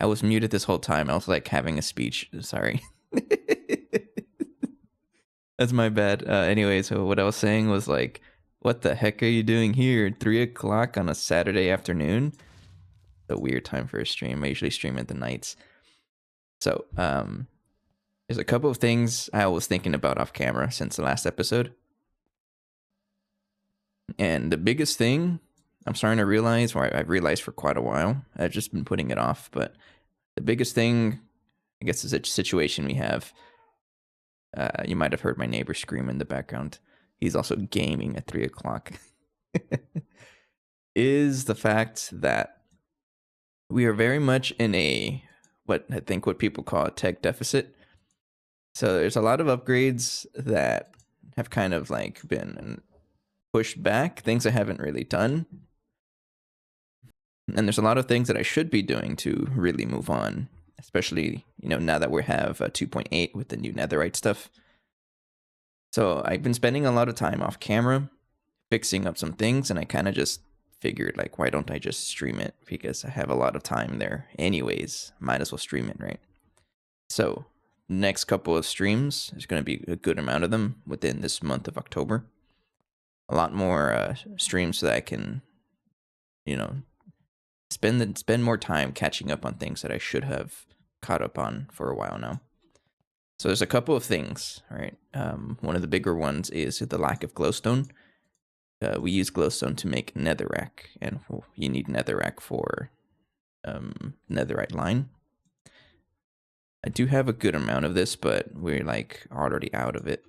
I was muted this whole time. I was like having a speech. Sorry. That's my bad. Anyway, so what I was saying was like, what the heck are you doing here? 3 o'clock on a Saturday afternoon? A weird time for a stream. I usually stream at the nights. So, there's a couple of things I was thinking about off camera since the last episode. And the biggest thing I'm starting to realize, or I've realized for quite a while, I've just been putting it off, but the biggest thing, I guess, is a situation we have. You might have heard my neighbor scream in the background. He's also gaming at 3 o'clock. Is the fact that we are very much in a, what people call a tech deficit. So there's a lot of upgrades that have kind of like been pushed back, things I haven't really done. And there's a lot of things that I should be doing to really move on, especially, now that we have 2.8 with the new Netherite stuff. So I've been spending a lot of time off camera fixing up some things, and I kind of just figured, like, why don't I just stream it? Because I have a lot of time there anyways. Might as well stream it, right? So next couple of streams, there's going to be a good amount of them within this month of October. A lot more streams so that I can, spend more time catching up on things that I should have caught up on for a while now. So there's a couple of things, right? One of the bigger ones is the lack of glowstone. We use glowstone to make netherrack, and you need netherrack for netherite line. I do have a good amount of this, but we're like already out of it.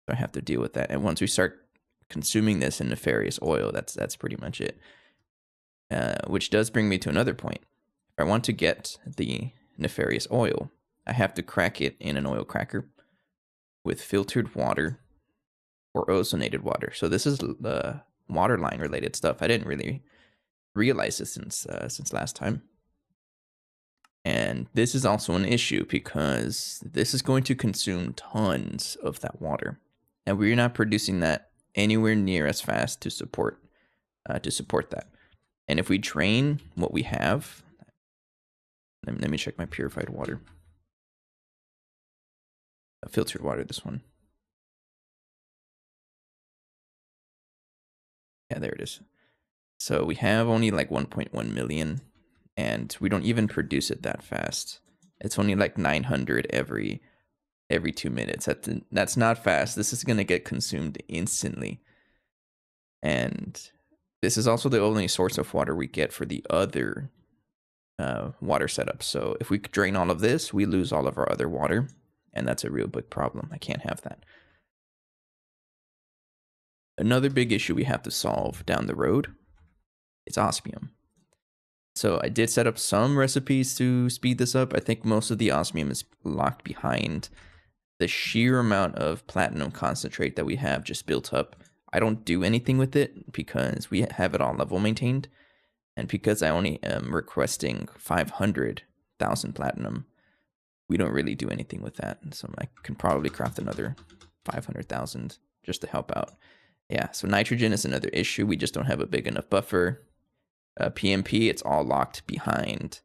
So I have to deal with that. And once we start consuming this in nefarious oil, that's pretty much it. Which does bring me to another point. If I want to get the nefarious oil, I have to crack it in an oil cracker with filtered water or ozonated water. So this is waterline related stuff. I didn't really realize this since last time. And this is also an issue because this is going to consume tons of that water, and we're not producing that anywhere near as fast to support that. And if we drain what we have, let me check my purified water. Filtered water, this one. Yeah, there it is. So we have only like 1.1 million, and we don't even produce it that fast. It's only like 900 every 2 minutes. That's not fast. This is going to get consumed instantly. And this is also the only source of water we get for the other water setup. So if we drain all of this, we lose all of our other water, and that's a real big problem. I can't have that. Another big issue we have to solve down the road is osmium. So I did set up some recipes to speed this up. I think most of the osmium is locked behind the sheer amount of platinum concentrate that we have just built up. I don't do anything with it because we have it all level maintained. And because I only am requesting 500,000 platinum, we don't really do anything with that. So I can probably craft another 500,000 just to help out. Yeah, so nitrogen is another issue. We just don't have a big enough buffer. PMP, it's all locked behind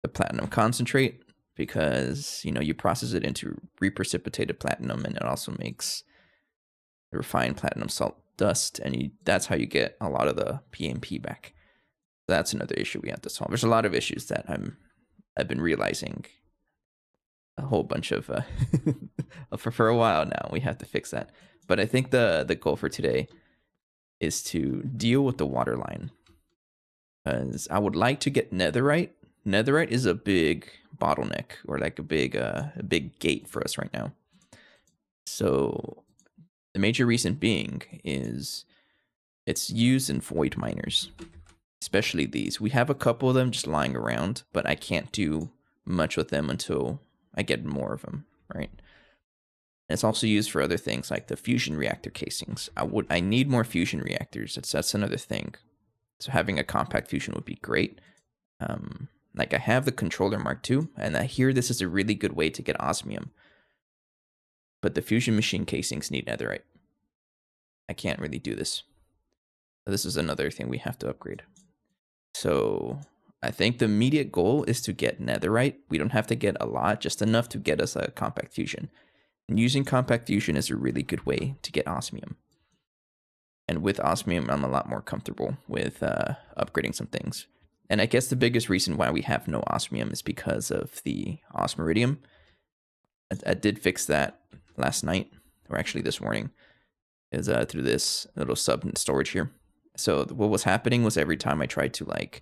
the platinum concentrate because, you process it into reprecipitated platinum, and it also makes refined platinum salt dust, and that's how you get a lot of the PMP back. That's another issue we have to solve. There's a lot of issues that I've been realizing a whole bunch of for a while now. We have to fix that. But I think the goal for today is to deal with the water line. Because I would like to get netherite. Netherite is a big bottleneck, or like a big gate for us right now. So the major reason being is it's used in void miners, especially these. We have a couple of them just lying around, but I can't do much with them until I get more of them, right? And it's also used for other things like the fusion reactor casings. I need more fusion reactors. That's another thing. So having a compact fusion would be great. Like I have the controller Mark II, and I hear this is a really good way to get osmium. But the fusion machine casings need netherite. I can't really do this. This is another thing we have to upgrade. So I think the immediate goal is to get netherite. We don't have to get a lot, just enough to get us a compact fusion. And using compact fusion is a really good way to get osmium. And with osmium, I'm a lot more comfortable with upgrading some things. And I guess the biggest reason why we have no osmium is because of the osmiridium. I did fix that last night, or actually this morning, is through this little sub storage here. So what was happening was every time I tried to like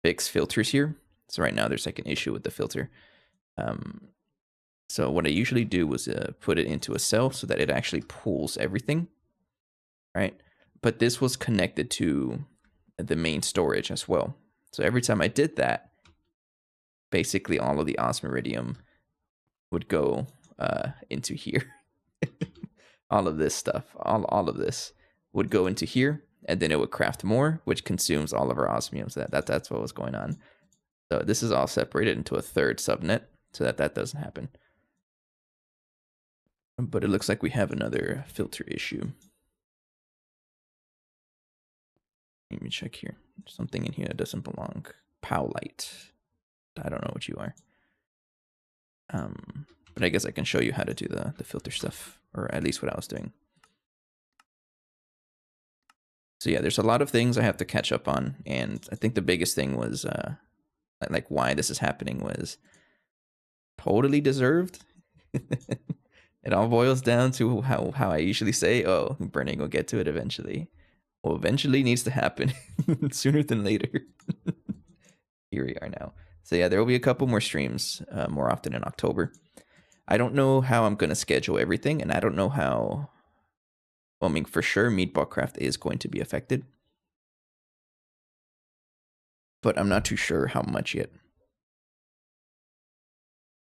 fix filters here. So right now there's like an issue with the filter. So what I usually do was put it into a cell so that it actually pulls everything, right? But this was connected to the main storage as well. So every time I did that, basically all of the osmiridium would go into here. All of this stuff, all of this would go into here, and then it would craft more, which consumes all of our osmium. So that's what was going on. So this is all separated into a third subnet so that doesn't happen. But it looks like we have another filter issue. Let me check here. There's something in here that doesn't belong. Powlite. I don't know what you are. But I guess I can show you how to do the filter stuff, or at least what I was doing. So yeah, there's a lot of things I have to catch up on, and I think the biggest thing was like why this is happening was totally deserved. It all boils down to how I usually say, oh, burning will get to it eventually. Well, eventually needs to happen sooner than later. Here we are now. So yeah, there will be a couple more streams more often in October. I don't know how I'm going to schedule everything, and I don't know how... Well, I mean, for sure, Meatball Craft is going to be affected. But I'm not too sure how much yet.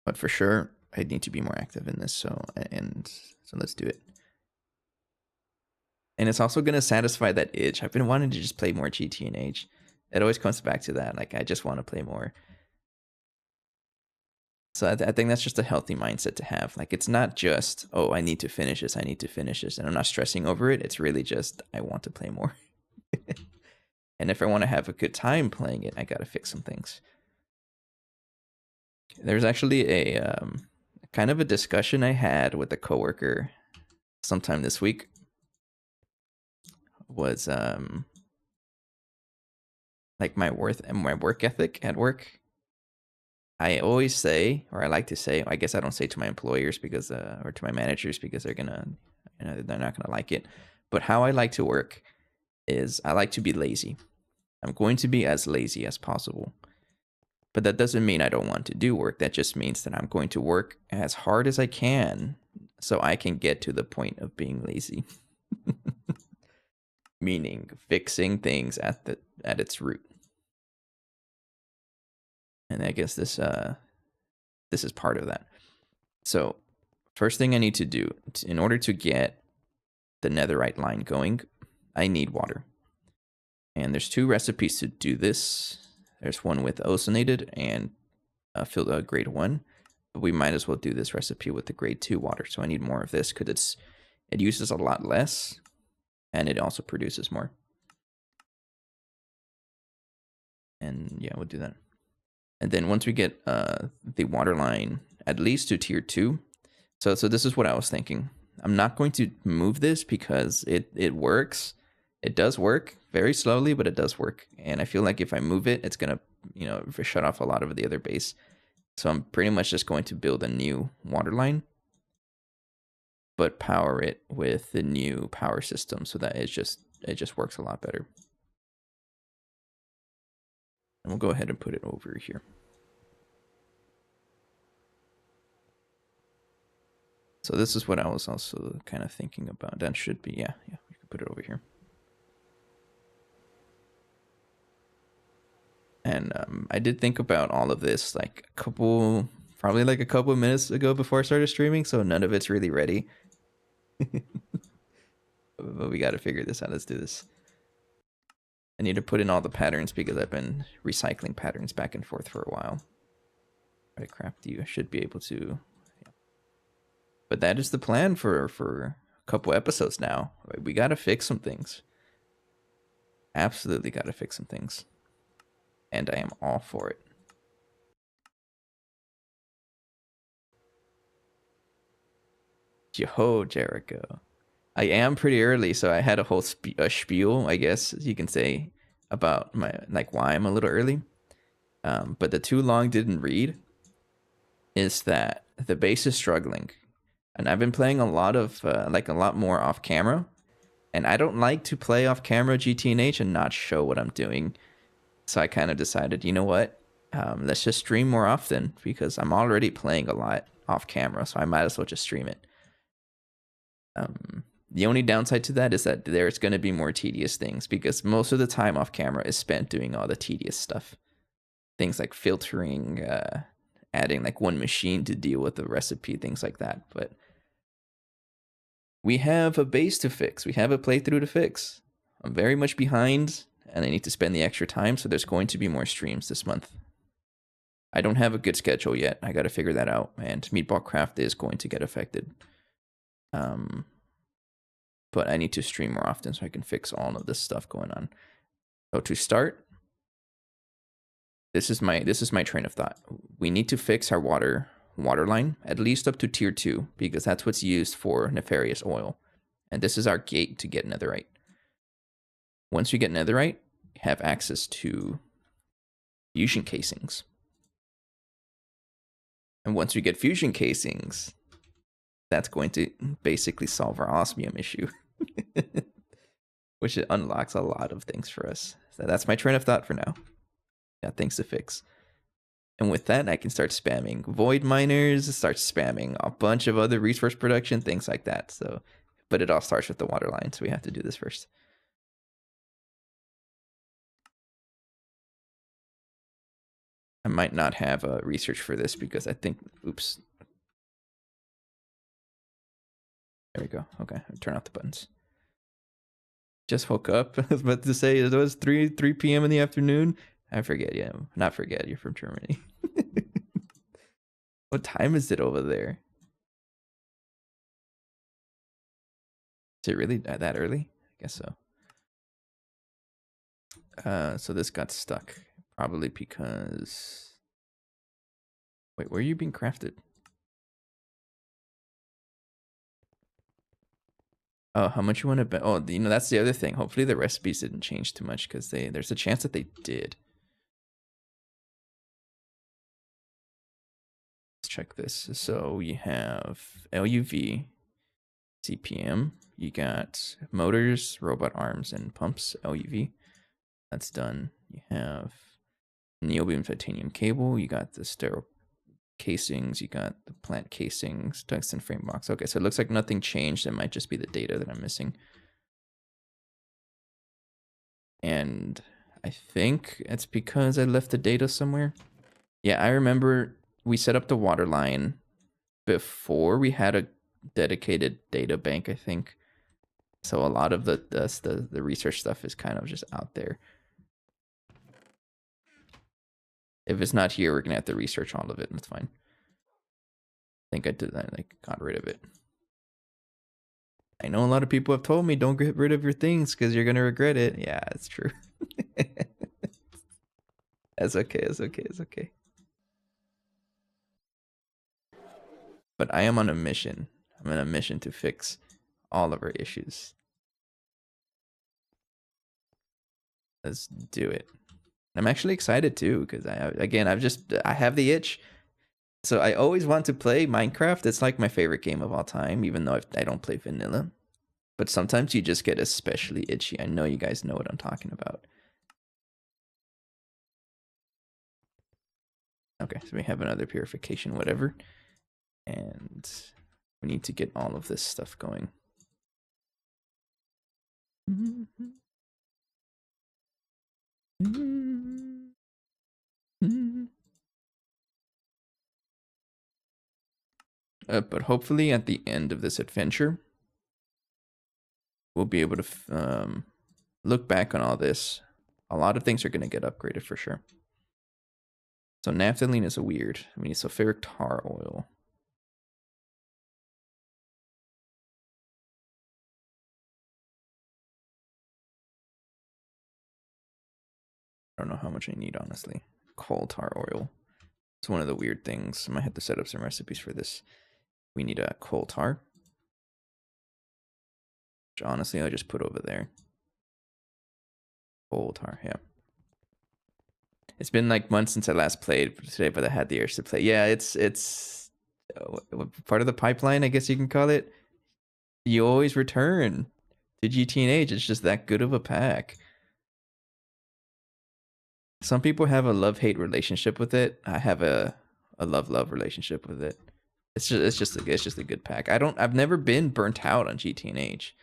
But for sure, I need to be more active in this, so let's do it. And it's also going to satisfy that itch. I've been wanting to just play more GT&H. It always comes back to that. Like, I just want to play more. So I think that's just a healthy mindset to have. Like, it's not just, oh, I need to finish this, I need to finish this. And I'm not stressing over it. It's really just, I want to play more. And if I want to have a good time playing it, I got to fix some things. There's actually a kind of a discussion I had with a coworker sometime this week. Was like my work ethic at work. I always say, or I like to say, I guess I don't say to my employers because or to my managers because they're gonna, they're not gonna like it. But how I like to work is I like to be lazy. I'm going to be as lazy as possible. But that doesn't mean I don't want to do work. That just means that I'm going to work as hard as I can so I can get to the point of being lazy. Meaning fixing things at its root. And I guess this is part of that. So first thing I need to do in order to get the netherite line going, I need water. And there's two recipes to do this. There's one with ozonated and grade 1. But we might as well do this recipe with the grade 2 water. So I need more of this because it uses a lot less. And it also produces more. And yeah, we'll do that. And then once we get the water line at least to tier 2. So this is what I was thinking. I'm not going to move this because it works. It does work very slowly, but it does work. And I feel like if I move it, it's going to, shut off a lot of the other base. So I'm pretty much just going to build a new water line, but power it with the new power system so that it just works a lot better. And we'll go ahead and put it over here. So this is what I was also kind of thinking about. That should be, yeah, we can put it over here. And I did think about all of this like probably like a couple of minutes ago before I started streaming, so none of it's really ready. But we got to figure this out. Let's do this. I need to put in all the patterns because I've been recycling patterns back and forth for a while. Right, craft you. I should be able to. Yeah. But that is the plan for a couple episodes now. We got to fix some things. Absolutely got to fix some things. and I am all for it. Yo, Jericho. I am pretty early, so I had a whole spiel, I guess you can say, about my why I'm a little early. But the too long didn't read is that the base is struggling, and I've been playing a lot of a lot more off camera, and I don't like to play off camera GTNH and not show what I'm doing. So I kind of decided, you know what? Let's just stream more often because I'm already playing a lot off camera, so I might as well just stream it. The only downside to that is that there's going to be more tedious things because most of the time off camera is spent doing all the tedious stuff. Things like filtering, adding like one machine to deal with the recipe, things like that. But we have a base to fix. We have a playthrough to fix. I'm very much behind and I need to spend the extra time. So there's going to be more streams this month. I don't have a good schedule yet. I got to figure that out. And Meatball Craft is going to get affected. But I need to stream more often so I can fix all of this stuff going on. So to start, this is my train of thought. We need to fix our waterline at least up to tier 2 because that's what's used for nefarious oil, and this is our gate to get netherite. Once we get netherite, we have access to fusion casings, and once we get fusion casings, that's going to basically solve our osmium issue. Which it unlocks a lot of things for us. So that's my train of thought for now. Got things to fix. And with that, I can start spamming void miners, start spamming a bunch of other resource production, things like that. So, but it all starts with the waterline, so we have to do this first. I might not have a research for this because I think, oops. There we go. Okay, turn off the buttons. Just woke up. I was about to say it was 3 p.m. in the afternoon. I forget, yeah. Not forget, you're from Germany. What time is it over there? Is it really that early? I guess so. So this got stuck. Probably because... Wait, where are you being crafted? Oh, how much you want to bet? Oh, you know, that's the other thing. Hopefully the recipes didn't change too much because there's a chance that they did. Let's check this. So we have LUV, CPM. You got motors, robot arms, and pumps, LUV. That's done. You have neobium titanium cable. You got the sterile casings. You got the plant casings, tungsten frame box. Okay, so it looks like nothing changed. It might just be the data that I'm missing. And I think it's because I left the data somewhere. Yeah, I remember we set up the water line before we had a dedicated data bank, I think. So a lot of the research stuff is kind of just out there. If it's not here, we're gonna have to research all of it, and it's fine. I think I did that, like got rid of it. I know a lot of people have told me don't get rid of your things because you're gonna regret it. Yeah, it's true. That's okay, it's okay, it's okay. But I am on a mission. I'm on a mission to fix all of our issues. Let's do it. I'm actually excited too because I have the itch. So I always want to play Minecraft. It's like my favorite game of all time, even though I don't play vanilla. But sometimes you just get especially itchy. I know you guys know what I'm talking about. Okay, so we have another purification, whatever. And we need to get all of this stuff going. But hopefully at the end of this adventure, we'll be able to look back on all this. A lot of things are going to get upgraded for sure. So naphthalene is a weird. We need sulfuric tar oil. don't know how much I need, honestly. Coal tar oil. It's one of the weird things. I might have to set up some recipes for this. We need a coal tar. Which honestly, I just put over there. Coal tar, yeah. It's been like months since I last played today, but I had the urge to play. Yeah, it's part of the pipeline, I guess you can call it. You always return to GT&H. It's just that good of a pack. Some people have a love-hate relationship with it. I have a love-love relationship with it. It's just a good pack. I've never been burnt out on GT&H.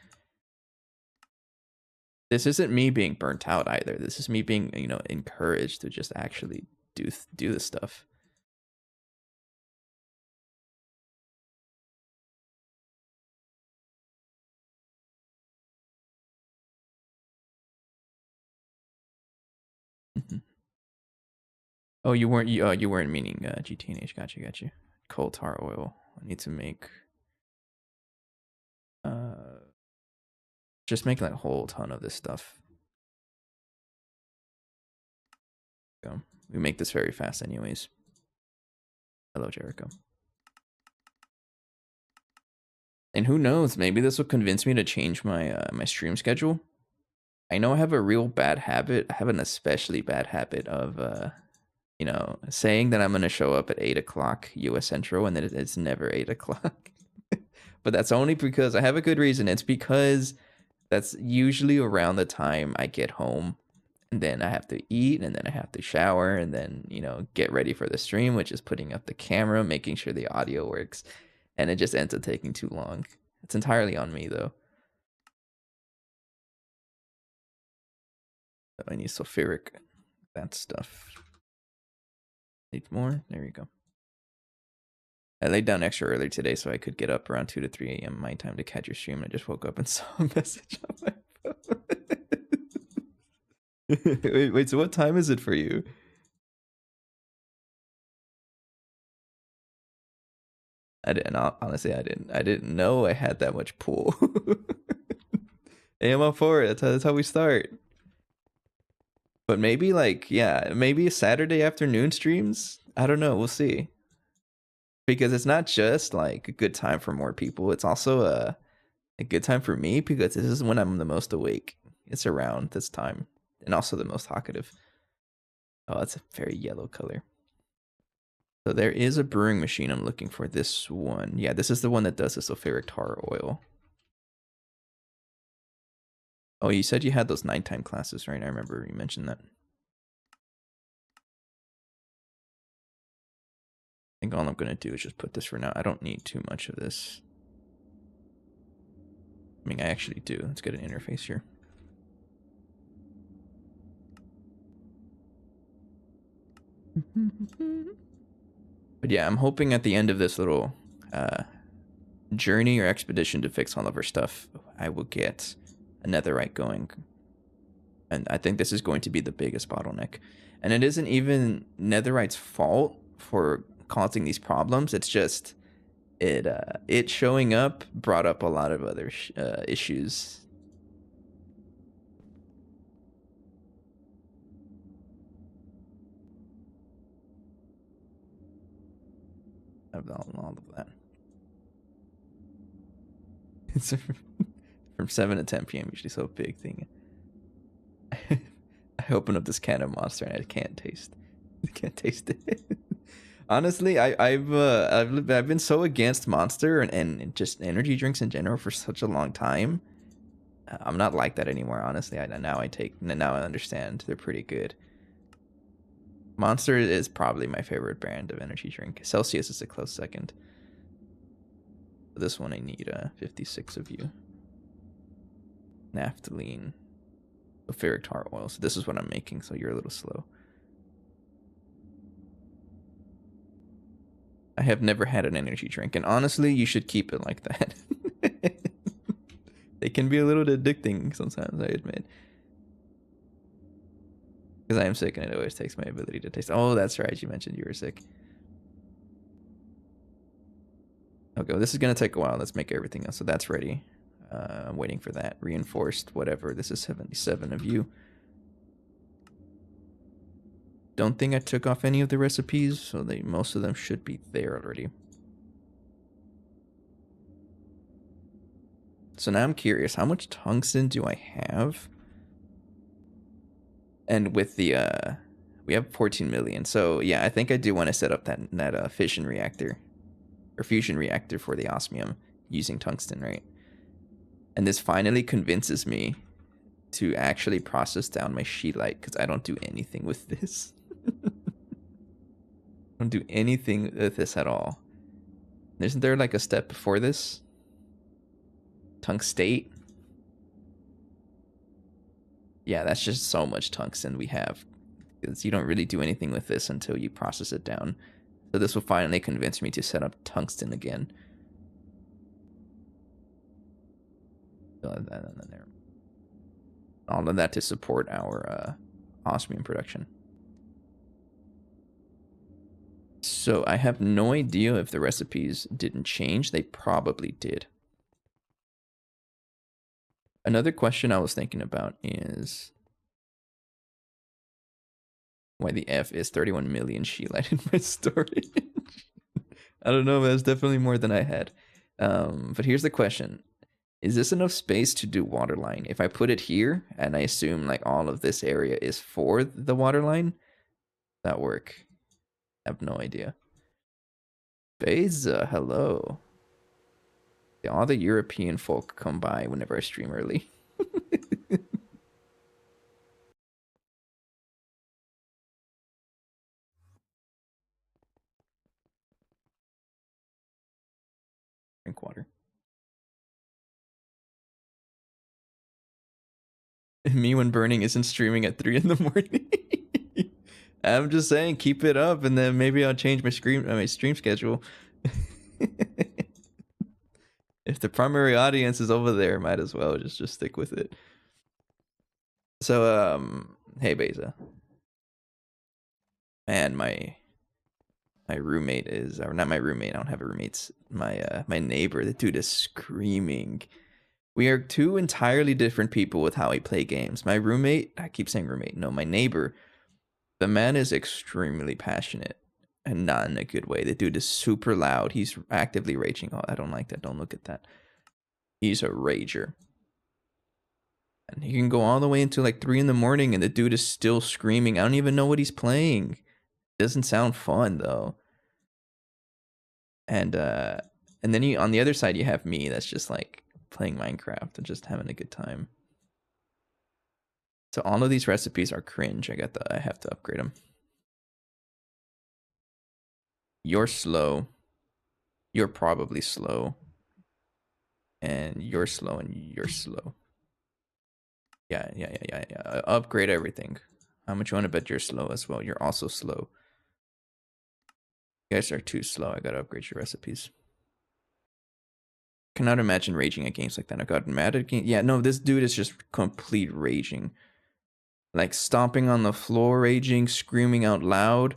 This isn't me being burnt out either. This is me being, encouraged to just actually do this stuff. Oh, you weren't meaning GT&H. Got you. Coal tar oil. I need to make just make like a whole ton of this stuff. Go. We make this very fast anyways. Hello, Jericho. And who knows, maybe this will convince me to change my my stream schedule. I know I have a real bad habit. I have an especially bad habit of saying that I'm gonna show up at 8 o'clock US Central and that it's never 8 o'clock. But that's only because I have a good reason. It's because that's usually around the time I get home. And then I have to eat, and then I have to shower, and then, get ready for the stream, which is putting up the camera, making sure the audio works. And it just ends up taking too long. It's entirely on me, though. I need sulfuric. That stuff. Need more? There you go. I laid down extra early today so I could get up around 2 to 3 a.m. my time to catch your stream. I just woke up and saw a message on my phone. wait, so what time is it for you? Honestly, I didn't know I had that much pool. Hey, I'm up for it. That's how we start. But maybe maybe Saturday afternoon streams? I don't know, we'll see. Because it's not just like a good time for more people, it's also a good time for me because this is when I'm the most awake. It's around this time. And also the most talkative. Oh, that's a very yellow color. So there is a brewing machine I'm looking for. This one. Yeah, this is the one that does the sulfuric tar oil. Oh, you said you had those nighttime classes, right? I remember you mentioned that. I think all I'm going to do is just put this for now. I don't need too much of this. I mean, I actually do. Let's get an interface here. But yeah, I'm hoping at the end of this little journey or expedition to fix all of our stuff, I will get a netherite going. And I think this is going to be the biggest bottleneck. And it isn't even netherite's fault for causing these problems. It's just it showing up brought up a lot of other issues. All of that. It's from 7 to 10 p.m. usually, so a big thing. I open up this can of Monster and I can't taste it. Honestly, I've been so against Monster and just energy drinks in general for such a long time. I'm not like that anymore, honestly. Now I understand they're pretty good. Monster is probably my favorite brand of energy drink. Celsius is a close second. For this one I need 56 of you. Naphthalene. Sulfuric tar oil. So this is what I'm making, so you're a little slow. I have never had an energy drink, and honestly, you should keep it like that. They can be a little addicting sometimes, I admit. Because I am sick and it always takes my ability to taste. Oh, that's right. You mentioned you were sick. Okay, well, this is going to take a while. Let's make everything else. So that's ready. I'm waiting for that. Reinforced, whatever. This is 77 of you. don't think I took off any of the recipes, so most of them should be there already. So now I'm curious, how much tungsten do I have? And with the we have 14 million. So yeah, I think I do want to set up that fission reactor or fusion reactor for the osmium using tungsten, right? And this finally convinces me to actually process down my sheelite because I don't do anything with this. I don't do anything with this at all. Isn't there like a step before this? Tungstate? Yeah, that's just so much tungsten we have. Because you don't really do anything with this until you process it down. So this will finally convince me to set up tungsten again. All of that to support our osmium production. So I have no idea if the recipes didn't change. They probably did. Another question I was thinking about is why the F is 31 million sheelite in my storage. I don't know, but that's definitely more than I had. But here's the question. Is this enough space to do waterline? If I put it here, and I assume like all of this area is for the waterline, that work? I have no idea. Beza, hello. All the European folk come by whenever I stream early. Drink water. Me when burning isn't streaming at 3 in the morning. I'm just saying, keep it up, and then maybe I'll change my stream schedule. If the primary audience is over there, might as well just stick with it. So hey Beza. Man, my roommate is, or not my roommate, I don't have a roommate. My neighbor, the dude is screaming. We are two entirely different people with how we play games. My roommate, I keep saying roommate, no, my neighbor, the man is extremely passionate and not in a good way. The dude is super loud. He's actively raging. Oh, I don't like that. Don't look at that. He's a rager. And he can go all the way until like 3 in the morning and the dude is still screaming. I don't even know what he's playing. It doesn't sound fun though. And then you, on the other side, you have me that's just like playing Minecraft and just having a good time. So all of these recipes are cringe. I have to upgrade them. You're slow. You're probably slow. And you're slow and you're slow. Yeah. Upgrade everything. How much you want to bet you're slow as well? You're also slow. You guys are too slow. I gotta upgrade your recipes. Cannot imagine raging at games like that. I got mad at games. Yeah, no, this dude is just complete raging. Like stomping on the floor, raging, screaming out loud.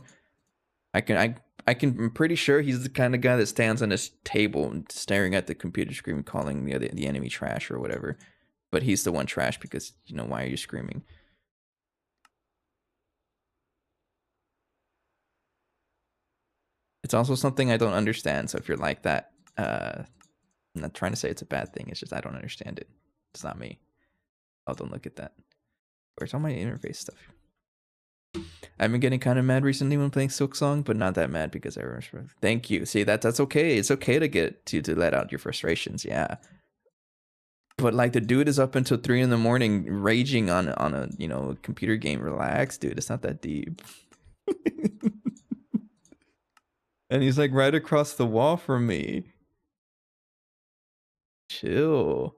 I'm pretty sure he's the kind of guy that stands on his table and staring at the computer screen, calling the enemy trash or whatever. But he's the one trash because, you know, why are you screaming? It's also something I don't understand. So if you're like that, I'm not trying to say it's a bad thing. It's just I don't understand it. It's not me. Oh, don't look at that. Where's all my interface stuff? I've been getting kind of mad recently when playing Silksong, but not that mad because thank you. See, that's okay. It's okay to get to let out your frustrations. Yeah. But like the dude is up until 3 in the morning raging on a, you know, computer game. Relax, dude. It's not that deep. And he's like right across the wall from me. Chill.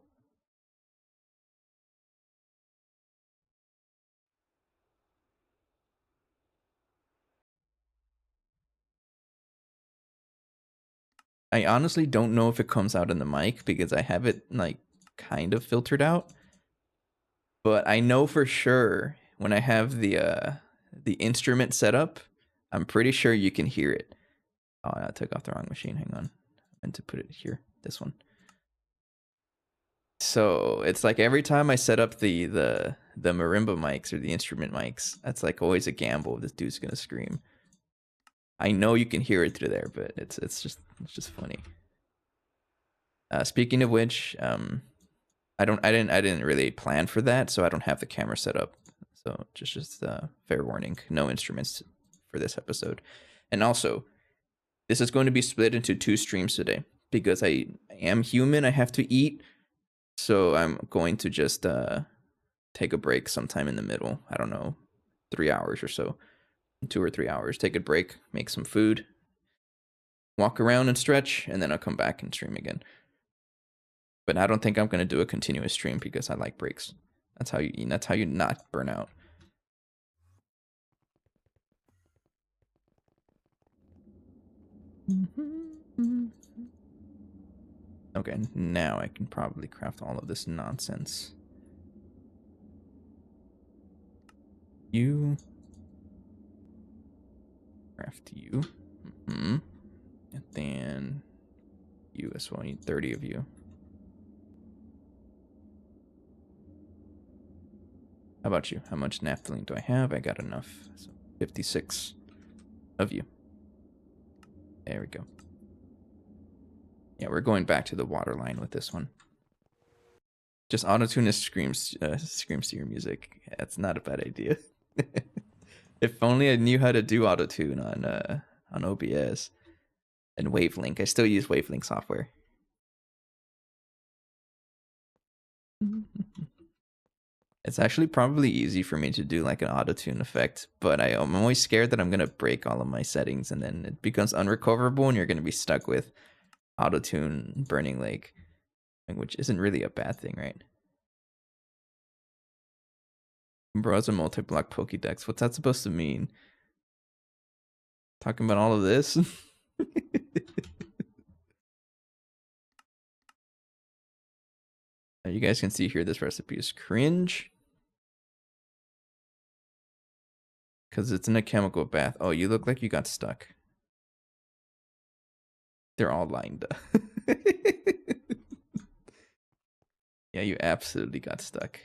I honestly don't know if it comes out in the mic because I have it like kind of filtered out. But I know for sure when I have the instrument set up, I'm pretty sure you can hear it. Oh, I took off the wrong machine. Hang on. I meant to put it here. This one. So it's like every time I set up the the marimba mics or the instrument mics. That's like always a gamble. This dude's gonna scream. I know you can hear it through there, but it's just funny. Speaking of which, I didn't really plan for that, so I don't have the camera set up. So just fair warning, no instruments for this episode. And also, this is going to be split into 2 streams today because I am human. I have to eat, so I'm going to just take a break sometime in the middle. I don't know, 3 hours or so, 2 or 3 hours. Take a break, make some food, walk around and stretch, and then I'll come back and stream again. But I don't think I'm going to do a continuous stream because I like breaks. That's how you not burn out. Okay, now I can probably craft all of this nonsense. You craft you. And then you as well. I need 30 of you. How about you? How much naphthalene do I have? I got enough. So 56 of you. There we go. Yeah, we're going back to the waterline with this one. Just autotune screams to your music. Yeah, that's not a bad idea. If only I knew how to do autotune on OBS and Wavelink. I still use Wavelink software. It's actually probably easy for me to do like an autotune effect, but I'm always scared that I'm gonna break all of my settings and then it becomes unrecoverable and you're gonna be stuck with autotune burning lake, which isn't really a bad thing, right? Browse a multi-block Pokédex. What's that supposed to mean? Talking about all of this? You guys can see here this recipe is cringe. Because it's in a chemical bath. Oh, you look like you got stuck. They're all lined up. Yeah, you absolutely got stuck.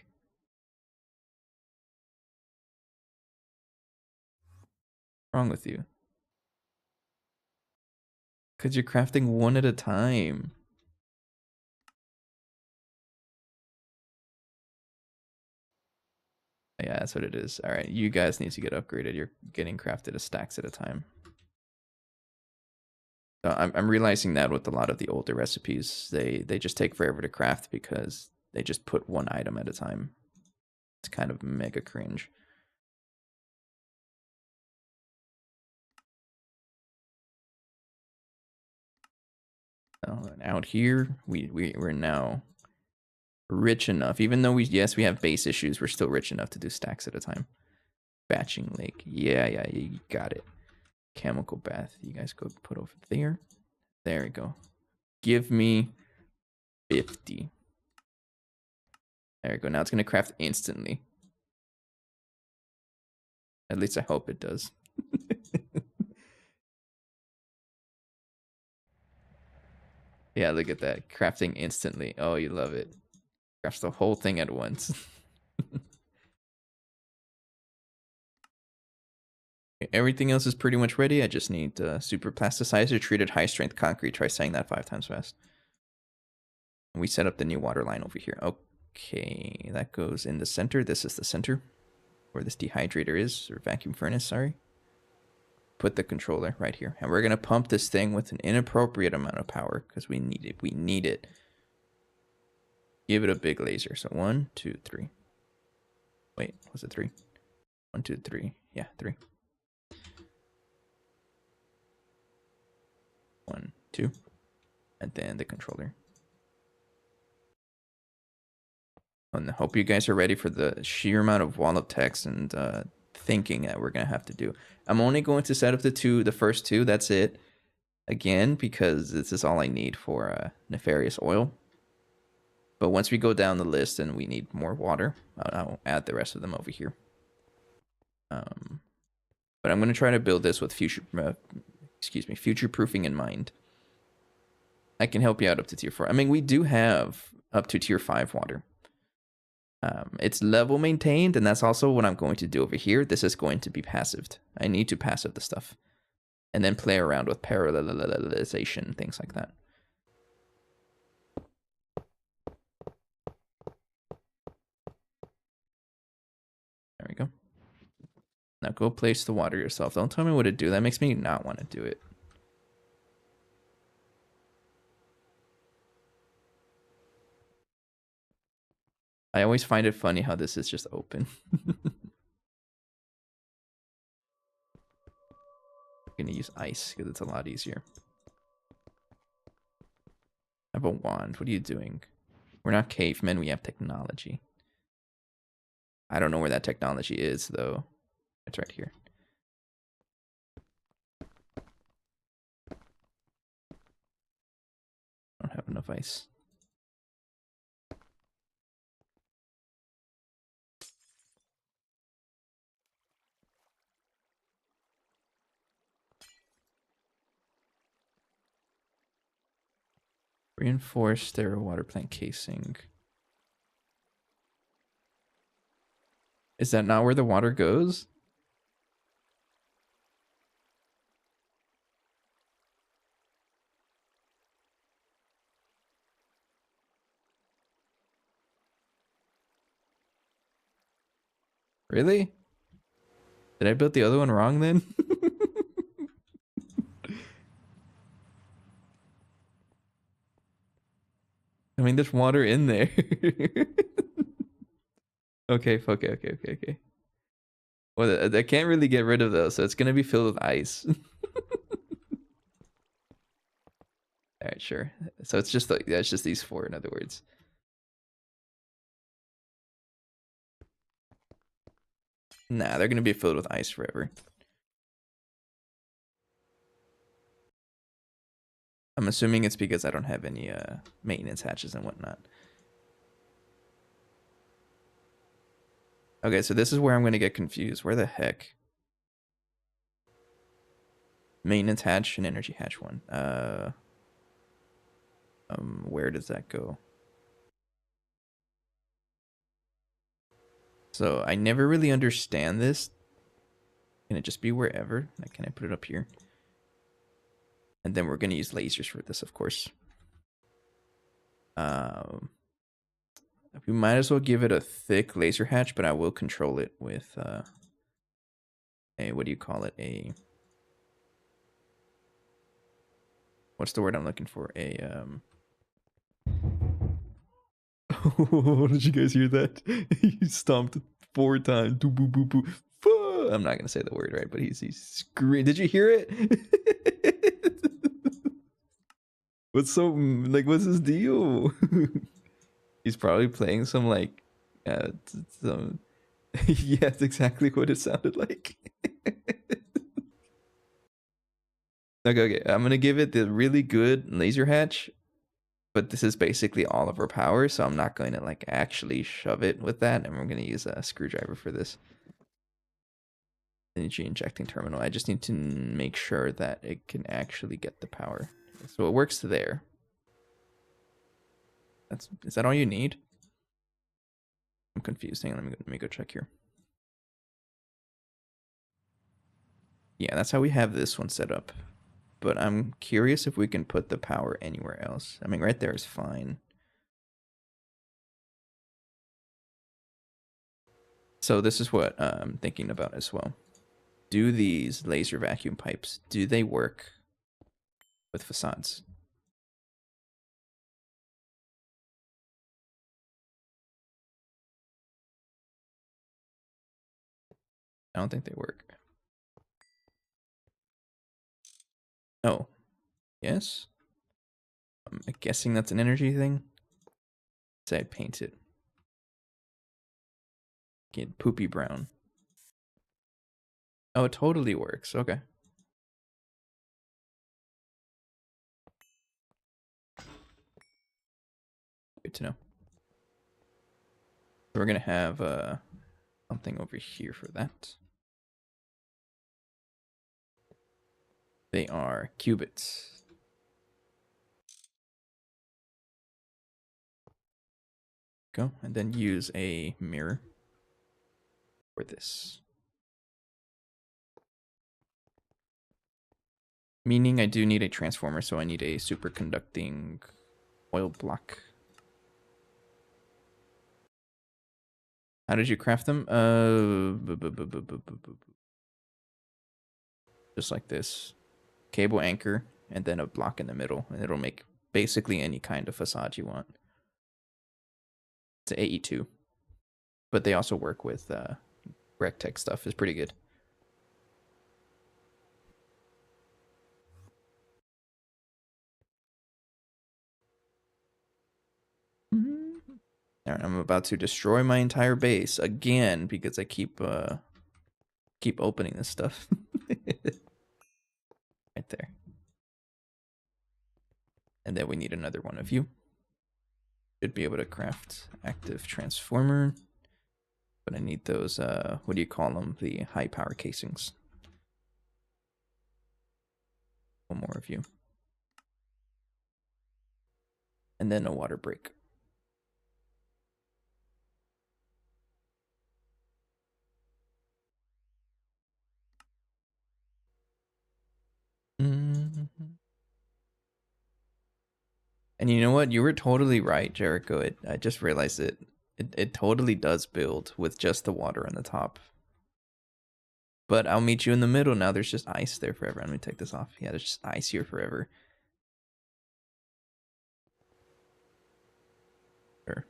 What's wrong with you? Because you're crafting one at a time. Yeah, that's what it is. All right, you guys need to get upgraded. You're getting crafted as stacks at a time. So I'm realizing that with a lot of the older recipes, they just take forever to craft because they just put one item at a time. It's kind of mega cringe. And out here, we're now rich enough. Even though we have base issues, we're still rich enough to do stacks at a time. Batching lake. Yeah, you got it. Chemical bath. You guys go put over there. There we go. Give me 50. There we go. Now it's going to craft instantly. At least I hope it does. Yeah, look at that. Crafting instantly. Oh, you love it. Crafts the whole thing at once. Everything else is pretty much ready. I just need super plasticizer, treated high strength concrete. Try saying that 5 times fast. And we set up the new water line over here. Okay, that goes in the center. This is the center where this dehydrator is, or vacuum furnace, sorry. Put the controller right here. And we're going to pump this thing with an inappropriate amount of power because we need it. We need it. Give it a big laser. So 1, 2, 3. Wait, was it 3? 1, 2, 3. Yeah, 3. 1, 2. And then the controller. And I hope you guys are ready for the sheer amount of wallop text and thinking that we're going to have to do. I'm only going to set up the first 2. That's it. Again, because this is all I need for nefarious oil. But once we go down the list and we need more water, I'll add the rest of them over here. But I'm going to try to build this with future-proofing in mind. I can help you out up to tier 4. I mean, we do have up to tier 5 water. It's level maintained, and that's also what I'm going to do over here. This is going to be passived. I need to passive the stuff. And then play around with parallelization, things like that. There we go. Now go place the water yourself. Don't tell me what to do. That makes me not want to do it. I always find it funny how this is just open. I'm gonna use ice because it's a lot easier. I have a wand. What are you doing? We're not cavemen. We have technology. I don't know where that technology is, though. It's right here. I don't have enough ice. Reinforced sterile water plant casing. Is that not where the water goes? Really? Did I build the other one wrong then? I mean, there's water in there. Okay. Well, I can't really get rid of those, so it's gonna be filled with ice. All right, sure. So it's just like that's just these four, in other words. Nah, they're gonna be filled with ice forever. I'm assuming it's because I don't have any maintenance hatches and whatnot. Okay, so this is where I'm gonna get confused. Where the heck? Maintenance hatch and energy hatch one. Where does that go? So I never really understand this. Can it just be wherever? Like, can I put it up here? And then we're gonna use lasers for this, of course. We might as well give it a thick laser hatch, but I will control it with a, what do you call it? What's the word I'm looking for? Oh, did you guys hear that? He stomped 4 times. Boo boo boo boo. I'm not gonna say the word right, but he's screaming. Did you hear it? What's so like? What's his deal? He's probably playing some like, some. Yeah, that's exactly what it sounded like. Okay. I'm gonna give it the really good laser hatch, but this is basically all of our power, so I'm not going to like actually shove it with that, and we're gonna use a screwdriver for this. Energy injecting terminal. I just need to make sure that it can actually get the power. So it works there. Is that all you need? I'm confused. Hang on, let me go check here. Yeah, that's how we have this one set up. But I'm curious if we can put the power anywhere else. I mean, right there is fine. So this is what I'm thinking about as well. Do these laser vacuum pipes, do they work with facades? I don't think they work. Oh, yes? I'm guessing that's an energy thing. Say I paint it. Get poopy brown. Oh, it totally works. Okay. Good to know. So we're gonna have something over here for that. They are qubits. Go. And then use a mirror for this. Meaning I do need a transformer, so I need a superconducting oil block. How did you craft them? Just like this. Cable anchor, and then a block in the middle, and it'll make basically any kind of facade you want. It's an AE2. But they also work with Gregtech stuff. It's pretty good. Alright, I'm about to destroy my entire base again because I keep opening this stuff. Right there. And then we need another one of you. Should be able to craft active transformer. But I need those, what do you call them? The high power casings. One more of you. And then a water break. Mm-hmm. And you know what? You were totally right, Jericho. I just realized it totally does build with just the water on the top. But I'll meet you in the middle now. There's just ice there forever. Let me take this off. Yeah, there's just ice here forever. Sure.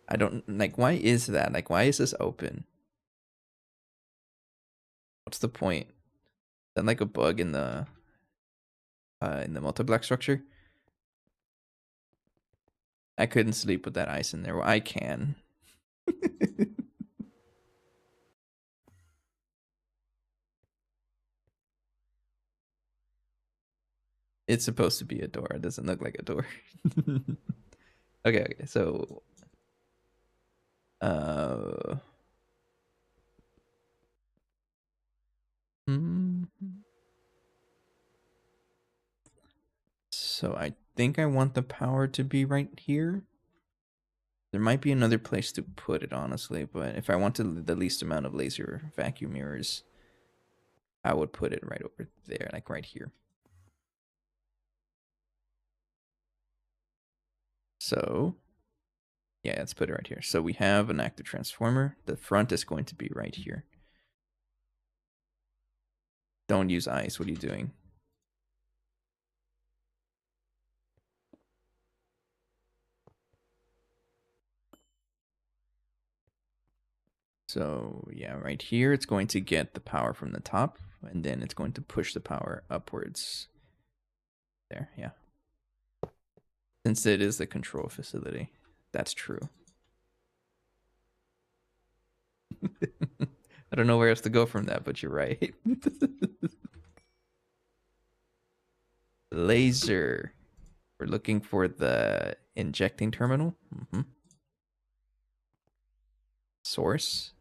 I don't like, why is that? Like, why is this open? What's the point? Is that like a bug in the multi-block structure? I couldn't sleep with that ice in there. Well, I can. It's supposed to be a door. It doesn't look like a door. Okay, so so I think I want the power to be right here. There might be another place to put it, honestly, but if I wanted the least amount of laser vacuum mirrors, I would put it right over there, like right here. So, yeah, let's put it right here. So we have an active transformer. The front is going to be right here. Don't use ice. What are you doing? So, yeah, right here, it's going to get the power from the top, and then it's going to push the power upwards. There, yeah. Since it is the control facility, that's true. I don't know where else to go from that, but you're right. Laser. We're looking for the injecting terminal. Source.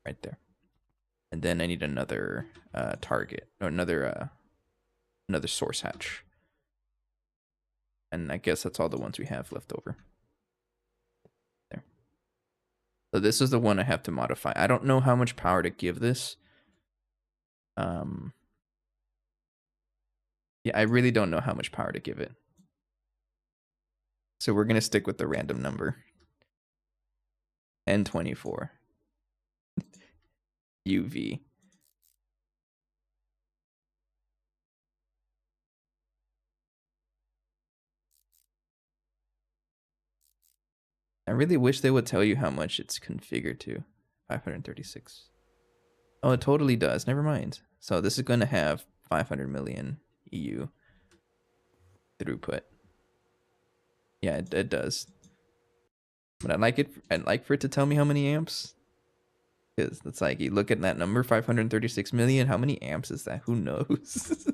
Right there. And then I need another target, or another source hatch. And I guess that's all the ones we have left over. There. So this is the one I have to modify. I don't know how much power to give this. Yeah, I really don't know how much power to give it. So we're going to stick with the random number. N24. UV. I really wish they would tell you how much it's configured to. 536. Oh, it totally does. Never mind. So this is going to have 500 million EU throughput. Yeah, it does. But I'd like for it to tell me how many amps. Because it's like, you look at that number, 536 million. How many amps is that? Who knows?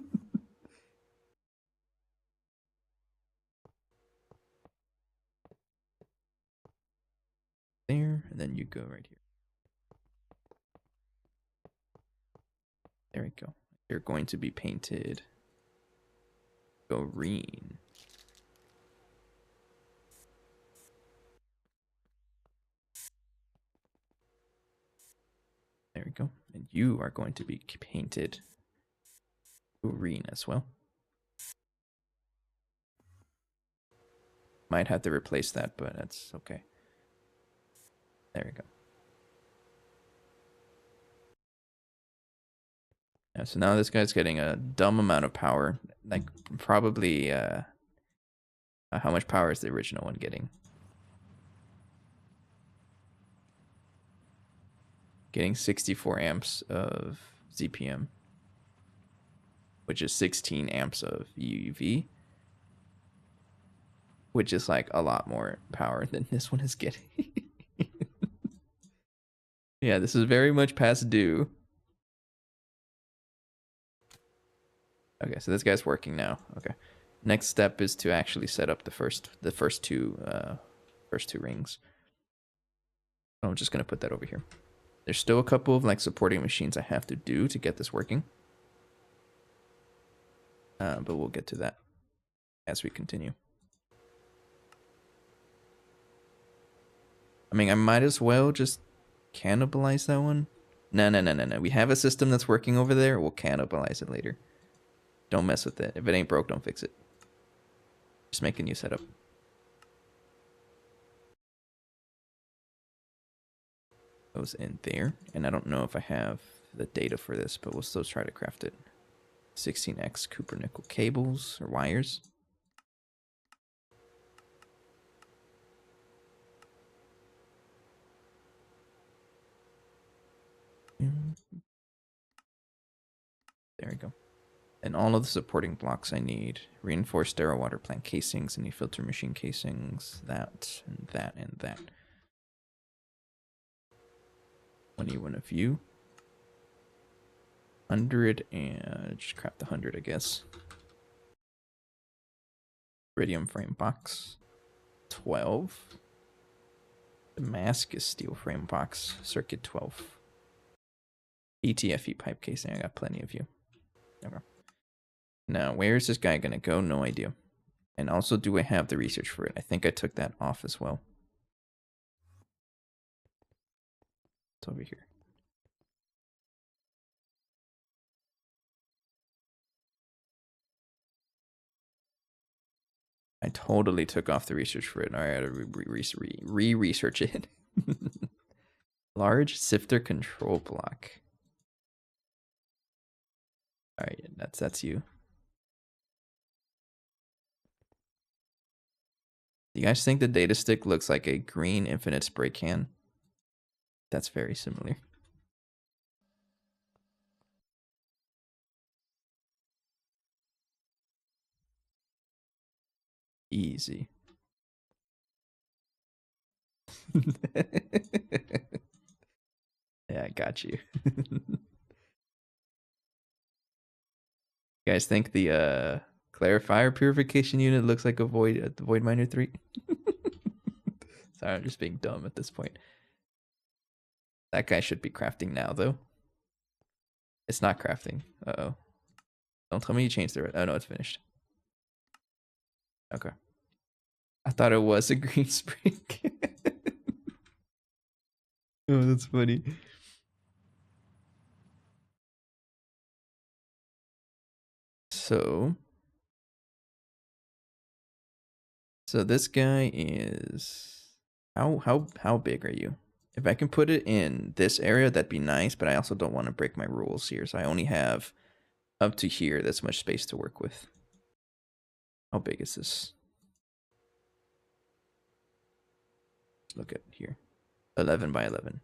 There, and then you go right here. There we go. You're going to be painted green. There we go. And you are going to be painted green as well. Might have to replace that, but that's okay. There we go. Yeah, so now this guy's getting a dumb amount of power. Like, probably, how much power is the original one getting? Getting 64 amps of ZPM, which is 16 amps of UV, which is like a lot more power than this one is getting. Yeah, this is very much past due. Okay, so this guy's working now. Okay, next step is to actually set up the first two rings. I'm just gonna put that over here. There's still a couple of like supporting machines I have to do to get this working, but we'll get to that as we continue. I mean, I might as well just cannibalize that one. No. We have a system that's working over there. We'll cannibalize it later. Don't mess with it. If it ain't broke, don't fix it. Just make a new setup. Goes in there, and I don't know if I have the data for this, but we'll still try to craft it. 16x copper nickel cables or wires. There we go. And all of the supporting blocks I need. Reinforced sterile water plant casings, any filter machine casings, that, and that, and that. 21 of you. 100 and just craft the 100, I guess. Iridium frame box. 12. Damascus steel frame box. Circuit 12. ETFE pipe casing. I got plenty of you. Okay. Now, where is this guy gonna go? No idea. And also, do I have the research for it? I think I took that off as well. It's over here. I totally took off the research for it. All right, I gotta re-research it. Large sifter control block. All right, that's you. Do you guys think the data stick looks like a green infinite spray can? That's very similar. Easy. Yeah, I got you. You guys think the clarifier purification unit looks like a void at the Void Miner 3? Sorry, I'm just being dumb at this point. That guy should be crafting now, though. It's not crafting. Uh-oh. Don't tell me you changed the... Oh, no, it's finished. Okay. I thought it was a green spring. Oh, that's funny. So this guy is how big are you? If I can put it in this area, that'd be nice, but I also don't want to break my rules here, so I only have up to here. That's much space to work with. How big is this? Look at here. 11 by 11.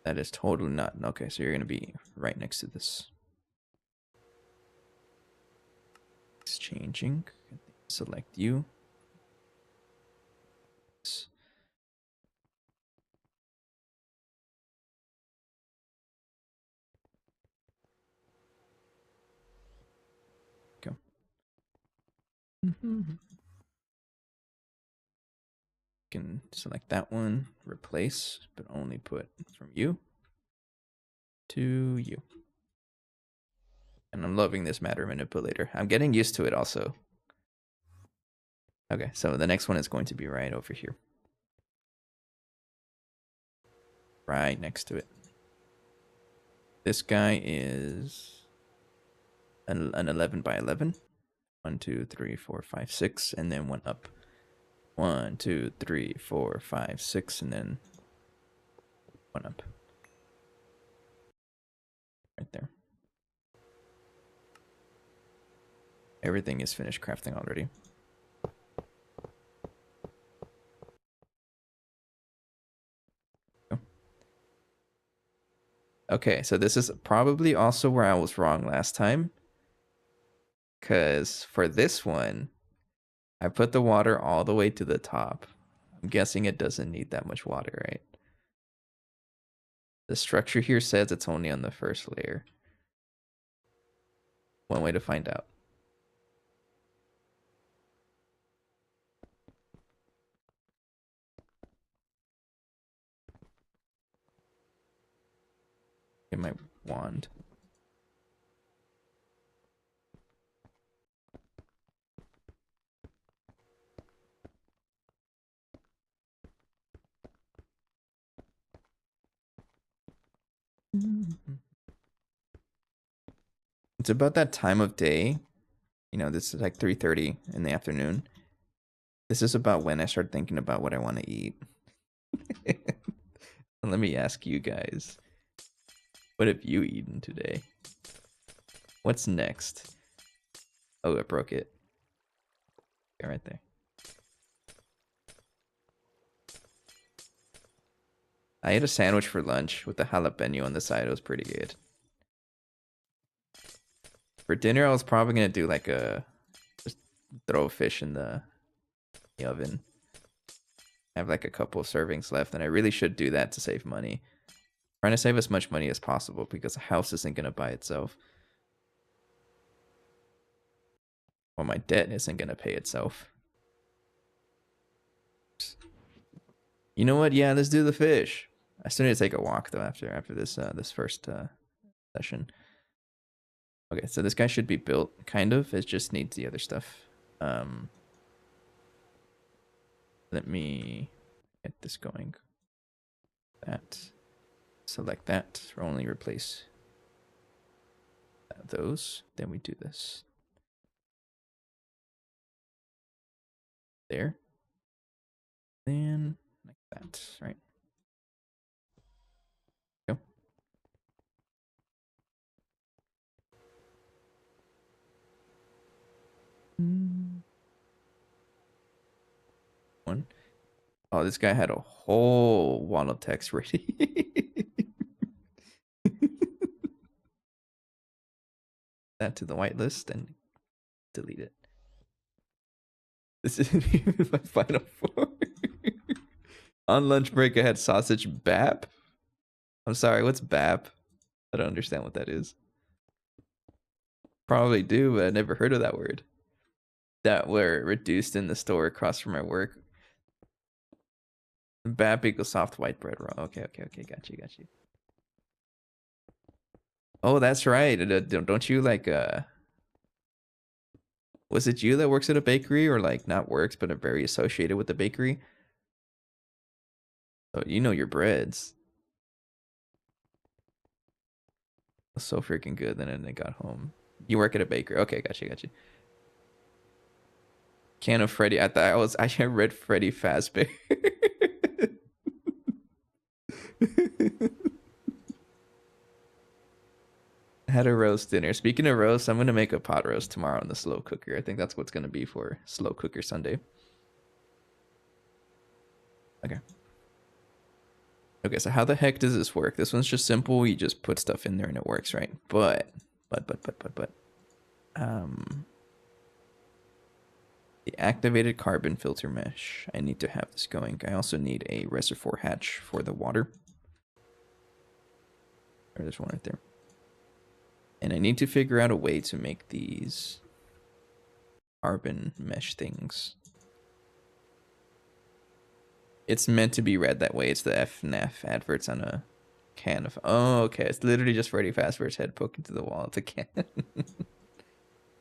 That is totally not. Okay, so you're going to be right next to this. It's changing. Select you. Go. Can select that one, replace, but only put from you to you. And I'm loving this matter manipulator. I'm getting used to it also. Okay, so the next one is going to be right over here. Right next to it. This guy is an 11 by 11. 1, 2, 3, 4, 5, 6, and then one up. 1, 2, 3, 4, 5, 6, and then one up. Right there. Everything is finished crafting already. Okay, so this is probably also where I was wrong last time. Because for this one, I put the water all the way to the top. I'm guessing it doesn't need that much water, right? The structure here says it's only on the first layer. One way to find out. Get my wand. It's about that time of day. You know, this is like 3:30 in the afternoon. This is about when I start thinking about what I want to eat. Let me ask you guys, what have you eaten today? What's next? Oh, I broke it. Okay, right there. I ate a sandwich for lunch with the jalapeno on the side. It was pretty good. For dinner, I was probably gonna do like just throw a fish in the oven. I have like a couple of servings left, and I really should do that to save money. Trying to save as much money as possible because a house isn't gonna buy itself. Or my debt isn't gonna pay itself. You know what? Yeah, let's do the fish. I still need to take a walk though after this this first session. Okay, so this guy should be built kind of. It just needs the other stuff. Let me get this going. That. Select that. Or only replace those. Then we do this. There. Then like that, right? Go. One. Oh, this guy had a whole wall of text ready. That to the whitelist and delete it. This isn't even my final form. On lunch break, I had sausage bap. I'm sorry, what's bap? I don't understand what that is. Probably do, but I never heard of that word. That were reduced in the store across from my work. Bap equals soft white bread roll. Okay, got you. Oh, that's right. Don't you like was it you that works at a bakery, or like not works but are very associated with the bakery? Oh, you know your breads. So freaking good. Then I got home. You work at a bakery. Okay, got you. Can of Freddy. I thought I read Freddy Fazbear. Had a roast dinner. Speaking of roast, I'm gonna make a pot roast tomorrow in the slow cooker. I think that's what's gonna be for slow cooker Sunday. Okay. Okay, so how the heck does this work? This one's just simple. You just put stuff in there and it works, right? But the activated carbon filter mesh. I need to have this going. I also need a reservoir hatch for the water. There's one right there. And I need to figure out a way to make these carbon mesh things. It's meant to be read that way. It's the FNAF adverts on a can of... Oh, okay. It's literally just Freddy Fazbear's head poking through the wall of the can. I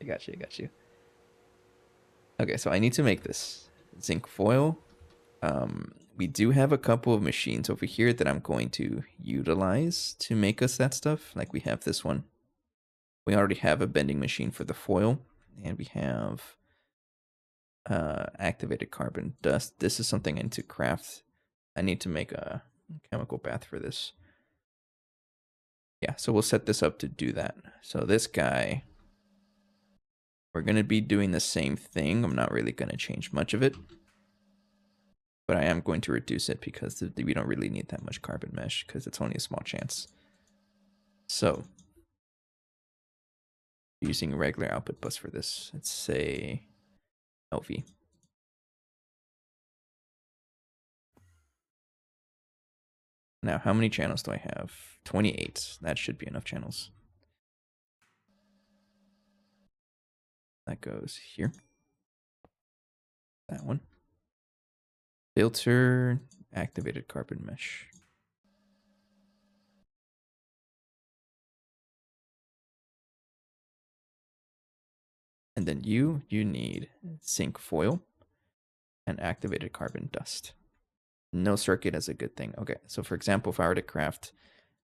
got you. Okay, so I need to make this zinc foil. we do have a couple of machines over here that I'm going to utilize to make us that stuff. Like we have this one. We already have a bending machine for the foil, and we have activated carbon dust. This is something I need to craft. I need to make a chemical bath for this. Yeah, so we'll set this up to do that. So this guy, we're going to be doing the same thing. I'm not really going to change much of it, but I am going to reduce it because we don't really need that much carbon mesh because it's only a small chance. So using a regular output bus for this, let's say LV. Now, how many channels do I have? 28. That should be enough channels. That goes here. That one. Filter, activated carbon mesh. And then you need zinc foil and activated carbon dust. No circuit is a good thing. Okay, so for example, if I were to craft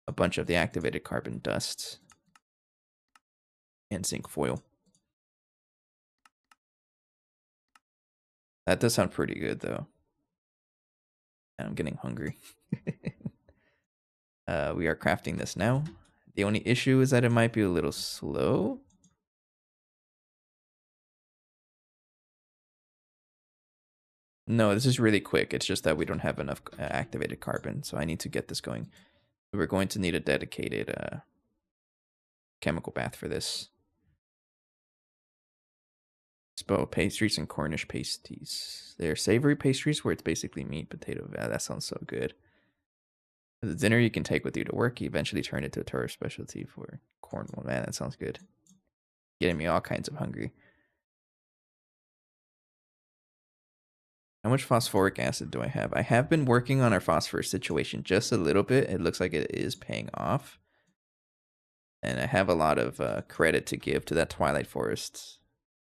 a bunch of the activated carbon dust and zinc foil, that does sound pretty good though. And I'm getting hungry. We are crafting this now. The only issue is that it might be a little slow. No, this is really quick. It's just that we don't have enough activated carbon, so I need to get this going. We're going to need a dedicated chemical bath for this. Spo pastries and Cornish pasties. They're savory pastries where it's basically meat, potato. That sounds so good. The dinner you can take with you to work. You eventually turn it to a tourist specialty for Cornwall. Man, that sounds good. Getting me all kinds of hungry. How much phosphoric acid do I have? I have been working on our phosphorus situation just a little bit. It looks like it is paying off. And I have a lot of credit to give to that Twilight Forest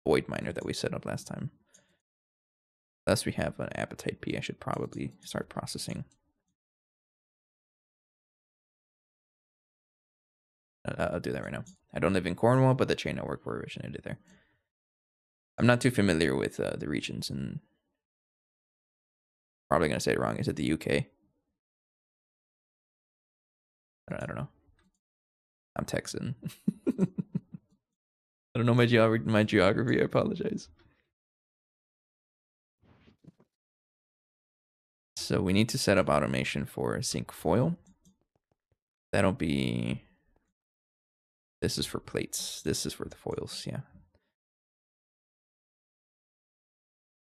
void miner that we set up last time. Thus, we have an appetite P I should probably start processing. I'll do that right now. I don't live in Cornwall, but the chain network were originated there. I'm not too familiar with the regions, and probably going to say it wrong. Is it the UK? I don't know. I'm Texan. I don't know my geography. I apologize. So we need to set up automation for zinc foil. That'll be... This is for plates. This is for the foils, yeah.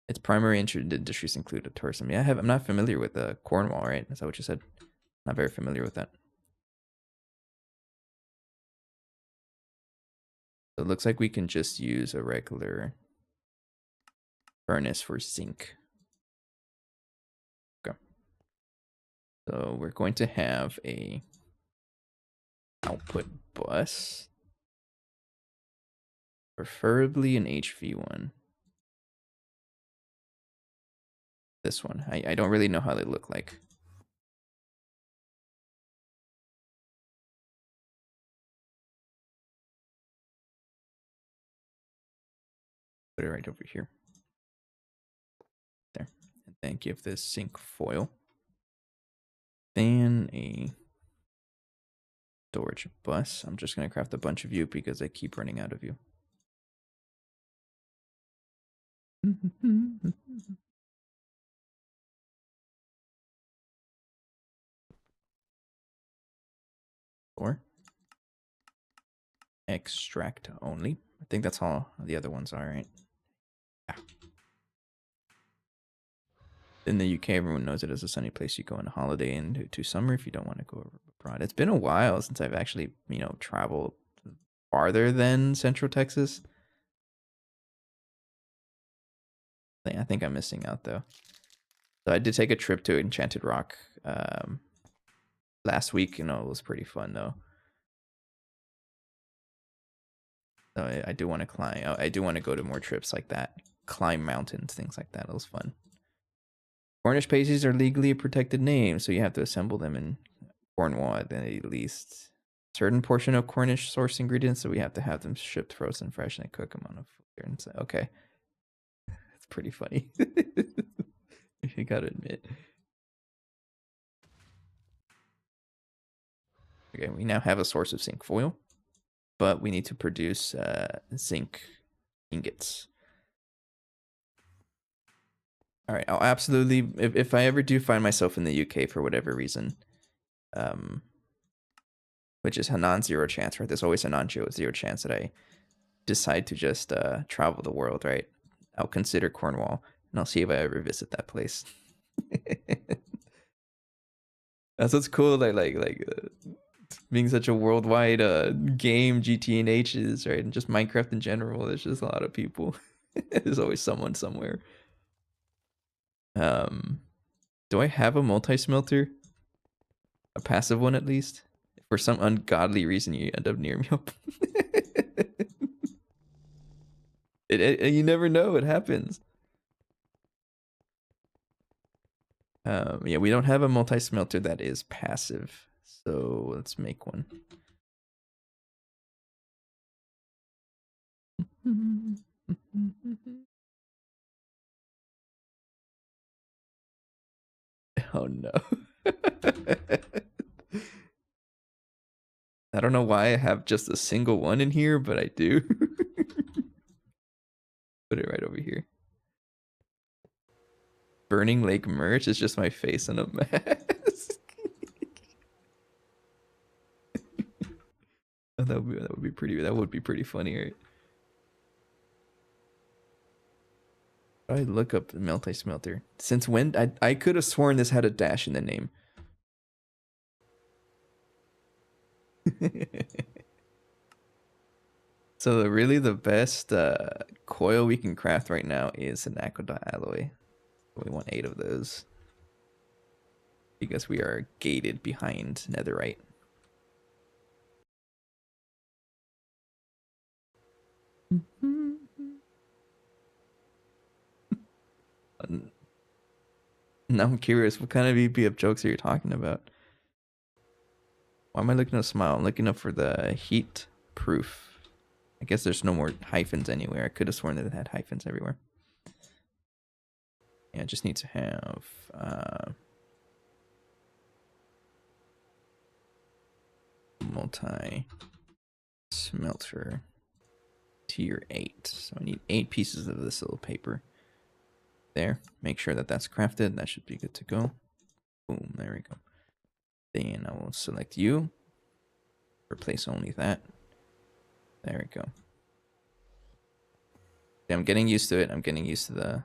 Its primary industries include tourism. Yeah, I'm not familiar with Cornwall, right? Is that what you said? Not very familiar with that. So it looks like we can just use a regular furnace for zinc. Okay. So we're going to have a output bus. Preferably an HV one. This one. I don't really know how they look like. Put it right over here. There. And then give this zinc foil. Then a storage bus. I'm just going to craft a bunch of you because I keep running out of you. Or extract only. I think that's all the other ones are, right? Yeah. In the UK, everyone knows it as a sunny place you go on a holiday into summer if you don't want to go abroad. It's been a while since I've actually, traveled farther than Central Texas. I think I'm missing out, though. So I did take a trip to Enchanted Rock last week. It was pretty fun, though. So I do want to climb. I do want to go to more trips like that. Climb mountains, things like that. It was fun. Cornish pasties are legally a protected name, so you have to assemble them in Cornwall at least. Certain portion of Cornish source ingredients, so we have to have them shipped frozen fresh and then cook them on a fire. And so, okay, it's pretty funny. You gotta admit. Okay, we now have a source of zinc foil, but we need to produce zinc ingots. All right, I'll absolutely, if I ever do find myself in the UK for whatever reason, which is a non-zero chance, right? There's always a non-zero chance that I decide to just travel the world, right? I'll consider Cornwall, and I'll see if I ever visit that place. That's what's cool, being such a worldwide game GT&H is, right? And just Minecraft in general, there's just a lot of people. There's always someone somewhere. Do I have a multi-smelter? A passive one at least? For some ungodly reason you end up near me. You never know, it happens. Yeah, we don't have a multi-smelter that is passive, so let's make one. Oh no. I don't know why I have just a single one in here, but I do. Put it right over here. Burning Lake merch is just my face on a mask. Oh, that would be pretty funny, right? I look up the multi-smelter. Since when? I could have sworn this had a dash in the name. So really the best coil we can craft right now is an aqueduct alloy. We want 8 of those. Because we are gated behind netherite. Now I'm curious, what kind of EPF jokes are you talking about? Why am I looking at a smile? I'm looking up for the heat proof. I guess there's no more hyphens anywhere. I could have sworn that it had hyphens everywhere. Yeah, I just need to have multi smelter tier 8. So I need 8 pieces of this little paper. There. Make sure that that's crafted. That should be good to go. Boom. There we go. Then I will select you. Replace only that. There we go. Yeah, I'm getting used to it. I'm getting used to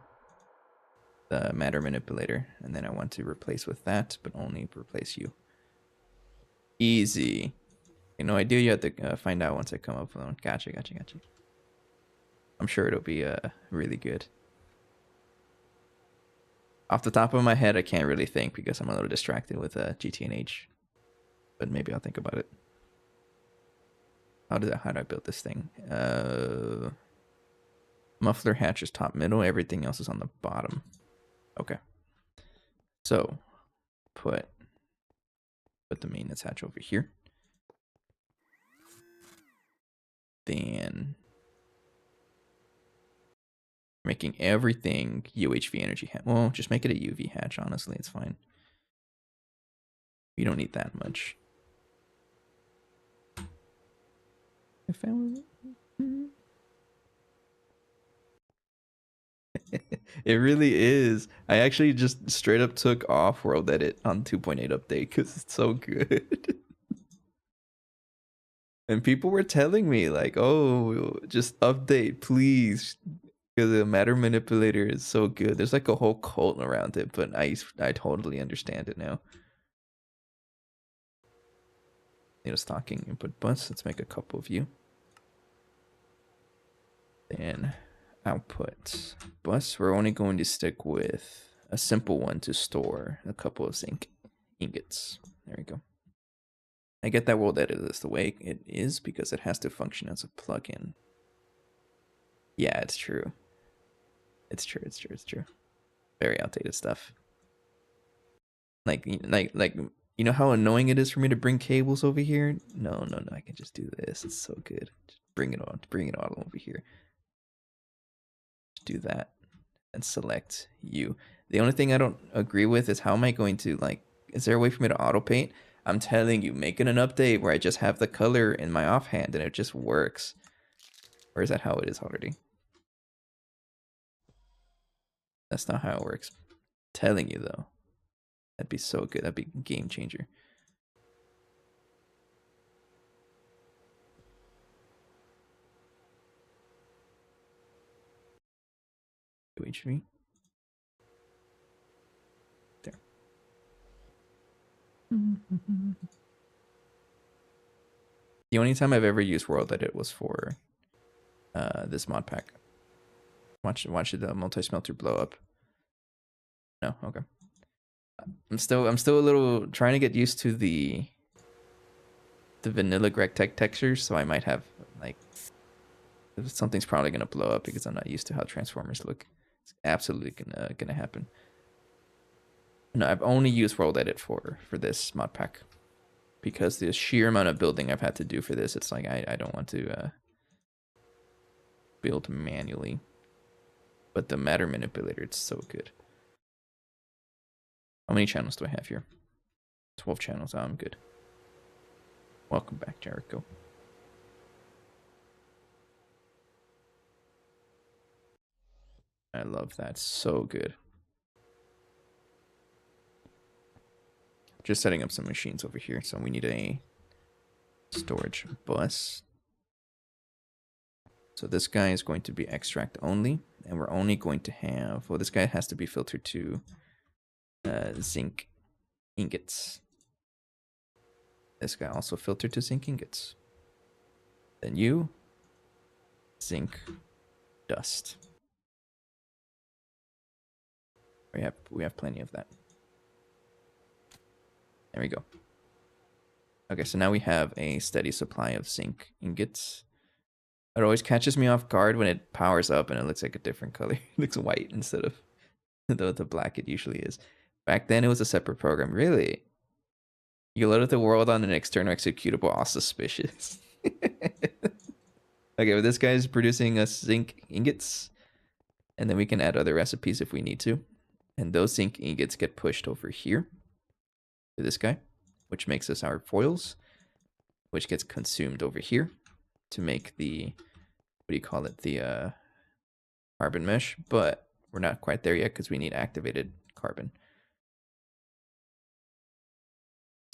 the matter manipulator. And then I want to replace with that, but only replace you. Easy. You know, I do. You have to find out once I come up with one. Gotcha. I'm sure it'll be really good. Off the top of my head, I can't really think because I'm a little distracted with GT&H. But maybe I'll think about it. How do I build this thing? Muffler hatch is top middle. Everything else is on the bottom. Okay. So put the maintenance hatch over here. Then making everything UHV energy hatch. Well, just make it a UV hatch. Honestly, it's fine. You don't need that much. I found it. It really is. I actually just straight up took off-world edit on 2.8 update because it's so good. And people were telling me like, oh, just update, please. Because the matter manipulator is so good. There's like a whole cult around it, but I totally understand it now. Need a stocking input bus. Let's make a couple of you. Then output bus. We're only going to stick with a simple one to store a couple of zinc ingots. There we go. I get that world edit is the way it is because it has to function as a plugin. Yeah, it's true. It's true. Very outdated stuff. Like you know how annoying it is for me to bring cables over here? No, I can just do this. It's so good. Just bring it all over here. Just do that and select you. The only thing I don't agree with is how am I going to like, is there a way for me to auto paint? I'm telling you, making an update where I just have the color in my offhand and it just works. Or is that how it is already? That's not how it works. I'm telling you though. That'd be so good. That'd be a game changer. HV. There. The only time I've ever used World Edit was for this mod pack. Watch the multi-smelter blow up. No, okay. I'm still a little trying to get used to the vanilla Gregtech textures, so I might have like something's probably gonna blow up because I'm not used to how transformers look. It's absolutely gonna happen. No, I've only used World Edit for this mod pack because the sheer amount of building I've had to do for this, it's like I don't want to build manually. But the matter manipulator, it's so good. How many channels do I have here? 12 channels. Oh, I'm good. Welcome back, Jericho. I love that. So good. Just setting up some machines over here. So we need a storage bus. So this guy is going to be extract only. And we're only going to have... Well, this guy has to be filtered to zinc ingots. This guy also filtered to zinc ingots. Then you... zinc dust. We have plenty of that. There we go. Okay, so now we have a steady supply of zinc ingots. It always catches me off guard when it powers up and it looks like a different color. It looks white instead of the black it usually is. Back then it was a separate program. Really? You loaded the world on an external executable, all suspicious. Okay, well, this guy's producing us zinc ingots. And then we can add other recipes if we need to. And those zinc ingots get pushed over here to this guy, which makes us our foils, which gets consumed over here to make the, what do you call it, the carbon mesh. But we're not quite there yet because we need activated carbon.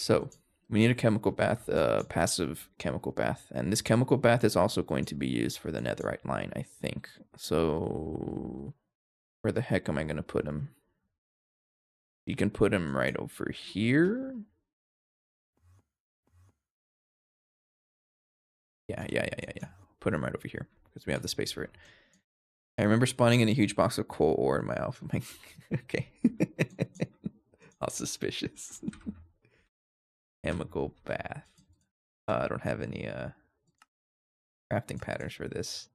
So we need a chemical bath, passive chemical bath. And this chemical bath is also going to be used for the netherite line, I think. So where the heck am I going to put him? You can put him right over here. Yeah. Put him right over here because we have the space for it. I remember spawning in a huge box of coal ore in my alpha. I'm like, okay. All suspicious. Chemical bath. I don't have any crafting patterns for this.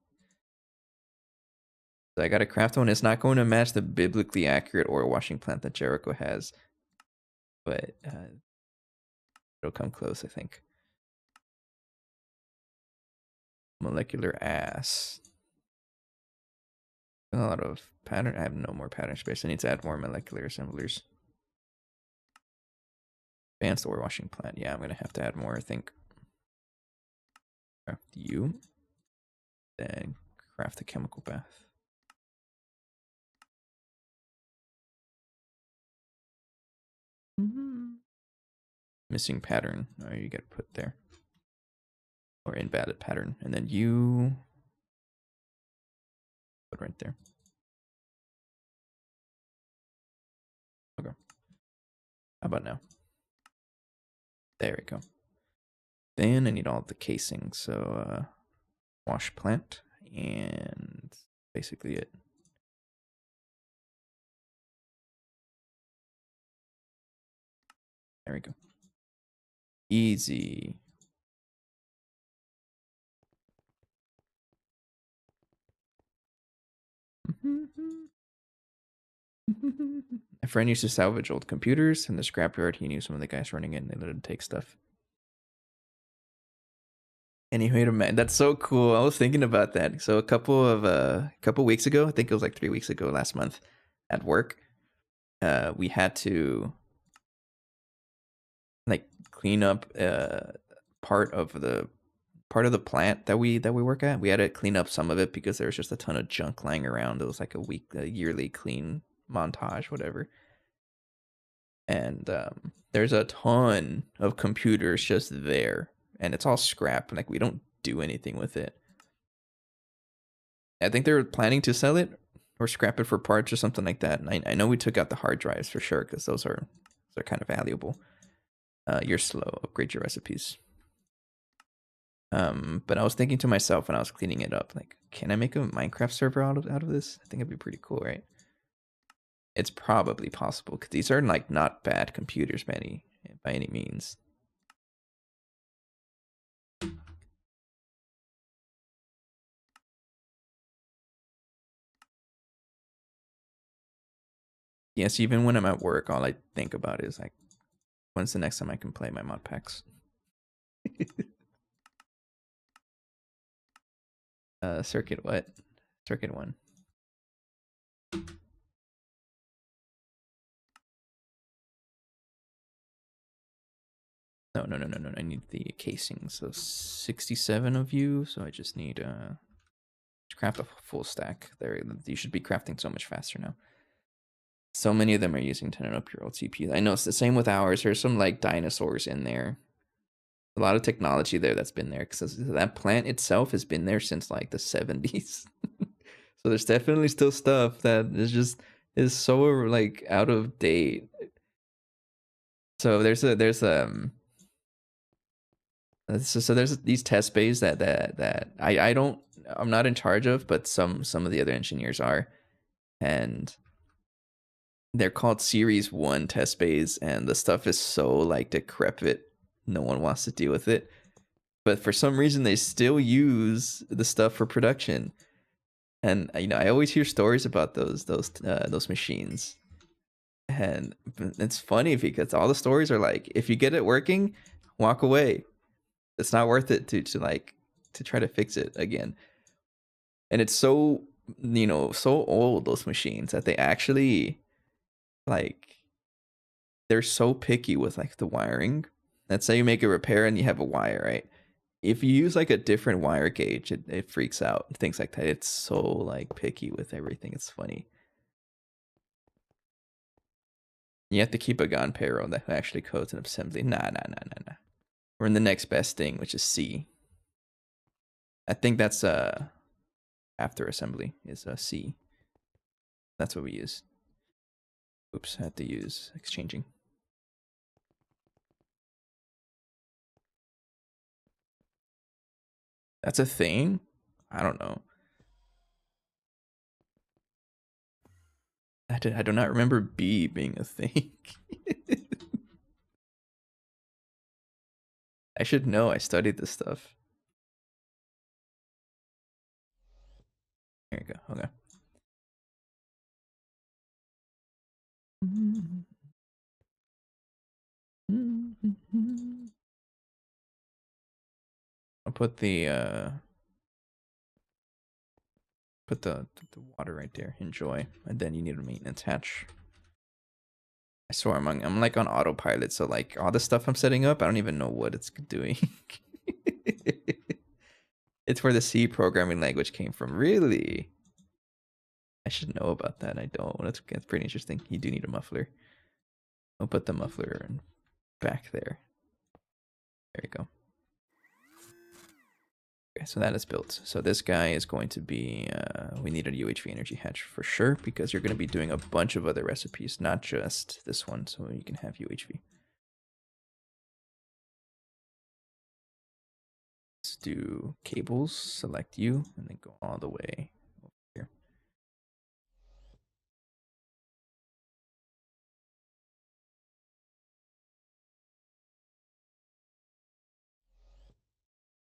So I got to craft one. It's not going to match the biblically accurate ore washing plant that Jericho has. But it'll come close, I think. Molecular ass. A lot of pattern. I have no more pattern space. I need to add more molecular assemblers. Advanced ore washing plant. Yeah, I'm going to have to add more, I think. Craft you. Then craft the chemical bath. Missing pattern. Oh, you got to put there. Or invalid pattern. And then you put right there. Okay. How about now? There we go. Then I need all the casing. So wash plant and basically it. There we go. Easy. A friend used to salvage old computers in the scrapyard. He knew some of the guys running in. They let him take stuff. And he made a man. That's so cool. I was thinking about that. So a couple weeks ago, I think it was like 3 weeks ago, last month, at work, we had to like clean up part of the plant that we work at. We had to clean up some of it because there was just a ton of junk lying around. It was like a yearly clean montage, whatever. And there's a ton of computers just there, and it's all scrap. Like we don't do anything with it. I think they're planning to sell it or scrap it for parts or something like that. And I know we took out the hard drives for sure because those are kind of valuable. You're slow. Upgrade your recipes. But I was thinking to myself when I was cleaning it up, like, can I make a Minecraft server out of this? I think it'd be pretty cool, right? It's probably possible because these are like not bad computers by any means. Yes, even when I'm at work, all I think about is like, when's the next time I can play my mod packs? Circuit what? Circuit 1. No. I need the casing. So 67 of you. So I just need to craft a full stack. There, you should be crafting so much faster now. So many of them are using 10 and up year old CPUs. I know it's the same with ours. There's some like dinosaurs in there. A lot of technology there that's been there because that plant itself has been there since like the 70s. So there's definitely still stuff that is so like out of date. So there's these test bays that I'm not in charge of, but some of the other engineers are, and they're called Series 1 test bays, and the stuff is so like decrepit, no one wants to deal with it. But for some reason, they still use the stuff for production, and I always hear stories about those machines, and it's funny because all the stories are like, if you get it working, walk away. It's not worth it to try to fix it again. And it's so so old, those machines, that they actually like they're so picky with like the wiring. Let's say you make a repair and you have a wire, right? If you use like a different wire gauge, it freaks out. Things like that. It's so like picky with everything. It's funny. You have to keep a gun payroll that actually codes an assembly. Nah. We're in the next best thing, which is C. I think that's after assembly is C. That's what we use. Oops, I had to use exchanging. That's a thing? I don't know. I do not remember B being a thing. I should know. I studied this stuff. There you go. Okay. I'll put the water right there. Enjoy. And then you need a maintenance hatch. I swear I'm like on autopilot, so like all the stuff I'm setting up, I don't even know what it's doing. It's where the C programming language came from. Really? I should know about that. I don't. That's pretty interesting. You do need a muffler. I'll put the muffler back there. There you go. Okay, so that is built. So this guy is going to be, we need a UHV energy hatch for sure, because you're going to be doing a bunch of other recipes, not just this one, so you can have UHV. Let's do cables, select you, and then go all the way over here.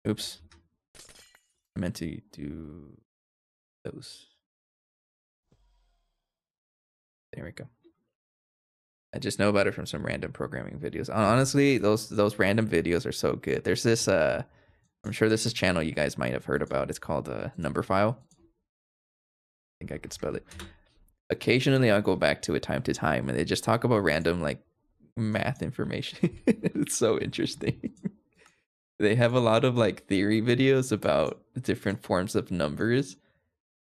Oops. I meant to do those. There we go. I just know about it from some random programming videos. Honestly, those random videos are so good. There's this I'm sure this is channel you guys might have heard about. It's called Number File. I think I could spell it. Occasionally I'll go back to it time to time and they just talk about random like math information. It's so interesting. They have a lot of like theory videos about different forms of numbers.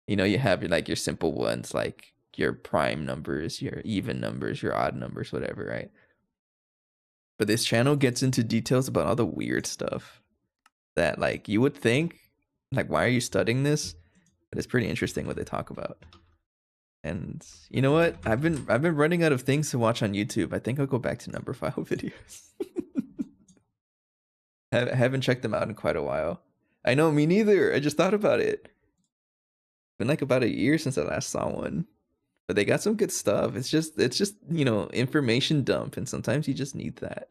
You know, you have like your simple ones like your prime numbers, your even numbers, your odd numbers, whatever, right? But this channel gets into details about all the weird stuff that like you would think like why are you studying this? But it's pretty interesting what they talk about. And you know what? I've been running out of things to watch on YouTube. I think I'll go back to number file videos. I haven't checked them out in quite a while. I know, me neither. I just thought about it. Been like about a year since I last saw one. But they got some good stuff. It's just you know, information dump, and sometimes you just need that.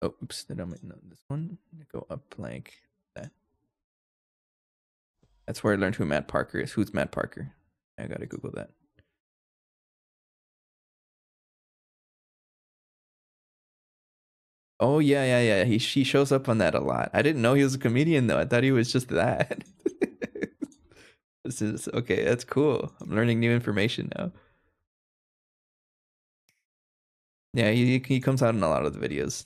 Oh, oops, did I no, this one? Go up like that. That's where I learned who Matt Parker is. Who's Matt Parker? I gotta Google that. Oh yeah. He shows up on that a lot. I didn't know he was a comedian though. I thought he was just that. This is okay. That's cool. I'm learning new information now. Yeah, he comes out in a lot of the videos.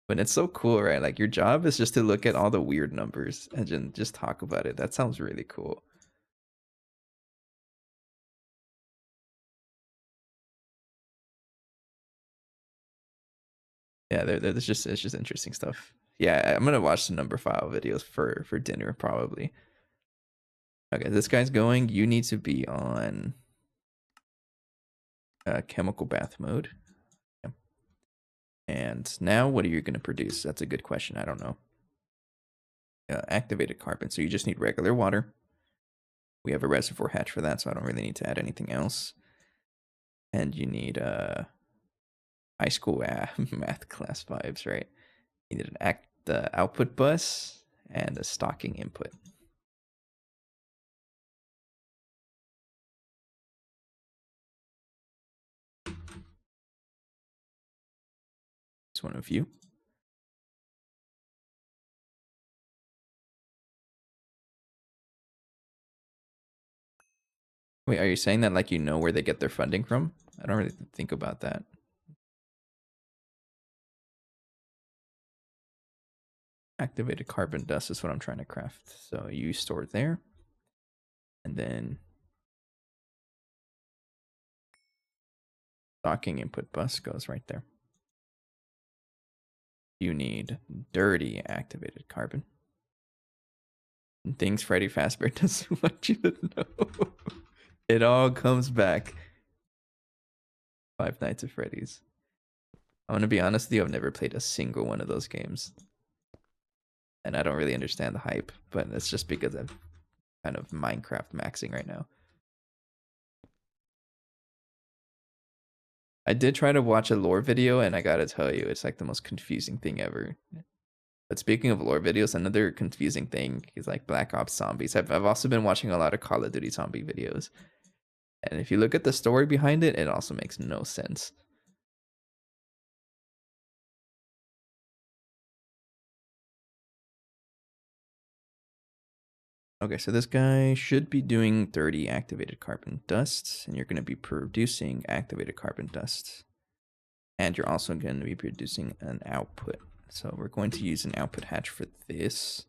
But it's so cool, right? Like your job is just to look at all the weird numbers and just talk about it. That sounds really cool. Yeah, there's just it's just interesting stuff. Yeah, I'm gonna watch some number file videos for dinner probably. Okay, this guy's going. You need to be on chemical bath mode. Yeah. And now, what are you gonna produce? That's a good question. I don't know. Activated carbon. So you just need regular water. We have a reservoir hatch for that, so I don't really need to add anything else. And you need high school math class vibes, right? You need the output bus and a stocking input. It's one of you. Wait, are you saying that like you know where they get their funding from? I don't really think about that. Activated carbon dust is what I'm trying to craft. So you store it there. And then stocking input bus goes right there. You need dirty activated carbon. And things Freddy Fazbear doesn't want you to know. It all comes back. Five Nights at Freddy's. I'm gonna be honest with you, I've never played a single one of those games. And I don't really understand the hype, but it's just because I'm kind of Minecraft maxing right now. I did try to watch a lore video, and I gotta tell you, it's like the most confusing thing ever. But speaking of lore videos, another confusing thing is like Black Ops Zombies. I've also been watching a lot of Call of Duty zombie videos. And if you look at the story behind it, it also makes no sense. Okay, so this guy should be doing 30 activated carbon dust, and you're going to be producing activated carbon dust. And you're also going to be producing an output. So we're going to use an output hatch for this.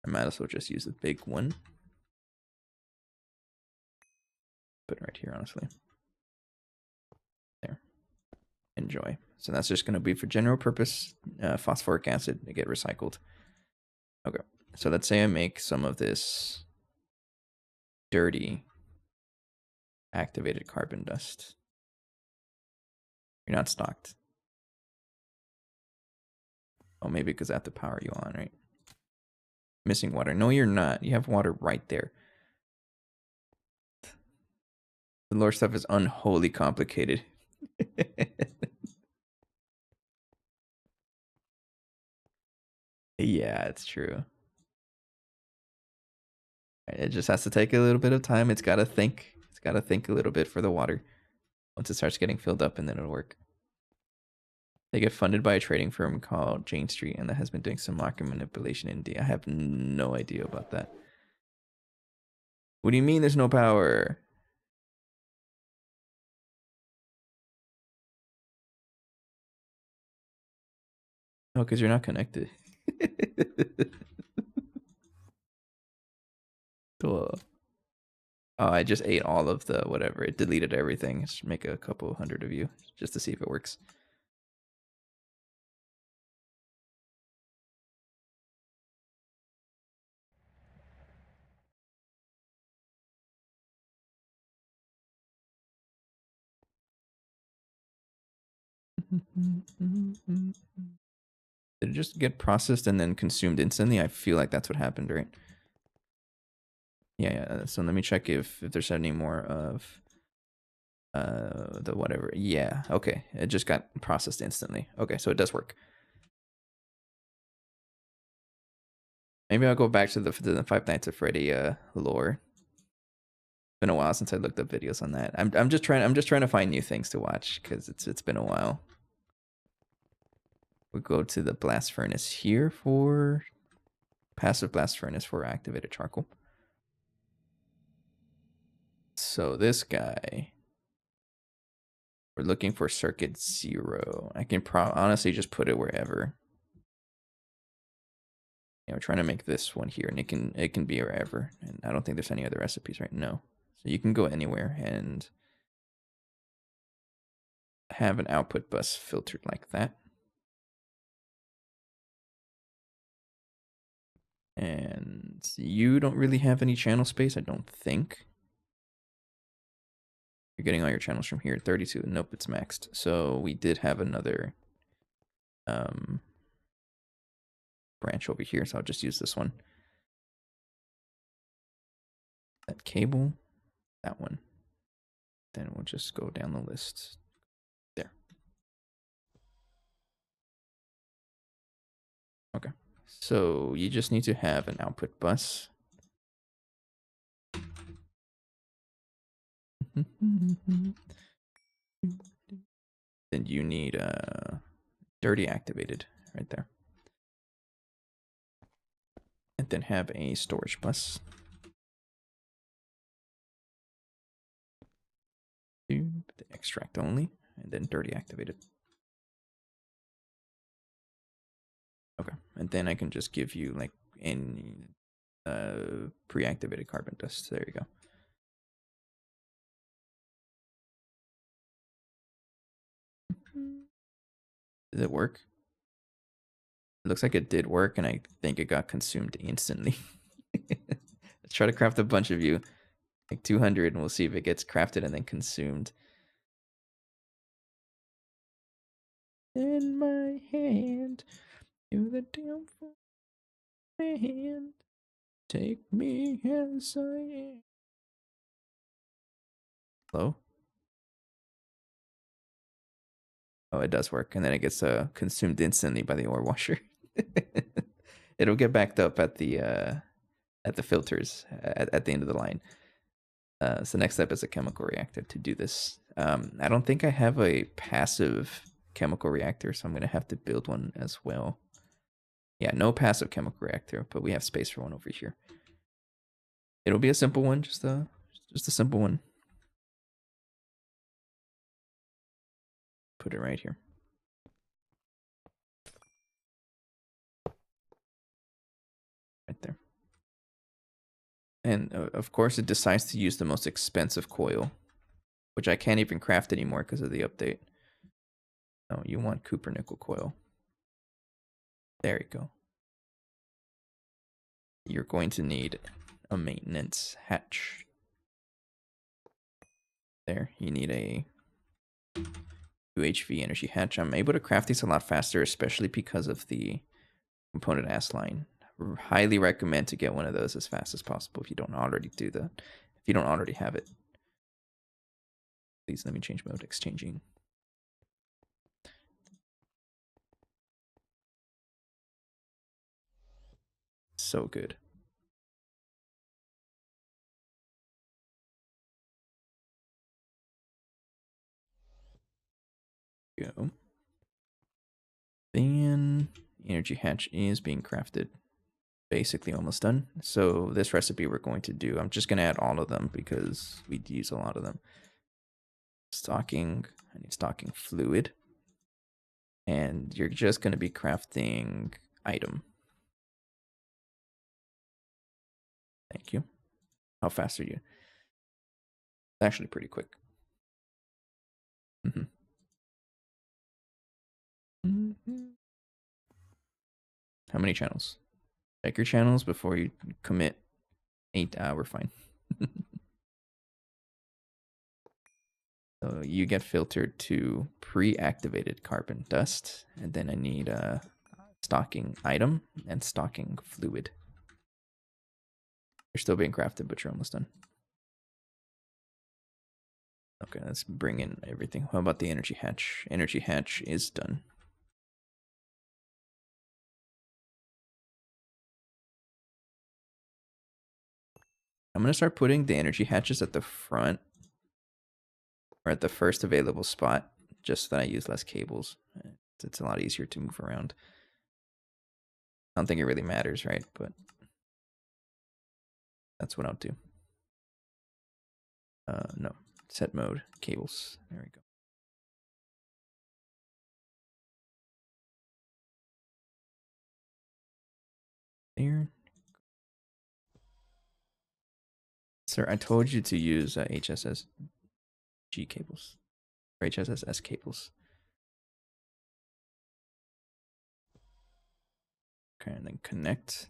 I might as well just use the big one. Put it right here, honestly. There. Enjoy. So that's just going to be for general purpose phosphoric acid to get recycled. Okay, so let's say I make some of this dirty activated carbon dust. You're not stocked. Oh, maybe because I have to power you on, right? Missing water. No, you're not. You have water right there. The lore stuff is unholy complicated. Yeah, it's true. It just has to take a little bit of time. It's got to think. It's got to think a little bit for the water. Once it starts getting filled up, and then it'll work. They get funded by a trading firm called Jane Street, and that has been doing some market manipulation in India. I have no idea about that. What do you mean there's no power? Oh, because you're not connected. Duh. Oh, I just ate all of the whatever. It deleted everything. Just make a couple hundred of you just to see if it works. Did it just get processed and then consumed instantly? I feel like that's what happened, right? Yeah. So let me check if there's any more of the whatever. Yeah. Okay. It just got processed instantly. Okay, so it does work. Maybe I'll go back to the Five Nights at Freddy lore. Been a while since I looked up videos on that. I'm just trying to find new things to watch because it's been a while. We go to the blast furnace here for passive blast furnace for activated charcoal. So this guy, we're looking for circuit 0. I can honestly just put it wherever. Yeah, we're trying to make this one here, and it can be wherever. And I don't think there's any other recipes right now. So you can go anywhere and have an output bus filtered like that. And you don't really have any channel space, I don't think. You're getting all your channels from here. 32. Nope, it's maxed. So we did have another branch over here, so I'll just use this one. That cable, that one. Then we'll just go down the list. There. Okay. So you just need to have an output bus. Then you need dirty activated right there. And then have a storage bus. The extract only, and then dirty activated. Okay, and then I can just give you like any pre-activated carbon dust. There you go. Did it work? It looks like it did work, and I think it got consumed instantly. Let's try to craft a bunch of you, like 200, and we'll see if it gets crafted and then consumed. In my hand, you're the downfall. My hand, take me as I am. Hello? Oh, it does work, and then it gets consumed instantly by the ore washer. It'll get backed up at the filters at the end of the line. So next step is a chemical reactor to do this. I don't think I have a passive chemical reactor, so I'm gonna have to build one as well. Yeah, no passive chemical reactor, but we have space for one over here. It'll be a simple one, just a simple one. Put it right here. Right there. And of course it decides to use the most expensive coil, which I can't even craft anymore because of the update. No, you want copper nickel coil. There you go. You're going to need a maintenance hatch. There, you need a 2HV energy hatch. I'm able to craft these a lot faster, especially because of the component ass line. Highly recommend to get one of those as fast as possible if you don't already do that. If you don't already have it. Please let me change mode, exchanging. So good. Go. Then energy hatch is being crafted. Basically almost done. So this recipe we're going to do, I'm just going to add all of them because we use a lot of them. Stocking, I need stocking fluid. And you're just going to be crafting item. Thank you. How fast are you? Actually pretty quick. How many channels? Check your channels before you commit 8 hour fine. So you get filtered to pre-activated carbon dust, and then I need a stocking item and stocking fluid. You're still being crafted, but you're almost done. Okay, let's bring in everything. How about the energy hatch? Energy hatch is done. I'm going to start putting the energy hatches at the front or at the first available spot, just so that I use less cables. It's a lot easier to move around. I don't think it really matters, right? But that's what I'll do. No, set mode, cables. There we go. There. Sir, I told you to use HSSG cables. Or HSSS cables. Okay, and then connect.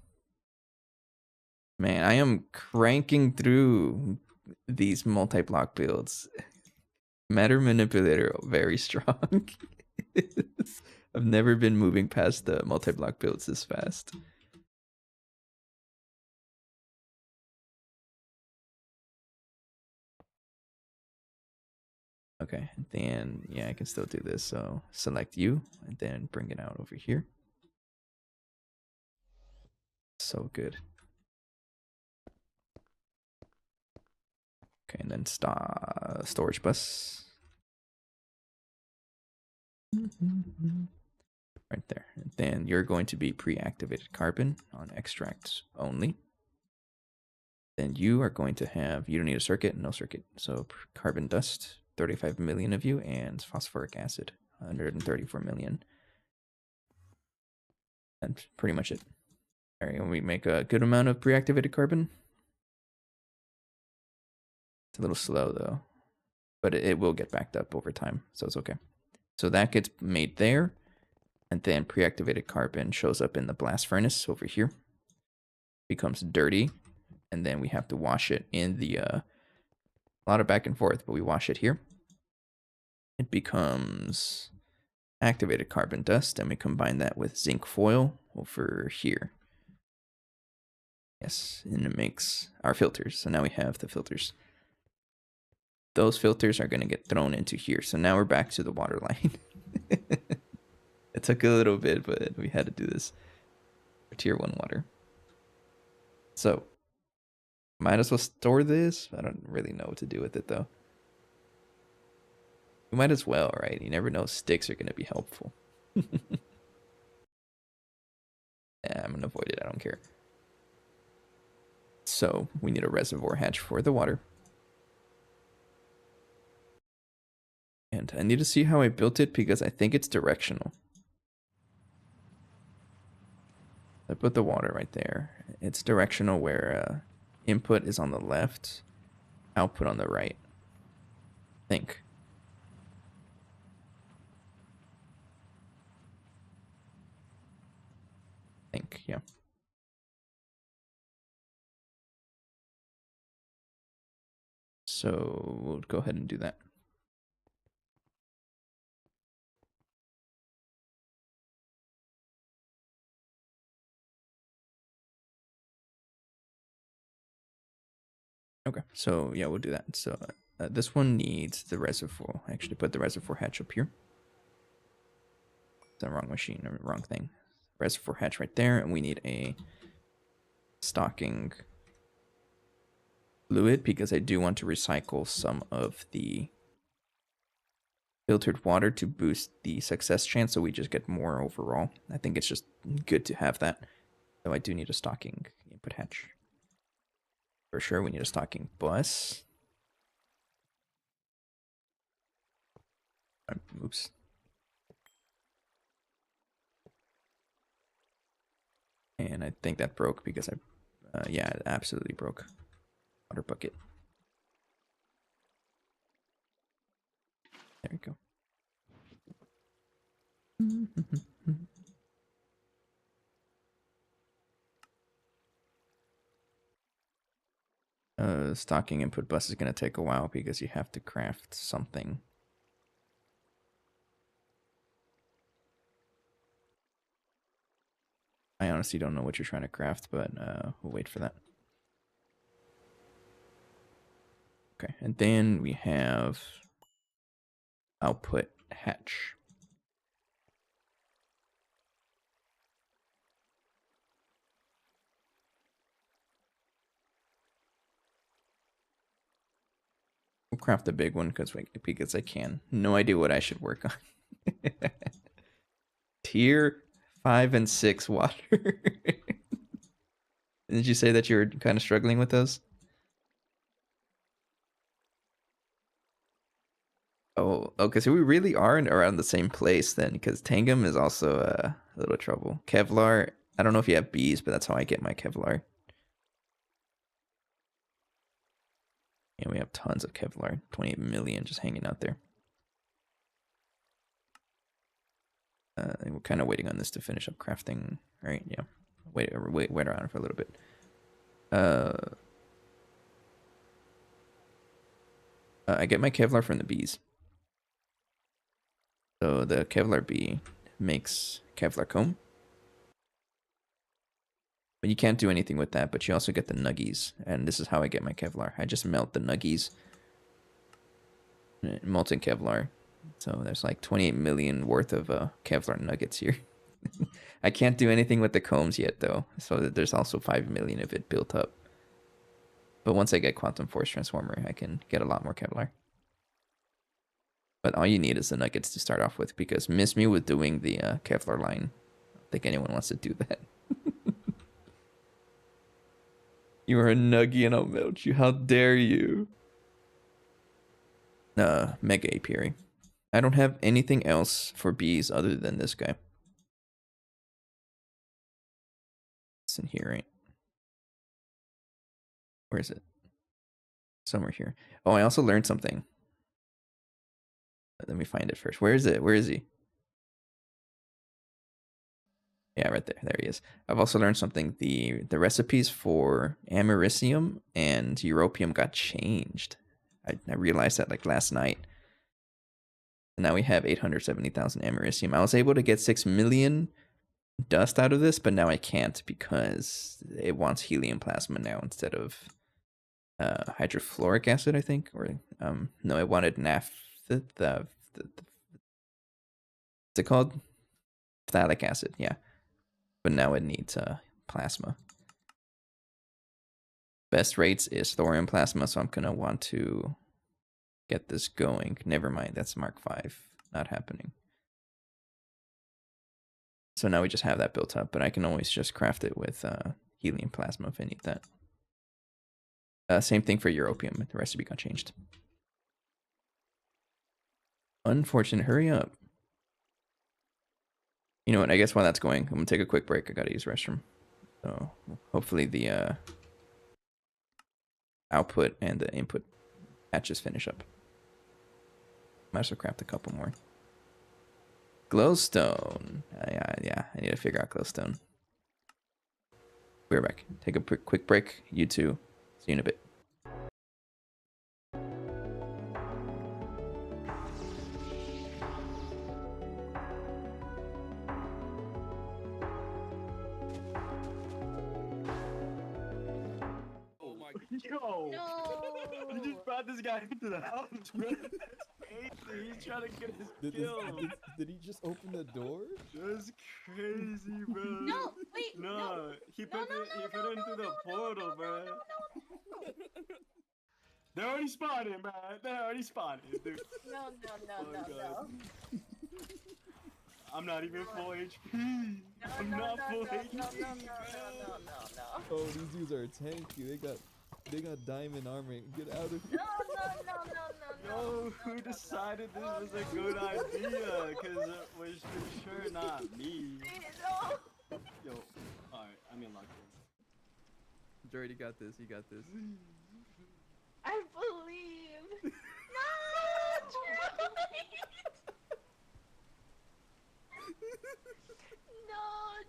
Man, I am cranking through these multi-block builds. Matter manipulator, very strong. I've never been moving past the multi-block builds this fast. Okay, then yeah, I can still do this. So select you and then bring it out over here. So good. Okay, and then storage bus. Right there. And then you're going to be pre-activated carbon on extracts only. Then you are going to have, you don't need a circuit, no circuit. So carbon dust, 35 million of you, and phosphoric acid, 134 million. That's pretty much it. All right, and we make a good amount of pre-activated carbon. It's a little slow though, but it will get backed up over time, so it's okay. So that gets made there, and then pre-activated carbon shows up in the blast furnace over here. Becomes dirty, and then we have to wash it in the a lot of back and forth, but we wash it here. It becomes activated carbon dust, and we combine that with zinc foil over here. Yes, and it makes our filters. So now we have the filters. Those filters are going to get thrown into here. So now we're back to the water line. It took a little bit, but we had to do this for tier 1 water. So might as well store this. I don't really know what to do with it though. We might as well, right? You never know, sticks are going to be helpful. Yeah, I'm going to avoid it. I don't care. So we need a reservoir hatch for the water. And I need to see how I built it because I think it's directional. I put the water right there. It's directional where input is on the left, output on the right. Think. Yeah. So we'll go ahead and do that. Okay, so yeah, we'll do that. So this one needs the reservoir. I actually put the reservoir hatch up here. The wrong machine, or wrong thing. Reservoir hatch right there, and we need a stocking fluid because I do want to recycle some of the filtered water to boost the success chance so we just get more overall. I think it's just good to have that. So I do need a stocking input hatch. For sure, we need a stocking bus. Oops. And I think that broke because yeah, it absolutely broke. Water bucket. There we go. Stocking input bus is going to take a while because you have to craft something. I honestly don't know what you're trying to craft, but we'll wait for that. Okay, and then we have output hatch. We'll craft a big one because I can. No idea what I should work on. Tier 5 and 6 water. Did you say that you were kind of struggling with those? Oh, okay. So we really are around the same place then, because Tangum is also a little trouble. Kevlar. I don't know if you have bees, but that's how I get my Kevlar. And we have tons of Kevlar. 28 million just hanging out there. We're kind of waiting on this to finish up crafting, right? Yeah. Wait around for a little bit. I get my Kevlar from the bees. So the Kevlar bee makes Kevlar comb. But you can't do anything with that, but you also get the nuggies. And this is how I get my Kevlar. I just melt the nuggies. Molten Kevlar. So there's like 28 million worth of Kevlar nuggets here. I can't do anything with the combs yet, though. So there's also 5 million of it built up. But once I get Quantum Force Transformer, I can get a lot more Kevlar. But all you need is the nuggets to start off with, because miss me with doing the Kevlar line. I don't think anyone wants to do that. You are a nuggie and I'll melt you. How dare you? Mega Apiary. I don't have anything else for bees other than this guy. It's in here, right? Where is it? Somewhere here. Oh, I also learned something. Let me find it first. Where is it? Where is he? Yeah, right there. There he is. I've also learned something. The recipes for Americium and Europium got changed. I realized that like last night. And now we have 870,000 Americium. I was able to get 6 million dust out of this, but now I can't because it wants helium plasma now instead of hydrofluoric acid, I think. Or no, it wanted what's it called? Phthalic acid, yeah. But now it needs plasma. Best rates is thorium plasma, so I'm gonna want to get this going. Never mind, that's Mark 5. Not happening. So now we just have that built up, but I can always just craft it with helium plasma if I need that. Same thing for Europium. The recipe got changed. Unfortunate. Hurry up. You know what? I guess while that's going, I'm going to take a quick break. I got to use the restroom. So hopefully the output and the input hatches finish up. Might as well craft a couple more. Glowstone. Yeah, I need to figure out glowstone. We're back. Take a quick break. You too. See you in a bit. Yo! No! You just brought this guy into the house, bro. He's trying to get his Did kill. he just open the door? That's crazy, bro. No, wait, No, he put it into the portal, bro. They're already spawning, bro. They're already spawning, dude. No. I'm not even full HP. I'm No, not full no. HP. Oh, these dudes are tanky. They got diamond armor. Get out of here. Yo, who decided this was a good idea? Cause it was for sure not me. Yo, alright, I'm in lockdown. Jared, you got this. You got this. I believe. No,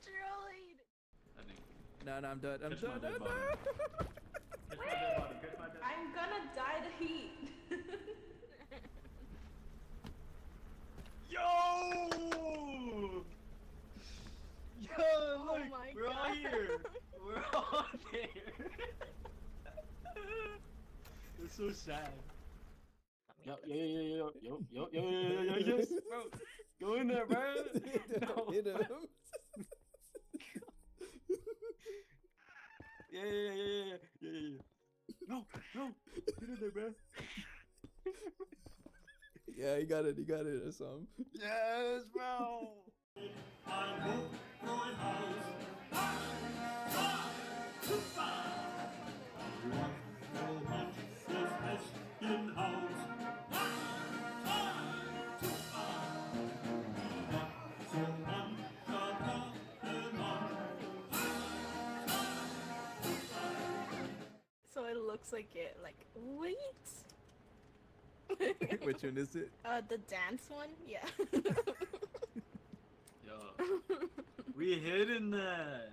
droid. No, I'm done. I'm done. I'm gonna die the heat. Yo! Yo, look, my we're all God. here. We're all there. It's so sad. Yo, yes, bro. Go in there, bro. No. Hit him. Yeah. No. Get in there, bro. Yeah, he got it. I saw him. Yes, bro. So it looks like it. Wait. Which one is it? The dance one? Yeah. Yo, we hidden that.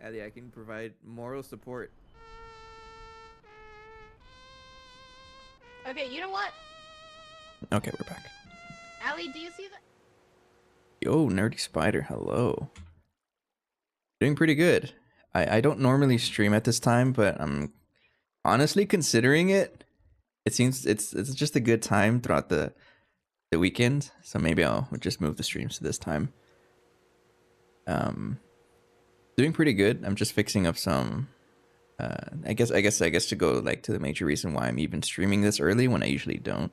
Ellie, I can provide moral support. Okay, you know what? Okay, we're back. Allie, do you see that? Yo, Nerdy Spider, hello. Doing pretty good. I don't normally stream at this time, but I'm honestly considering it. It seems it's just a good time throughout the weekend, so maybe I'll just move the streams to this time. Doing pretty good. I'm just fixing up some. I guess to go to the major reason why I'm even streaming this early when I usually don't.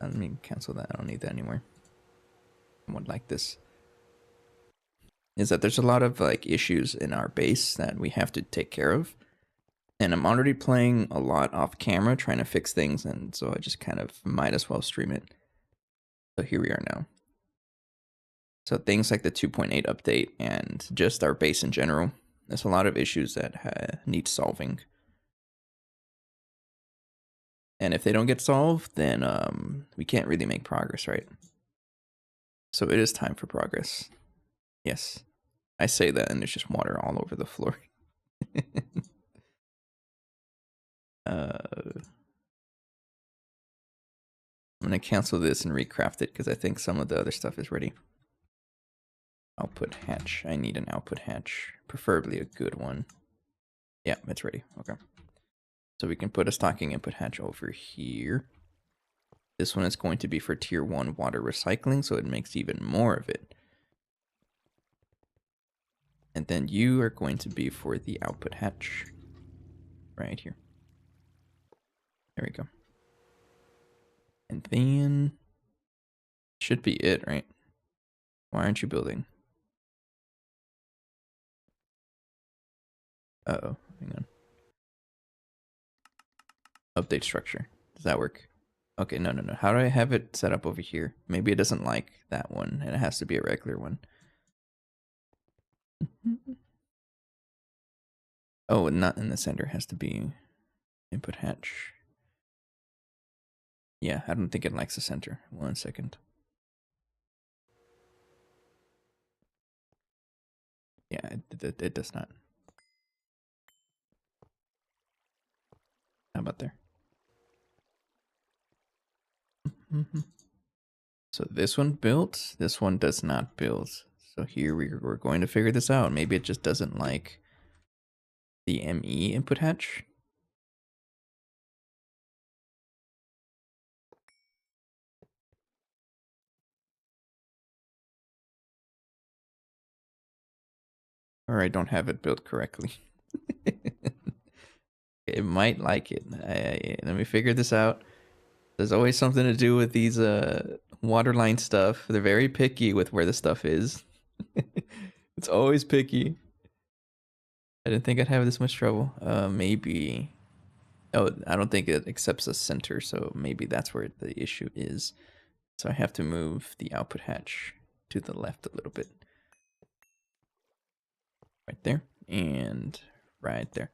Let me cancel that. I don't need that anymore. Someone like this is that there's a lot of issues in our base that we have to take care of, and I'm already playing a lot off camera trying to fix things, and so I just kind of might as well stream it. So here we are now. So things like the 2.8 update and just our base in general, there's a lot of issues that need solving. And if they don't get solved, then we can't really make progress, right? So it is time for progress. Yes. I say that and there's just water all over the floor. I'm going to cancel this and recraft it because I think some of the other stuff is ready. Output hatch. I need an output hatch. Preferably a good one. Yeah, it's ready. Okay. So we can put a stocking input hatch over here. This one is going to be for tier 1 water recycling, so it makes even more of it. And then you are going to be for the output hatch. Right here. There we go. And then should be it, right? Why aren't you building? Uh-oh, hang on. Update structure. Does that work? Okay, no. How do I have it set up over here? Maybe it doesn't like that one, and it has to be a regular one. Oh, not in the center. Has to be input hatch. Yeah, I don't think it likes the center. 1 second. Yeah, it does not. How about there? So this one built, this one does not build. So here we're going to figure this out. Maybe it just doesn't like the ME input hatch. Or I don't have it built correctly. It might like it. Let me figure this out. There's always something to do with these waterline stuff. They're very picky with where the stuff is. It's always picky. I didn't think I'd have this much trouble. Maybe. Oh, I don't think it accepts a center, so maybe that's where the issue is. So I have to move the output hatch to the left a little bit. Right there. And right there.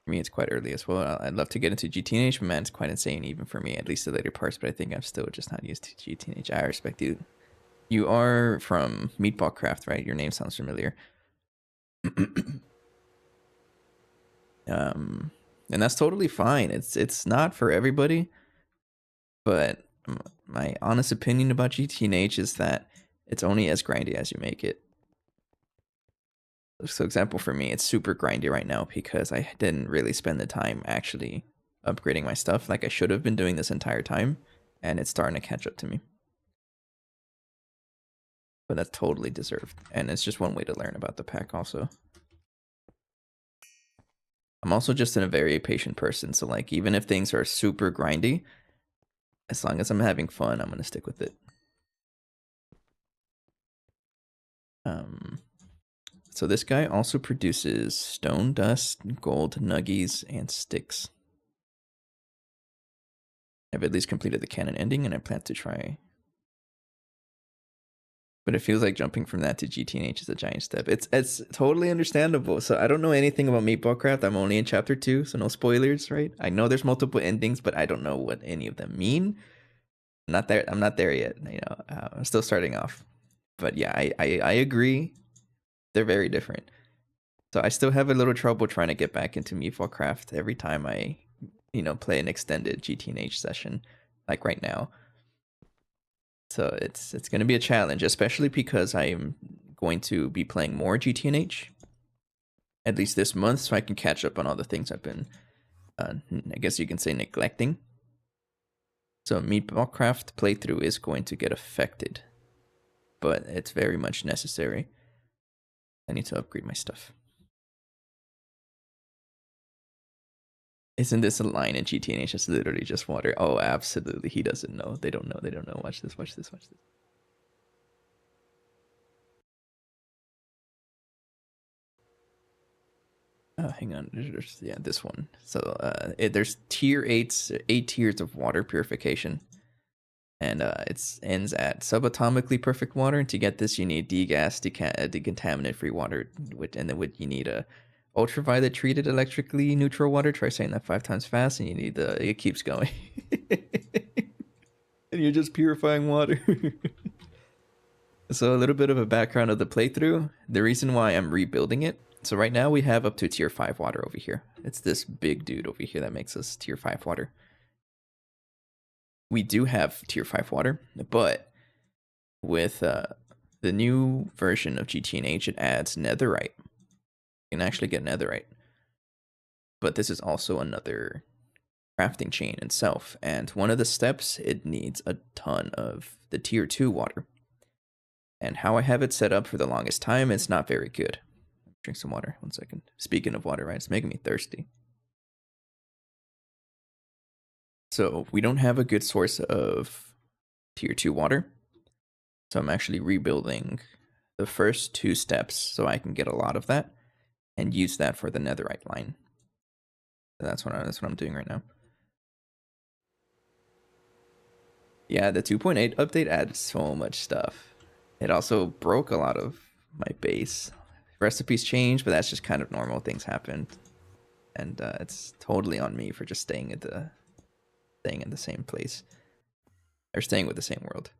For me, it's quite early as well. I'd love to get into GTNH, but man, it's quite insane even for me, at least the later parts, but I think I'm still just not used to GTNH. I respect you. You are from Meatball Craft, right? Your name sounds familiar. And that's totally fine. It's not for everybody, but my honest opinion about GTNH is that it's only as grindy as you make it. So example for me, it's super grindy right now because I didn't really spend the time actually upgrading my stuff like I should have been doing this entire time, and it's starting to catch up to me. But that's totally deserved, and it's just one way to learn about the pack also. I'm also just a very patient person, so like even if things are super grindy, as long as I'm having fun, I'm gonna stick with it. So this guy also produces stone dust, gold nuggies, and sticks. I've at least completed the canon ending, and I plan to try. But it feels like jumping from that to GTNH is a giant step. It's totally understandable. So I don't know anything about Meatball Craft. I'm only in chapter 2, so no spoilers, right? I know there's multiple endings, but I don't know what any of them mean. I'm not there yet. You know, I'm still starting off. But yeah, I agree. They're very different. So I still have a little trouble trying to get back into Meatball Craft every time I, play an extended GTNH session, like right now. So it's going to be a challenge, especially because I'm going to be playing more GTNH, at least this month, so I can catch up on all the things I've been, I guess you can say, neglecting. So Meatball Craft playthrough is going to get affected, but it's very much necessary. I need to upgrade my stuff. Isn't this a line in GTNH? It's literally just water. Oh, absolutely. He doesn't know. They don't know. They don't know. Watch this. Watch this. Watch this. Oh, hang on. Yeah, this one. So there's eight tiers of water purification. And it ends at subatomically perfect water. And to get this, you need degas, decontaminant-free water. And then you need a ultraviolet treated electrically neutral water. Try saying that 5 times fast, and you need it keeps going. And you're just purifying water. So a little bit of a background of the playthrough. The reason why I'm rebuilding it. So right now we have up to tier 5 water over here. It's this big dude over here that makes us tier 5 water. We do have tier 5 water, but with the new version of GTNH, it adds Netherite. You can actually get Netherite. But this is also another crafting chain itself. And one of the steps, it needs a ton of the tier 2 water. And how I have it set up for the longest time, it's not very good. Drink some water. 1 second. Speaking of water, right? It's making me thirsty. So we don't have a good source of tier 2 water. So I'm actually rebuilding the first 2 steps so I can get a lot of that and use that for the Netherite line. So that's what I'm doing right now. Yeah, the 2.8 update added so much stuff. It also broke a lot of my base. recipes change, but that's just kind of normal. Things happen, and it's totally on me for just staying in the same place or staying with the same world.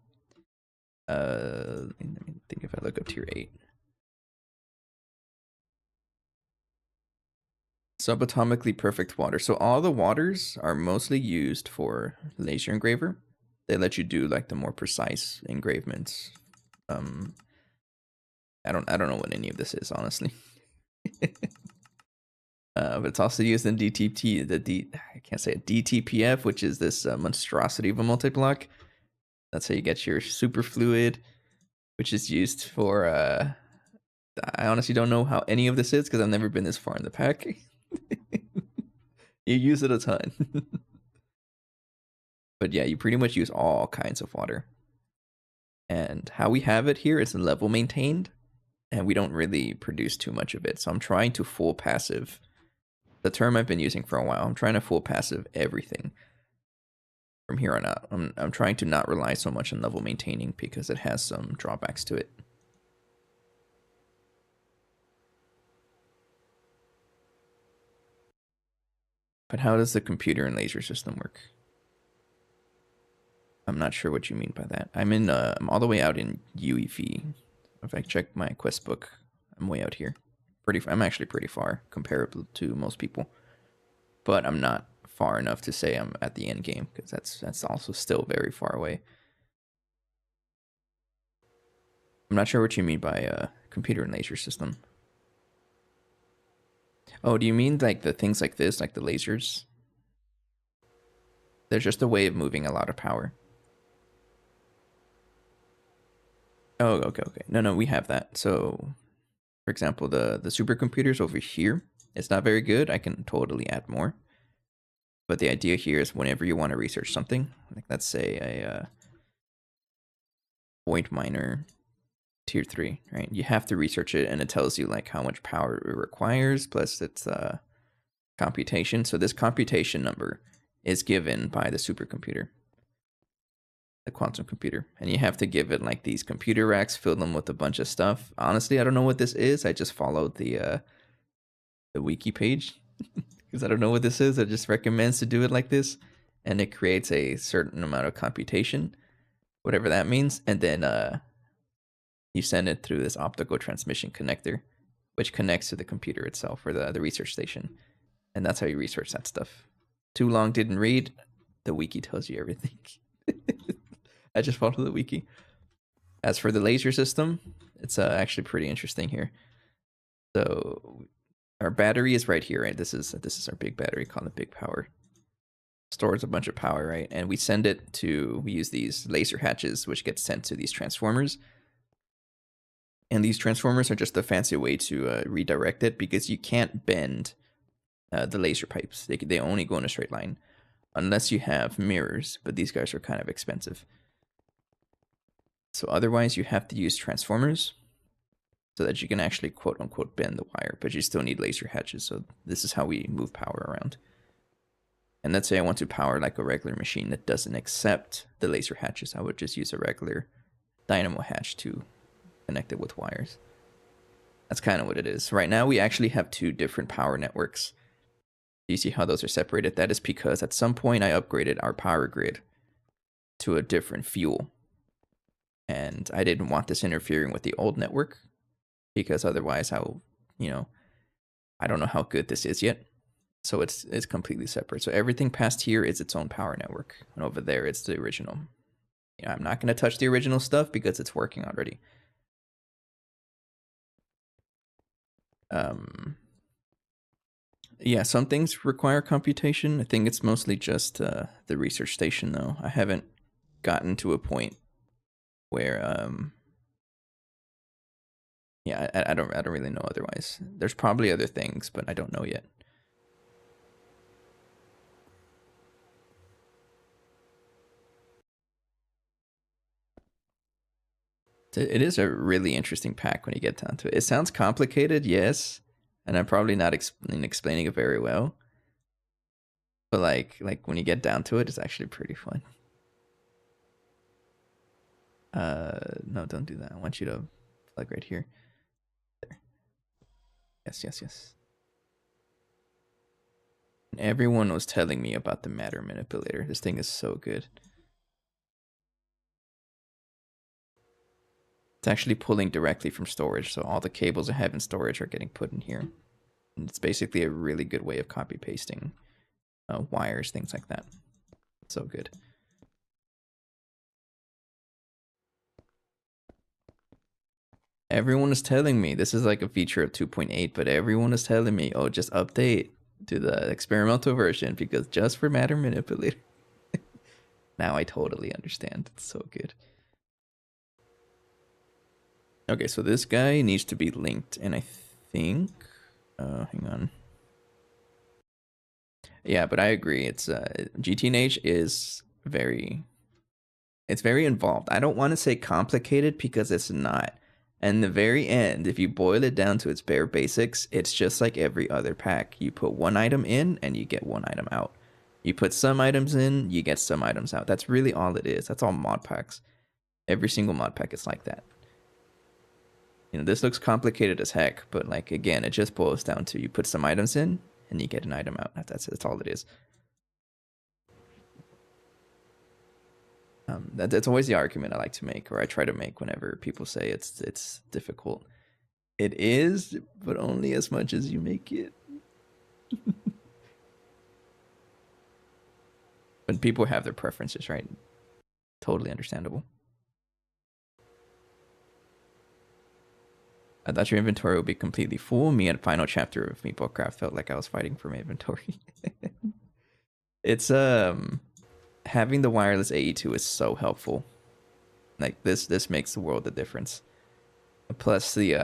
Let me think if I look up tier 8. Subatomically perfect water. So all the waters are mostly used for laser engraver. They let you do like the more precise engravements. I don't know what any of this is, honestly. But it's also used in DTP, I can't say it, DTPF, which is this monstrosity of a multi-block. That's how you get your super fluid, which is used for, I honestly don't know how any of this is because I've never been this far in the pack. You use it a ton. But yeah, you pretty much use all kinds of water. And how we have it here is level maintained, and we don't really produce too much of it. So I'm trying to full passive, the term I've been using for a while, I'm trying to full passive everything from here on out. I'm trying to not rely so much on level maintaining because it has some drawbacks to it. But how does the computer and laser system work? I'm not sure what you mean by that. I'm all the way out in UEV. If I check my quest book, I'm way out here. I'm actually pretty far comparable to most people. But I'm not far enough to say I'm at the end game because that's also still very far away. I'm not sure what you mean by computer and laser system. Oh, do you mean like the things like this, like the lasers? They're just a way of moving a lot of power. Oh, okay. No, we have that. So, for example, the supercomputers over here, it's not very good. I can totally add more. But the idea here is whenever you want to research something, like let's say a void miner tier 3, right? You have to research it, and it tells you like how much power it requires, plus its computation. So this computation number is given by the supercomputer, the quantum computer, and you have to give it like these computer racks, fill them with a bunch of stuff. Honestly, I don't know what this is. I just followed the wiki page because I don't know what this is. It just recommends to do it like this, and it creates a certain amount of computation, whatever that means, and then you send it through this optical transmission connector, which connects to the computer itself or the research station, and that's how you research that stuff. Too long, didn't read. The wiki tells you everything. I just followed the wiki. As for the laser system, it's actually pretty interesting here. So our battery is right here, right? This is our big battery called the big power. Stores a bunch of power, right? And we send it to, we use these laser hatches, which get sent to these transformers. And these transformers are just a fancy way to redirect it because you can't bend the laser pipes. They only go in a straight line unless you have mirrors, but these guys are kind of expensive. So otherwise you have to use transformers so that you can actually quote unquote bend the wire, but you still need laser hatches. So this is how we move power around. And let's say I want to power like a regular machine that doesn't accept the laser hatches. I would just use a regular dynamo hatch to connect it with wires. That's kind of what it is. Right now we actually have two different power networks. Do you see how those are separated? That is because at some point I upgraded our power grid to a different fuel. And I didn't want this interfering with the old network because otherwise I don't know how good this is yet. So it's completely separate. So everything past here is its own power network. And over there it's the original. I'm not going to touch the original stuff because it's working already. Yeah, some things require computation. I think it's mostly just the research station, though. I haven't gotten to a point where, yeah, I don't really know otherwise. There's probably other things, but I don't know yet. It is a really interesting pack when you get down to it. It sounds complicated, yes, and I'm probably not explaining it very well. But like when you get down to it, it's actually pretty fun. No, don't do that. I want you to plug right here. There. Yes, yes, yes. And everyone was telling me about the matter manipulator. This thing is so good. It's actually pulling directly from storage, so all the cables I have in storage are getting put in here. And it's basically a really good way of copy pasting wires, things like that. So good. Everyone is telling me this is like a feature of 2.8, but everyone is telling me, oh, just update to the experimental version because just for matter manipulator. Now I totally understand. It's so good. Okay, so this guy needs to be linked, and I think hang on. Yeah, but I agree. It's GTNH is very involved. I don't want to say complicated because it's not. And the very end, if you boil it down to its bare basics, it's just like every other pack. You put one item in and you get one item out. You put some items in, you get some items out. That's really all it is. That's all mod packs. Every single mod pack is like that. You know, this looks complicated as heck, but like again, it just boils down to you put some items in and you get an item out. That's all it is. That's always the argument I like to make, or I try to make whenever people say it's difficult. It is, but only as much as you make it. But people have their preferences, right? Totally understandable. I thought your inventory would be completely full. Me at final chapter of Meatballcraft felt like I was fighting for my inventory. It's having the wireless AE2 is so helpful. Like this makes the world of difference. Plus the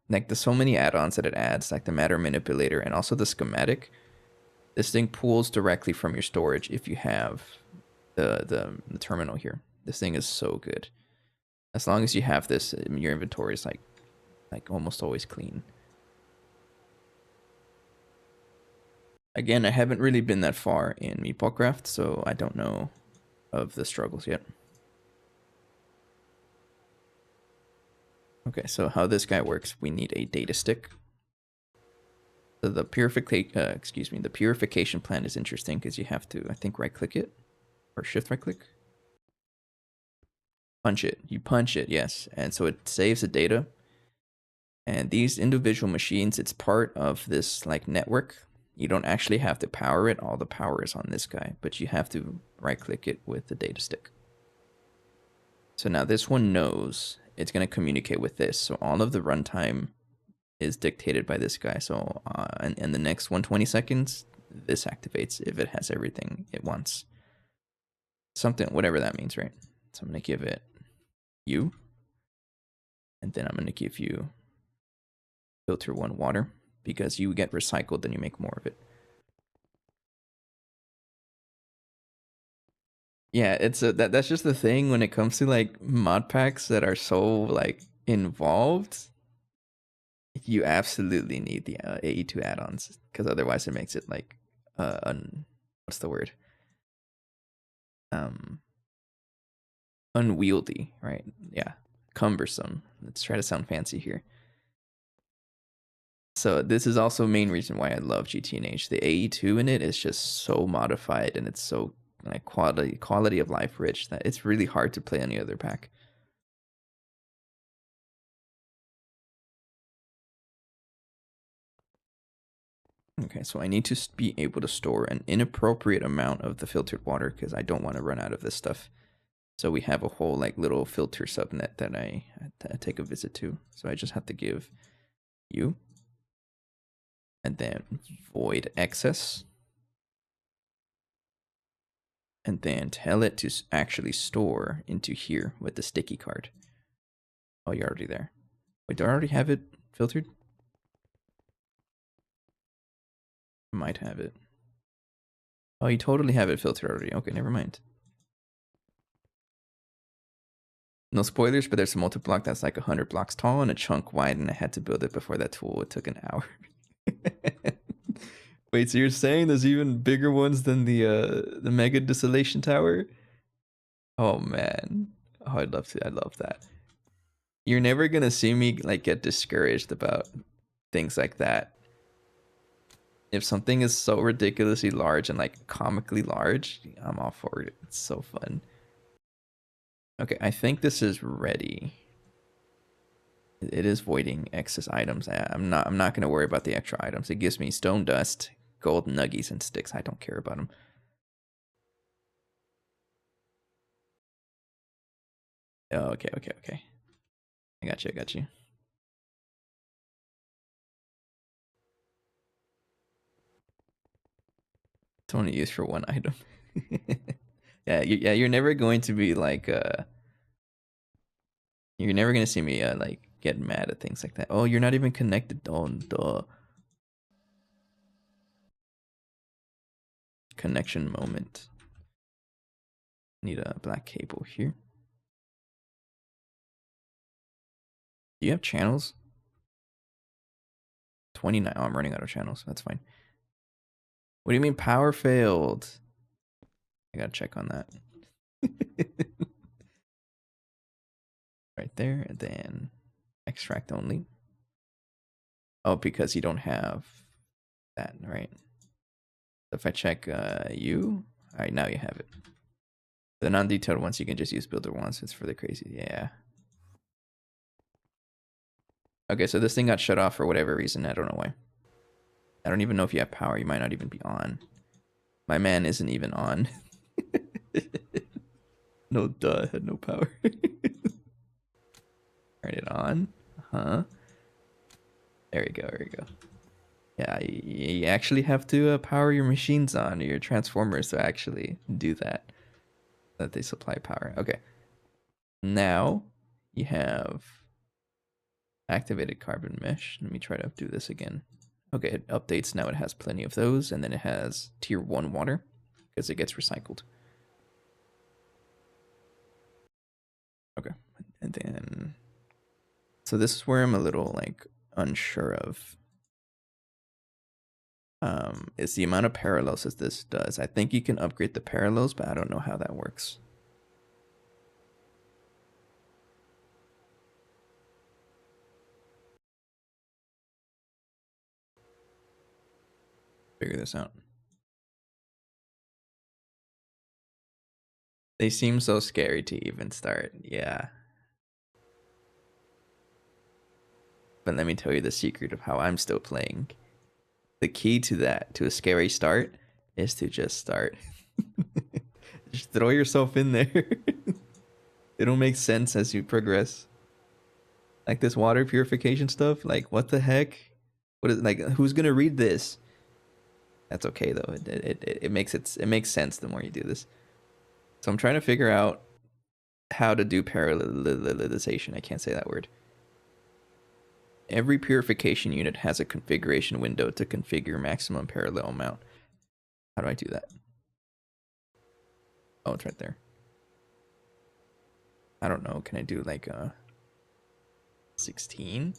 like there's so many add-ons that it adds, like the matter manipulator and also the schematic. This thing pulls directly from your storage if you have the terminal here. This thing is so good. As long as you have this, your inventory is like almost always clean. Again, I haven't really been that far in Meatballcraft, so I don't know of the struggles yet. Okay, so how this guy works, we need a data stick. So the purification plant is interesting because you have to, I think, right-click it or shift right-click. Punch it. You punch it, yes, and so it saves the data. And these individual machines, it's part of this like network. You don't actually have to power it. All the power is on this guy, but you have to right-click it with the data stick. So now this one knows it's going to communicate with this. So all of the runtime is dictated by this guy. So in the next 120 seconds, this activates if it has everything it wants. Something, whatever that means, right? So I'm going to give it you. And then I'm going to give you filter 1 water because you get recycled and you make more of it. Yeah, it's that's just the thing when it comes to like mod packs that are so like involved. You absolutely need the AE2 add-ons because otherwise it makes it like what's the word? Unwieldy, right? Yeah, cumbersome. Let's try to sound fancy here. So this is also a main reason why I love GTNH. The AE2 in it is just so modified and it's so like quality of life rich that it's really hard to play any other pack. Okay, so I need to be able to store an inappropriate amount of the filtered water because I don't want to run out of this stuff. So we have a whole like little filter subnet that I take a visit to. So I just have to give you and then void excess. And then tell it to actually store into here with the sticky card. Oh, you're already there. Wait, do I already have it filtered? I might have it. Oh, you totally have it filtered already. Okay, never mind. No spoilers, but there's a multi-block that's like 100 blocks tall and a chunk wide, and I had to build it before that tool. It took an hour. Wait, so you're saying there's even bigger ones than the Mega Distillation Tower? Oh man. Oh, I'd love to. I love that. You're never gonna see me like get discouraged about things like that. If something is so ridiculously large and like comically large, I'm all for it. It's so fun. Okay, I think this is ready. It is voiding excess items. I'm not gonna worry about the extra items. It gives me stone dust, gold nuggies, and sticks. I don't care about them. Oh, okay. I got you. It's only used for one item. You're never going to be like you're never gonna see me like get mad at things like that. Oh, you're not even connected. Oh, duh. Connection moment. Need a black cable here. Do you have channels? 29. Oh, I'm running out of channels. That's fine. What do you mean power failed? I gotta check on that. Right there, and then extract only. Oh, because you don't have that, right? So if I check you, all right, now you have it. The non-detailed ones you can just use builder ones. It's for the crazy, yeah. Okay, so this thing got shut off for whatever reason. I don't know why. I don't even know if you have power. You might not even be on. My man isn't even on. No, duh, had no power. Turn it on. Huh? There you go. Yeah, you actually have to power your machines on, your transformers to actually do that. That they supply power. Okay. Now you have activated carbon mesh. Let me try to do this again. Okay, it updates. Now it has plenty of those, and then it has tier 1 water because it gets recycled. Okay, and then so this is where I'm a little like unsure of. Is the amount of parallels as this does. I think you can upgrade the parallels, but I don't know how that works. Figure this out. They seem so scary to even start. Yeah. But let me tell you the secret of how I'm still playing. The key to that, to a scary start, is to just start. Just throw yourself in there. It'll make sense as you progress. Like this water purification stuff, like what the heck? What is like who's gonna read this? That's okay though. It makes sense the more you do this. So I'm trying to figure out how to do parallelization. I can't say that word. Every purification unit has a configuration window to configure maximum parallel amount. How do I do that? Oh, it's right there. I don't know. Can I do like 16?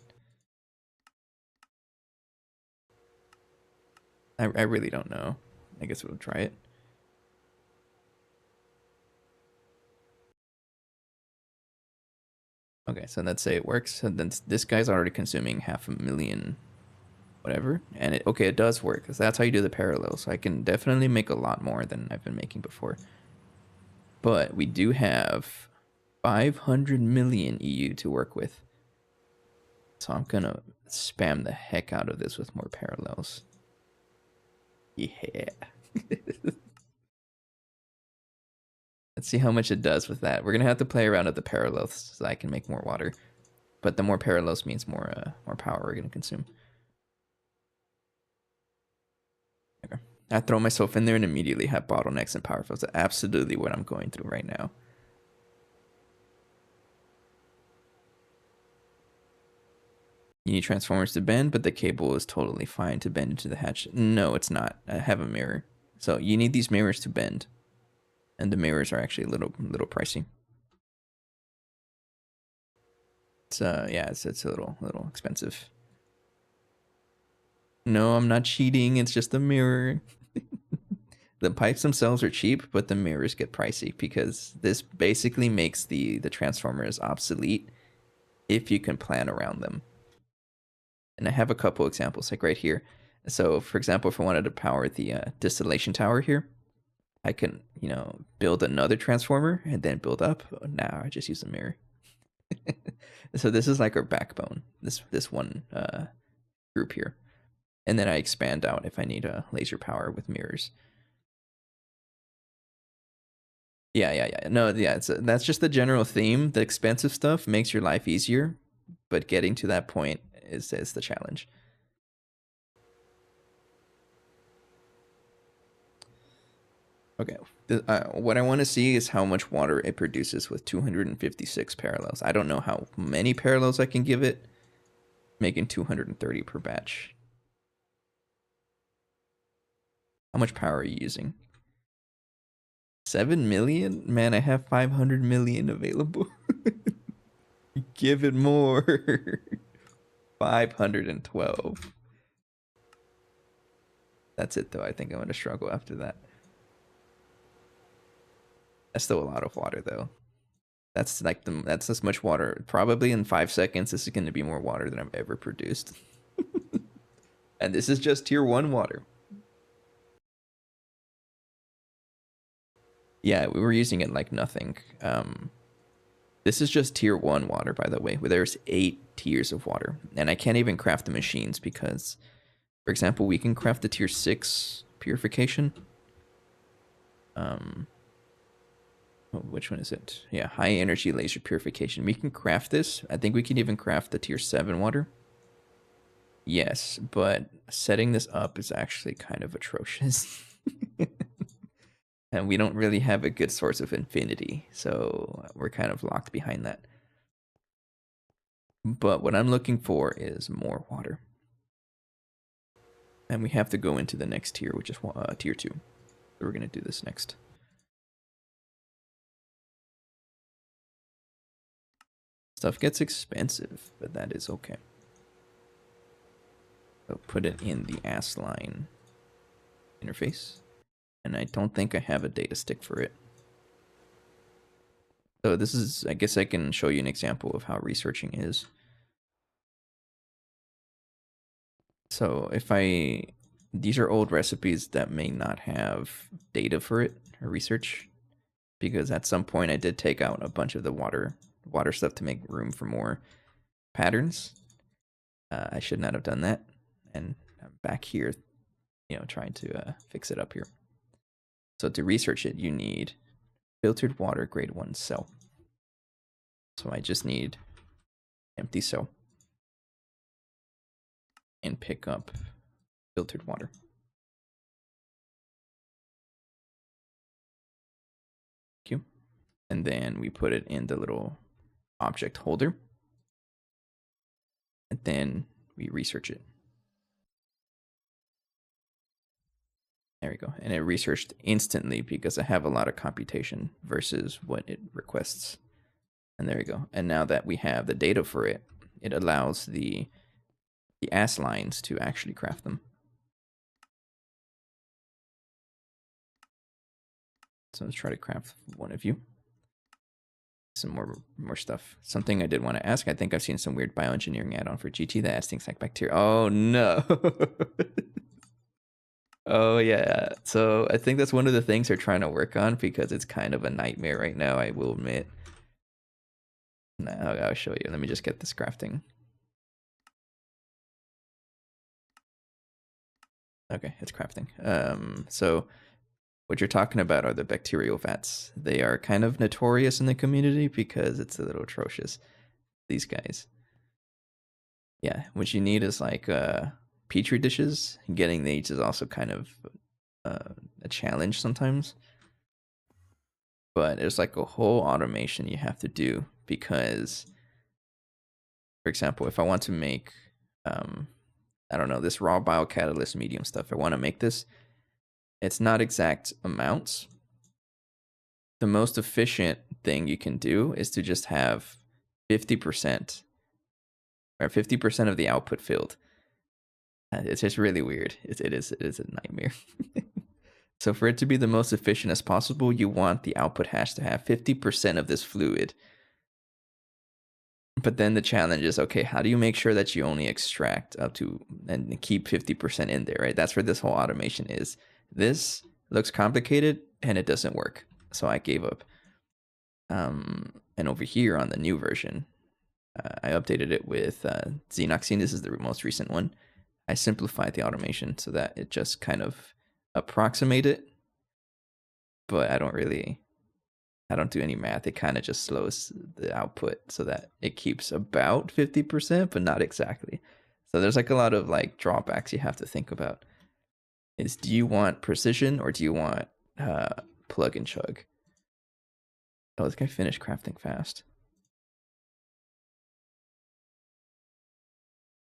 I really don't know. I guess we'll try it. Okay, so let's say it works. So then this guy's already consuming 500,000 whatever. And it does work. Because that's how you do the parallel. So I can definitely make a lot more than I've been making before. But we do have 500 million EU to work with. So I'm going to spam the heck out of this with more parallels. Yeah. Let's see how much it does with that. We're going to have to play around with the parallels so I can make more water. But the more parallels means more power we're going to consume. Okay. I throw myself in there and immediately have bottlenecks and power fills. That's absolutely what I'm going through right now. You need transformers to bend, but the cable is totally fine to bend into the hatch. No, it's not. I have a mirror. So you need these mirrors to bend. And the mirrors are actually a little pricey. It's yeah, it's a little expensive. No, I'm not cheating. It's just a mirror. The pipes themselves are cheap, but the mirrors get pricey because this basically makes the transformers obsolete if you can plan around them. And I have a couple examples, like right here. So, for example, if I wanted to power the distillation tower here, I can, build another transformer and then build up. Now I just use a mirror. So this is like our backbone, this one group here. And then I expand out if I need a laser power with mirrors. Yeah. No, yeah, that's just the general theme. The expensive stuff makes your life easier, but getting to that point is the challenge. Okay, what I want to see is how much water it produces with 256 parallels. I don't know how many parallels I can give it, making 230 per batch. How much power are you using? 7 million? Man, I have 500 million available. Give it more. 512. That's it though. I think I'm going to struggle after that. That's still a lot of water though. That's like that's as much water. Probably in 5 seconds, this is going to be more water than I've ever produced. And this is just tier 1 water. Yeah, we were using it like nothing. This is just tier 1 water, by the way, where there's 8 tiers of water. And I can't even craft the machines because, for example, we can craft the tier 6 purification. Which one is it? Yeah, high energy laser purification. We can craft this. I think we can even craft the tier 7 water. Yes, but setting this up is actually kind of atrocious. And we don't really have a good source of infinity, so we're kind of locked behind that. But what I'm looking for is more water. And we have to go into the next tier, which is tier 2. So we're going to do this next. Stuff gets expensive, but that is okay. So put it in the ass line interface. And I don't think I have a data stick for it. So this is, I guess I can show you an example of how researching is. So these are old recipes that may not have data for it or research, because at some point I did take out a bunch of the water stuff to make room for more patterns. I should not have done that. And I'm back here, trying to fix it up here. So to research it, you need filtered water grade 1 cell. So I just need empty cell and pick up filtered water. Thank you. And then we put it in the little object holder. And then we research it. There we go. And it researched instantly because I have a lot of computation versus what it requests. And there we go. And now that we have the data for it, it allows the ass lines to actually craft them. So let's try to craft one of you. Some more stuff. Something I did want to ask. I think I've seen some weird bioengineering add-on for GT that adds things like bacteria. Oh no. Oh yeah. So I think that's one of the things they're trying to work on because it's kind of a nightmare right now, I will admit. Now I'll show you. Let me just get this crafting. Okay, it's crafting. So what you're talking about are the bacterial vats. They are kind of notorious in the community because it's a little atrocious. These guys. Yeah, what you need is like petri dishes. Getting these is also kind of a challenge sometimes. But there's like a whole automation you have to do because, for example, if I want to make, I don't know, this raw biocatalyst medium stuff, I want to make this, it's not exact amounts. The most efficient thing you can do is to just have 50% or 50% of the output filled. It's just really weird. It is a nightmare. So for it to be the most efficient as possible, you want the output hash to have 50% of this fluid. But then the challenge is, okay, how do you make sure that you only extract up to and keep 50% in there, right? That's where this whole automation is. This looks complicated and it doesn't work. So I gave up. And over here on the new version, I updated it with Xenoxine. This is the most recent one. I simplified the automation so that it just kind of approximate it, but I don't do any math. It kind of just slows the output so that it keeps about 50%, but not exactly. So there's like a lot of like drawbacks you have to think about. Is do you want precision or do you want plug and chug? Oh, this guy finished crafting fast.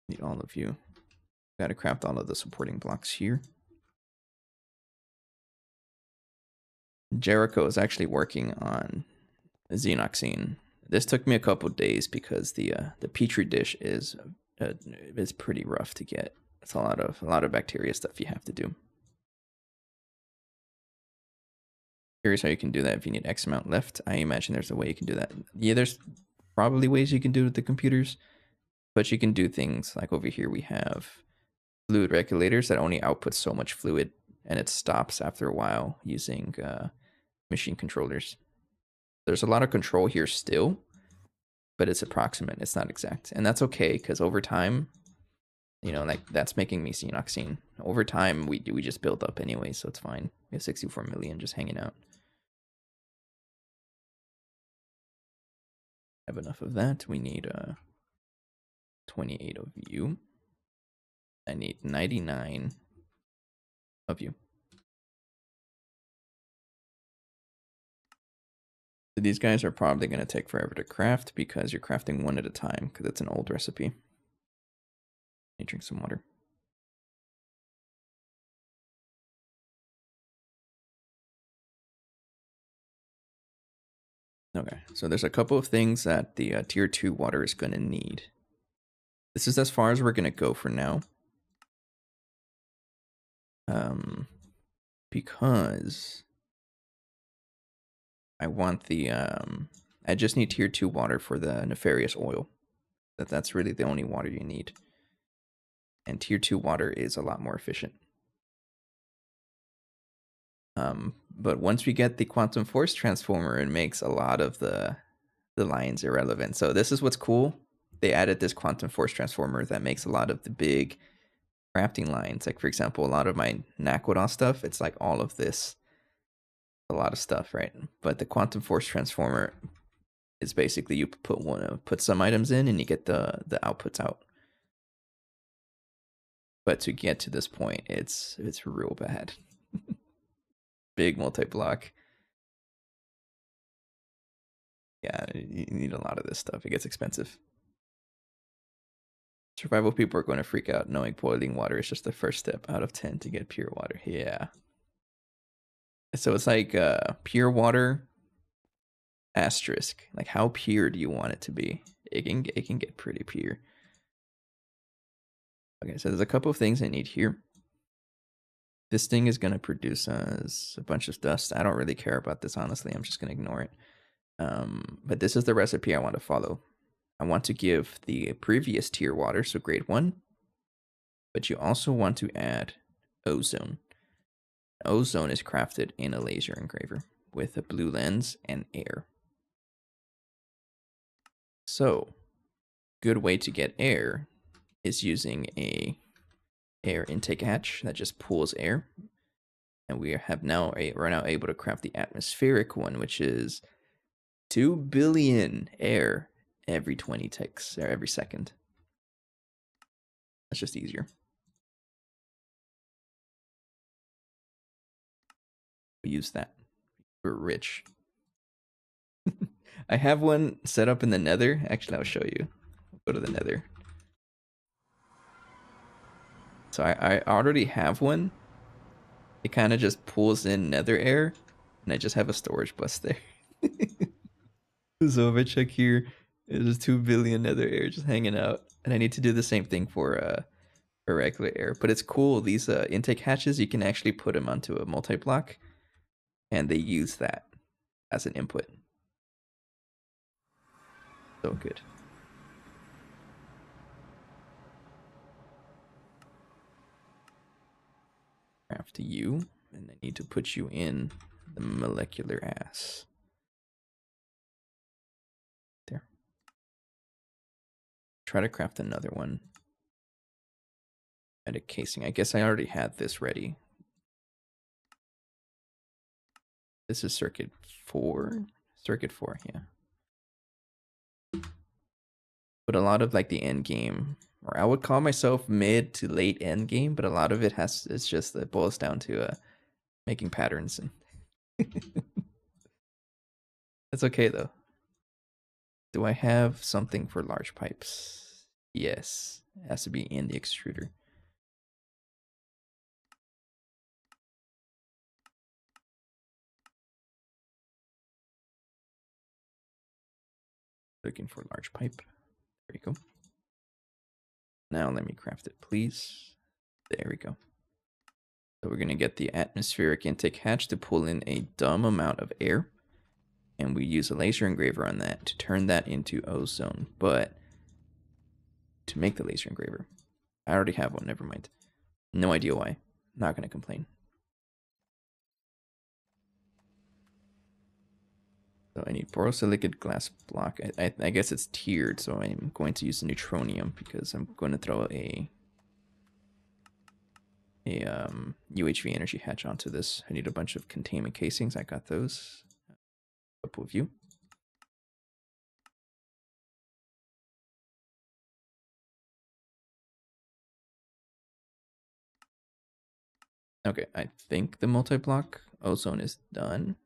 Need all of you. Gotta craft all of the supporting blocks here. Jericho is actually working on Xenoxine. This took me a couple days because the petri dish is pretty rough to get. It's a lot of bacteria stuff you have to do. Curious how you can do that if you need X amount left. I imagine there's a way you can do that. Yeah, there's probably ways you can do it with the computers, but you can do things like over here we have fluid regulators that only output so much fluid, and it stops after a while using machine controllers. There's a lot of control here still, but it's approximate. It's not exact, and that's okay because over time, you know, like that's making me Xenoxine. Over time, we just build up anyway, so it's fine. We have 64 million just hanging out. Have enough of that. We need 28 of you. I need 99 of you. So these guys are probably going to take forever to craft because you're crafting one at a time because it's an old recipe. Let me drink some water. Okay, so there's a couple of things that the tier 2 water is going to need. This is as far as we're going to go for now. Because I want the I just need tier 2 water for the nefarious oil. That's really the only water you need. And tier 2 water is a lot more efficient. But once we get the quantum force transformer, it makes a lot of the lines irrelevant. So this is what's cool. They added this quantum force transformer that makes a lot of the big crafting lines. Like for example, a lot of my Naquadon stuff, it's like all of this. A lot of stuff, right? But the quantum force transformer is basically you put some items in and you get the outputs out. But to get to this point, it's real bad. Big multi-block. Yeah, you need a lot of this stuff. It gets expensive. Survival people are going to freak out knowing boiling water is just the first step out of 10 to get pure water. Yeah. So it's like pure water asterisk. Like how pure do you want it to be? It can get pretty pure. Okay, so there's a couple of things I need here. This thing is going to produce us a bunch of dust. I don't really care about this, honestly. I'm just going to ignore it. But this is the recipe I want to follow. I want to give the previous tier water, so grade 1. But you also want to add ozone. Ozone is crafted in a laser engraver with a blue lens and air. So, good way to get air is using a air intake hatch that just pulls air. And we're now able to craft the atmospheric one, which is 2 billion air every 20 ticks, or every second. That's just easier. We use that. We're rich. I have one set up in the Nether. Actually, I'll show you. Go to the Nether. So I already have one. It kind of just pulls in Nether air, and I just have a storage bus there. So if I check here, there's 2 billion Nether air just hanging out, and I need to do the same thing for regular air. But it's cool. These intake hatches, you can actually put them onto a multi-block, and they use that as an input. So good. Craft you, and I need to put you in the molecular ass. There. Try to craft another one. Add a casing. I guess I already had this ready. This is circuit 4. Circuit 4, yeah. But a lot of like the end game, or I would call myself mid to late end game, but a lot of it it's just it boils down to making patterns, and it's okay though. Do I have something for large pipes? Yes, it has to be in the extruder. Looking for large pipe. There you go. Now let me craft it, please. There we go. So we're going to get the atmospheric intake hatch to pull in a dumb amount of air. And we use a laser engraver on that to turn that into ozone. But to make the laser engraver, I already have one, never mind. No idea why. Not going to complain. So I need borosilicate glass block. I guess it's tiered, so I'm going to use neutronium because I'm going to throw a UHV energy hatch onto this. I need a bunch of containment casings. I got those. A couple of you. Okay, I think the multi-block ozone is done.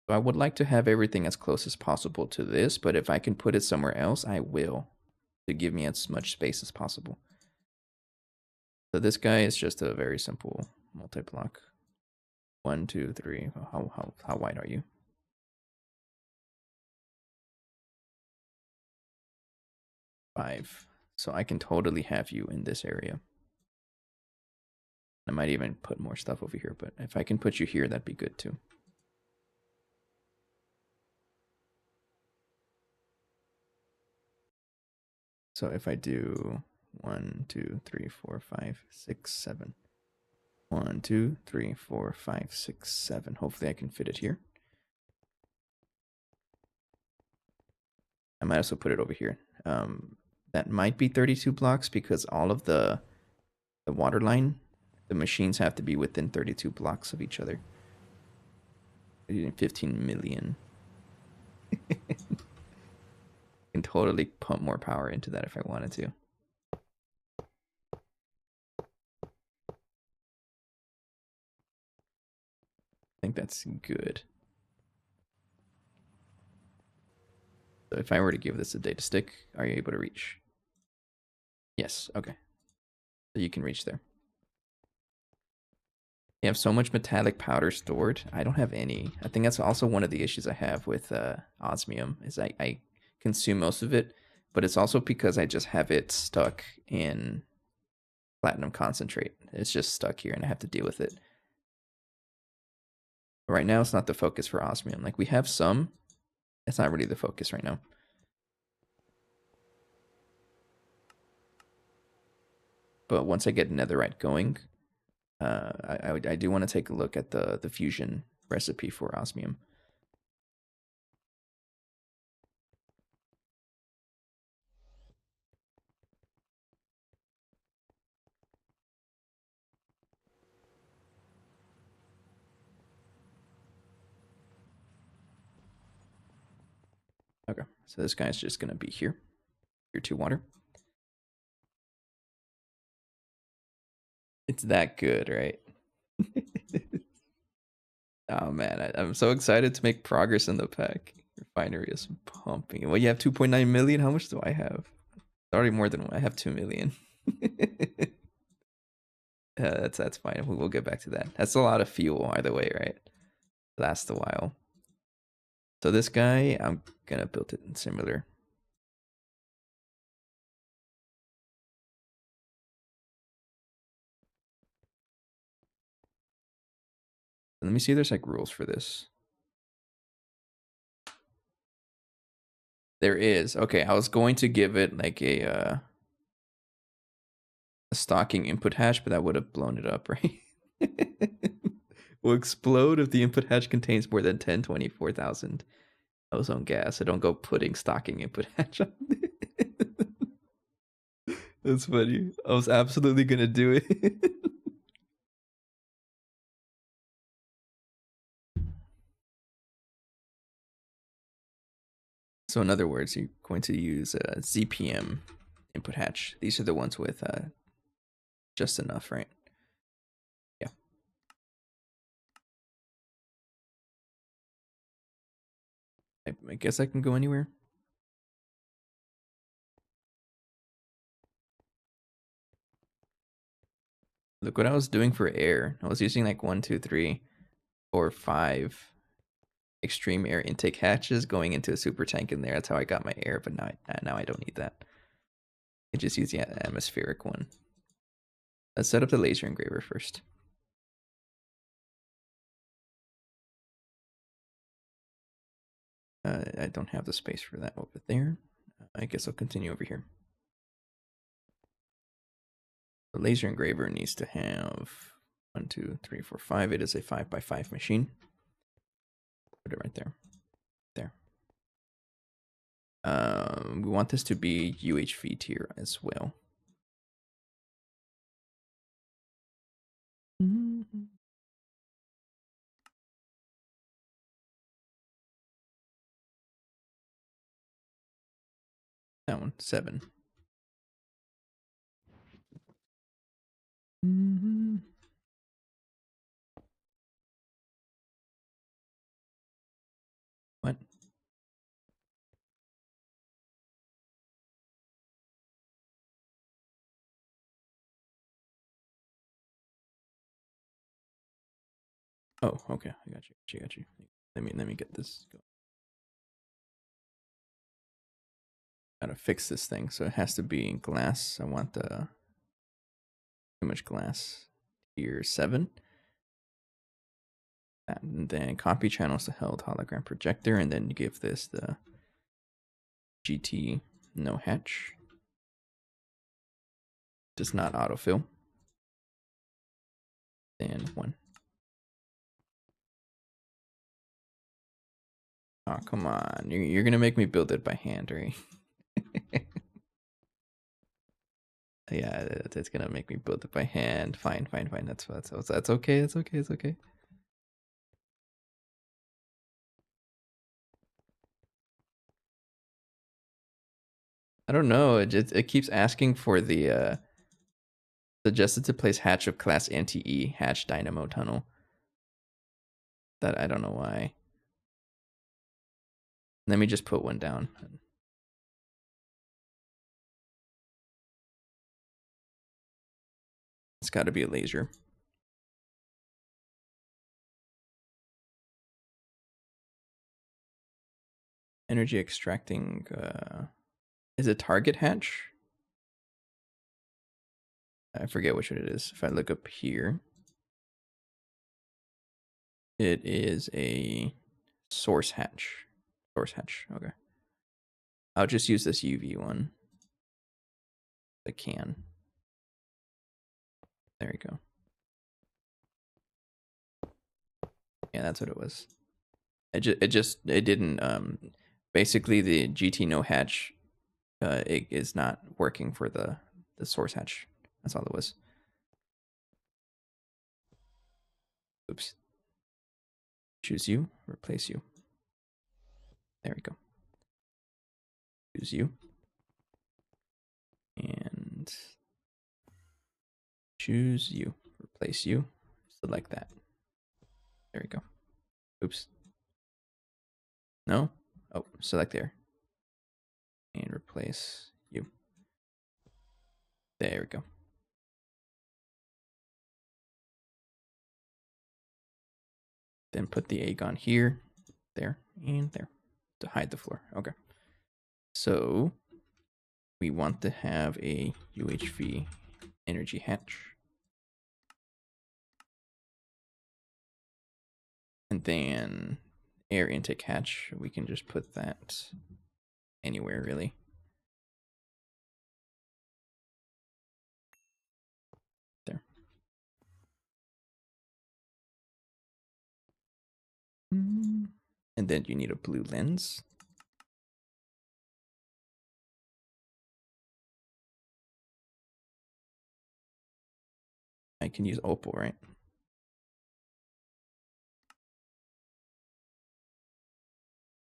So I would like to have everything as close as possible to this, but if I can put it somewhere else, I will, to give me as much space as possible. So this guy is just a very simple multi-block. 1, 2, 3. How wide are you? 5. So I can totally have you in this area. I might even put more stuff over here, but if I can put you here, that'd be good too. So if I do 1, 2, 3, 4, 5, 6, 7. 1, 2, 3, 4, 5, 6, 7. Hopefully I can fit it here. I might also put it over here. That might be 32 blocks because all of the waterline, the machines have to be within 32 blocks of each other. 15 million. Can totally pump more power into that if I wanted to. I think that's good. So if I were to give this a data stick, are you able to reach? Yes, okay. So you can reach there. You have so much metallic powder stored. I don't have any. I think that's also one of the issues I have with osmium, is I consume most of it, but it's also because I just have it stuck in platinum concentrate. It's just stuck here and I have to deal with it. But right now it's not the focus for osmium. Like we have some, it's not really the focus right now. But once I get netherite going, I do want to take a look at the fusion recipe for osmium. Okay, so this guy's just gonna be here. Tier 2 water. It's that good, right? Oh man, I'm so excited to make progress in the pack. Refinery is pumping. Well, you have 2.9 million. How much do I have? It's already more than one. I have 2 million. Yeah, that's fine. We'll get back to that. That's a lot of fuel either way, right? Lasts a while. So this guy, I'm gonna build it in similar. Let me see if there's like rules for this. There is. Okay, I was going to give it like a a stocking input hatch, but that would have blown it up, right? Will explode if the input hatch contains more than 1024,000 ozone gas. So don't go putting stocking input hatch on. That's funny. I was absolutely gonna do it. So in other words, you're going to use ZPM input hatch. These are the ones with just enough, right? Yeah. I guess I can go anywhere. Look what I was doing for air. I was using like 1, 2, 3, 4, 5 extreme air intake hatches going into a super tank in there. That's how I got my air, but now I don't need that. I just use the atmospheric one. Let's set up the laser engraver first. I don't have the space for that over there. I guess I'll continue over here. The laser engraver needs to have 1, 2, 3, 4, 5. It is a 5x5 machine. Put it right there. There. We want this to be UHV tier as well. That one, 7. What? Oh, okay. I got you. Got you. Let me get this going. Gotta fix this thing, so it has to be in glass. I want the too much glass. Tier 7. And then copy channels to held hologram projector, and then give this the GT no hatch. Does not autofill. Then 1. Oh, come on. You're gonna make me build it by hand, right? Yeah, it's gonna make me build it by hand. Fine. That's okay. It's okay. I don't know. It keeps asking for the suggested to place hatch of class NTE hatch dynamo tunnel. That I don't know why. Let me just put one down. It's got to be a laser. Energy extracting. Is it target hatch? I forget which one it is. If I look up here, it is a source hatch. Source hatch. Okay. I'll just use this UV one. I can. There you go. Yeah, that's what it was. It didn't. Basically, the GT no hatch, it is not working for the source hatch. That's all it was. Oops. Choose you. Replace you. There we go. Choose you. And choose you. Replace you. Select that. There we go. Oops. No? Oh, select there. And replace you. There we go. Then put the Aegon here, there, and there to hide the floor. Okay. So we want to have a UHV energy hatch. And then air intake hatch, we can just put that anywhere really. And then you need a blue lens. I can use opal, right?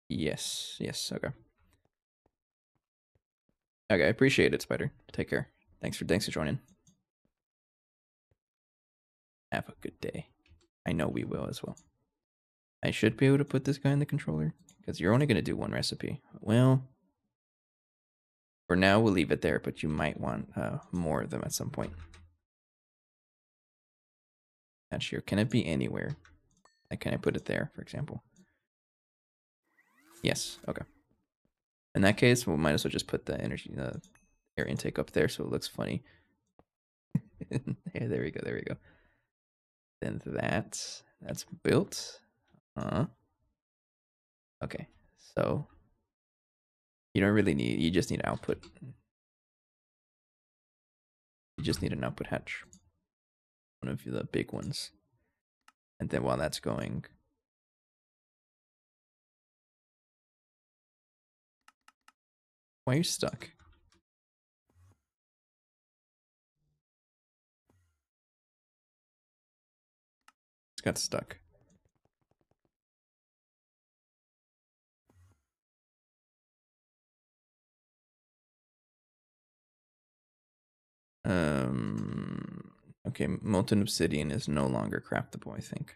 Yes, yes, okay. Okay, I appreciate it, Spider. Take care. Thanks for joining. Have a good day. I know we will as well. I should be able to put this guy in the controller because you're only going to do one recipe. Well, for now we'll leave it there, but you might want more of them at some point. Not sure. Can it be anywhere? Like, can I put it there, for example? Yes. Okay. In that case, we might as well just put the energy, air intake up there so it looks funny. Yeah, there we go. There we go. Then that's built. Okay. So you don't really need. You just need output. You just need an output hatch. One of the big ones. And then while that's going, why are you stuck? It's got stuck. Okay, molten obsidian is no longer craftable, I think.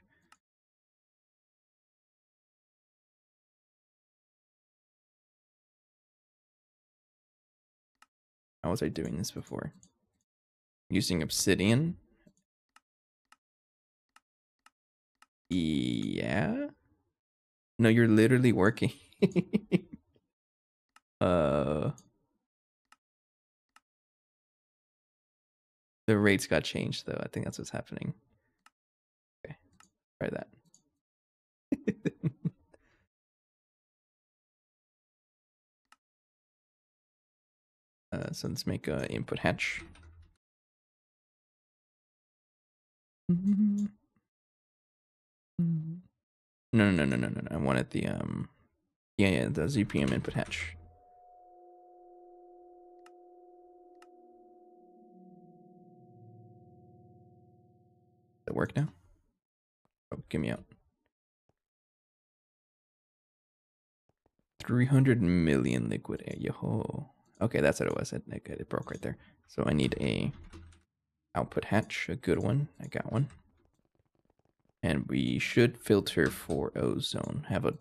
How was I doing this before? Using obsidian? Yeah? No, you're literally working. uh the rates got changed though. I think that's what's happening. Okay, try that. So let's make a input hatch. No. I wanted the yeah, the ZPM input hatch. Does it work now? Oh, give me out. 300 million liquid air. Yo. Okay, that's what it was. It broke right there. So I need a output hatch, a good one. I got one. And we should filter for ozone. Have a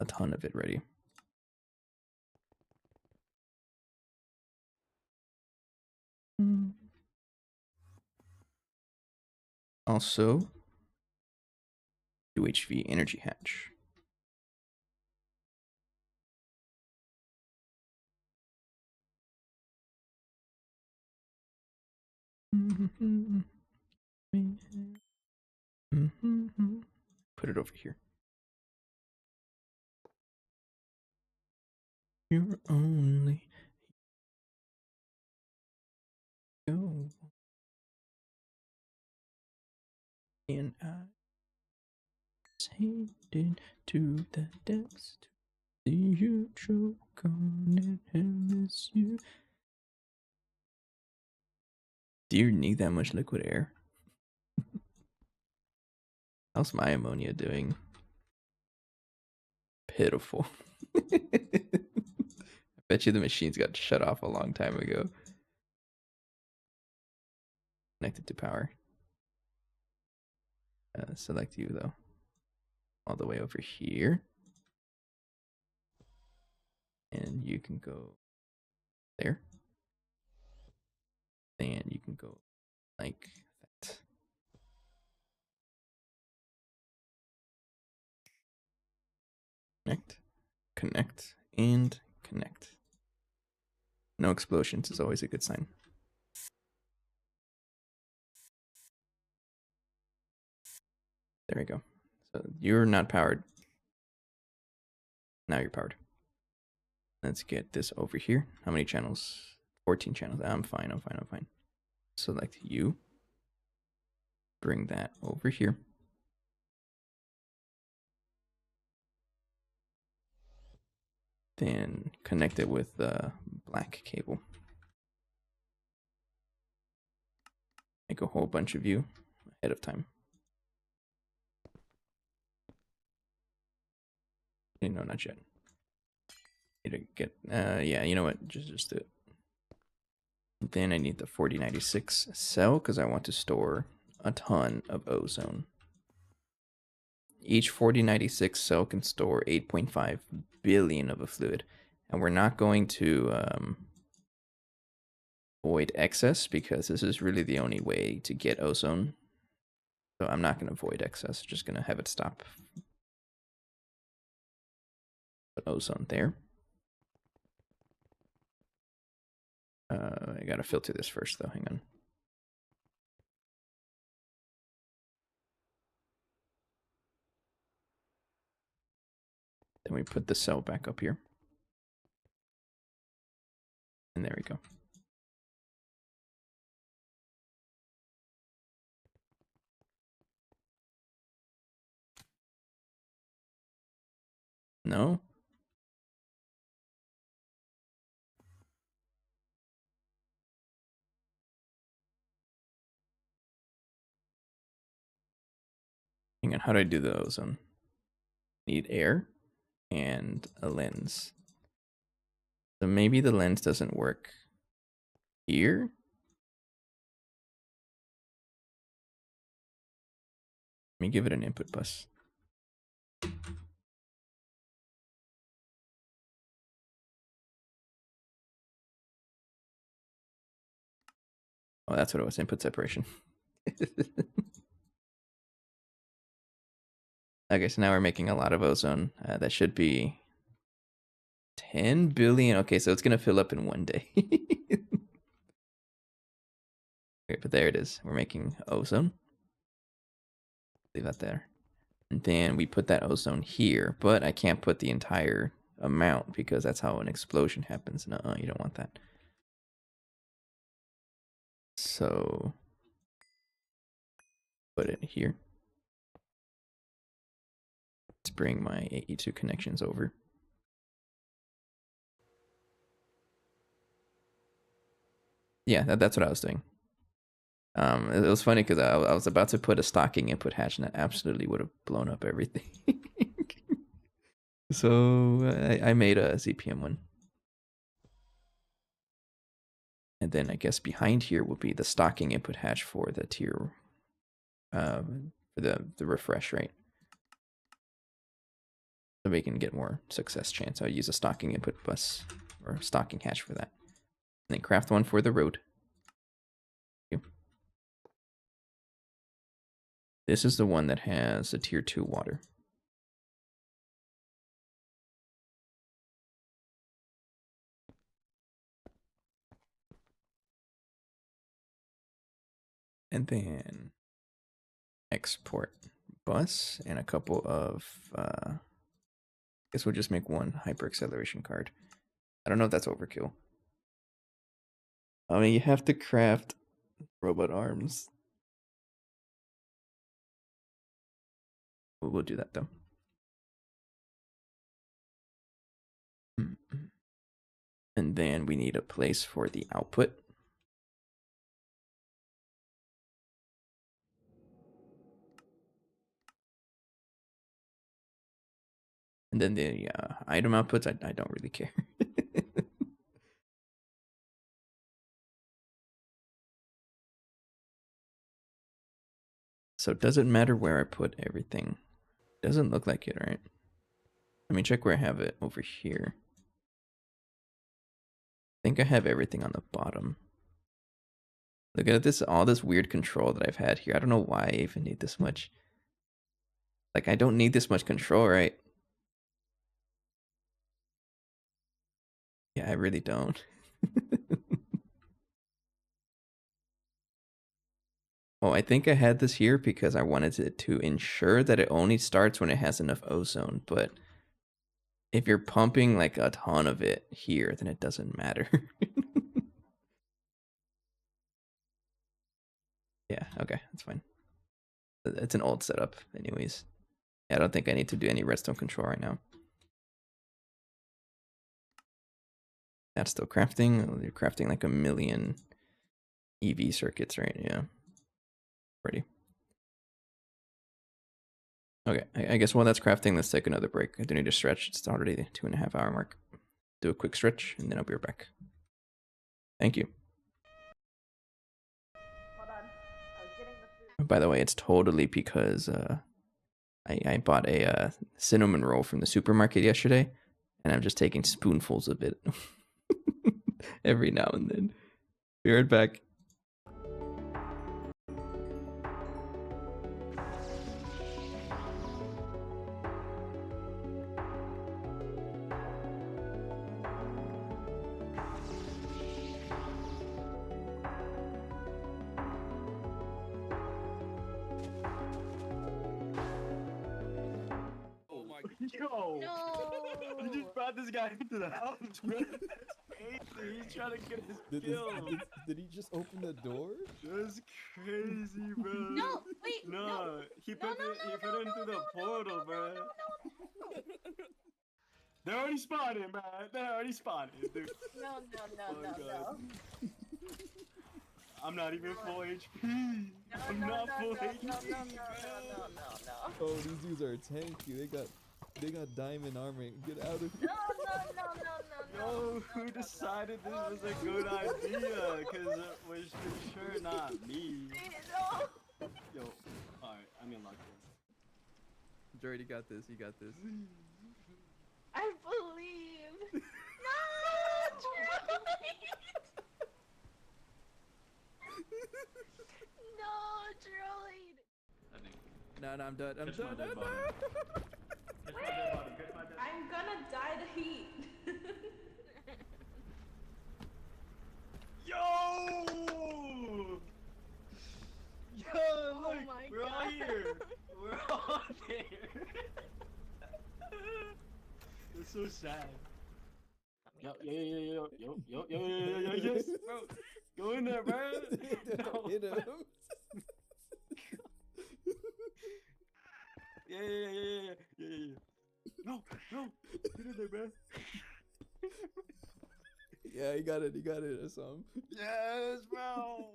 ton of it ready. Also, UHV energy hatch. Put it over here. You're only go. And I headed to the depths to see you choke on it and miss you. Do you need that much liquid air? How's my ammonia doing? Pitiful. I bet you the machines got shut off a long time ago. Connected to power. Select you though. All the way over here. And you can go there. And you can go like that. Connect, connect, and connect. No explosions is always a good sign. There we go. So you're not powered. Now you're powered. Let's get this over here. How many channels? 14 channels. I'm fine. Select you. Bring that over here. Then connect it with the black cable. Make a whole bunch of you ahead of time. No, not yet. Need to get, yeah, you know what? Just do it. Then I need the 4096 cell because I want to store a ton of ozone. Each 4096 cell can store 8.5 billion of a fluid, and we're not going to void excess because this is really the only way to get ozone. So I'm not going to void excess, just going to have it stop. Put ozone there. I gotta filter this first though, hang on. Then we put the cell back up here. And there we go. No? Hang on, how do I do the ozone? Need air and a lens. So maybe the lens doesn't work here? Let me give it an input bus. Oh, that's what it was, input separation. Okay, so now we're making a lot of ozone. That should be 10 billion. Okay, so it's going to fill up in one day. Okay, but there it is. We're making ozone. Leave that there. And then we put that ozone here, but I can't put the entire amount because that's how an explosion happens. No, you don't want that. So put it here. Let's bring my AE2 connections over. Yeah, that's what I was doing. It was funny because I was about to put a stocking input hatch, and that absolutely would have blown up everything. So I made a ZPM one. And then I guess behind here will be the stocking input hatch for the tier, for the refresh rate. So we can get more success chance. I'll use a stocking input bus or stocking hatch for that. And then craft one for the road. This is the one that has a tier 2 water. And then export bus and a couple of, I guess we'll just make one hyper acceleration card. I don't know if that's overkill. I mean, you have to craft robot arms. We'll do that though. And then we need a place for the output. And then the item outputs, I don't really care. So it doesn't matter where I put everything. Doesn't look like it, right? Let me check where I have it over here. I think I have everything on the bottom. Look at this, all this weird control that I've had here. I don't know why I even need this much. Like, I don't need this much control, right? Yeah, I really don't. Oh, I think I had this here because I wanted it to ensure that it only starts when it has enough ozone, but if you're pumping like a ton of it here, then it doesn't matter. Yeah, okay, that's fine. It's an old setup anyways. Yeah, I don't think I need to do any redstone control right now. That's still crafting. Oh, you're crafting like a million EV circuits, right? Yeah. Ready. Okay, I guess while that's crafting, let's take another break. I do need to stretch. It's already the 2.5 hour mark. Do a quick stretch, and then I'll be right back. Thank you. Hold on. I was getting the food. By the way, it's totally because I bought a cinnamon roll from the supermarket yesterday, and I'm just taking spoonfuls of it every now and then. Be right back. Yo! No. You just brought this guy into the house, bro. That's crazy. He's trying to get his kill. Did he just open the door? That's crazy, bro. No, wait, No, he put it into the portal, bro. They're already spawning, bro. They're already spawning, dude. No. God. I'm not even full HP. I'm No, not full no. HP. Oh, these dudes are tanky. They got diamond armor. Get out of here. Yo, who decided this was a good idea? Cause it was for sure not me. Yo, alright, I'm in lockdown. Jared, you got this. You got this. I believe. No, droid. I think. No, I'm done. I'm Catch my done. dead I'm body. done. Catch my dead body. Catch my dead body. I'm gonna die the heat. Yo! Yo, look, my we're all God. here. We're all there. It's so sad. Yo, yes, bro. Go in there, bro. No. Hit him. Yeah. No. Get in there, man. Yeah, he got it. He got it. Or something. Yes, bro.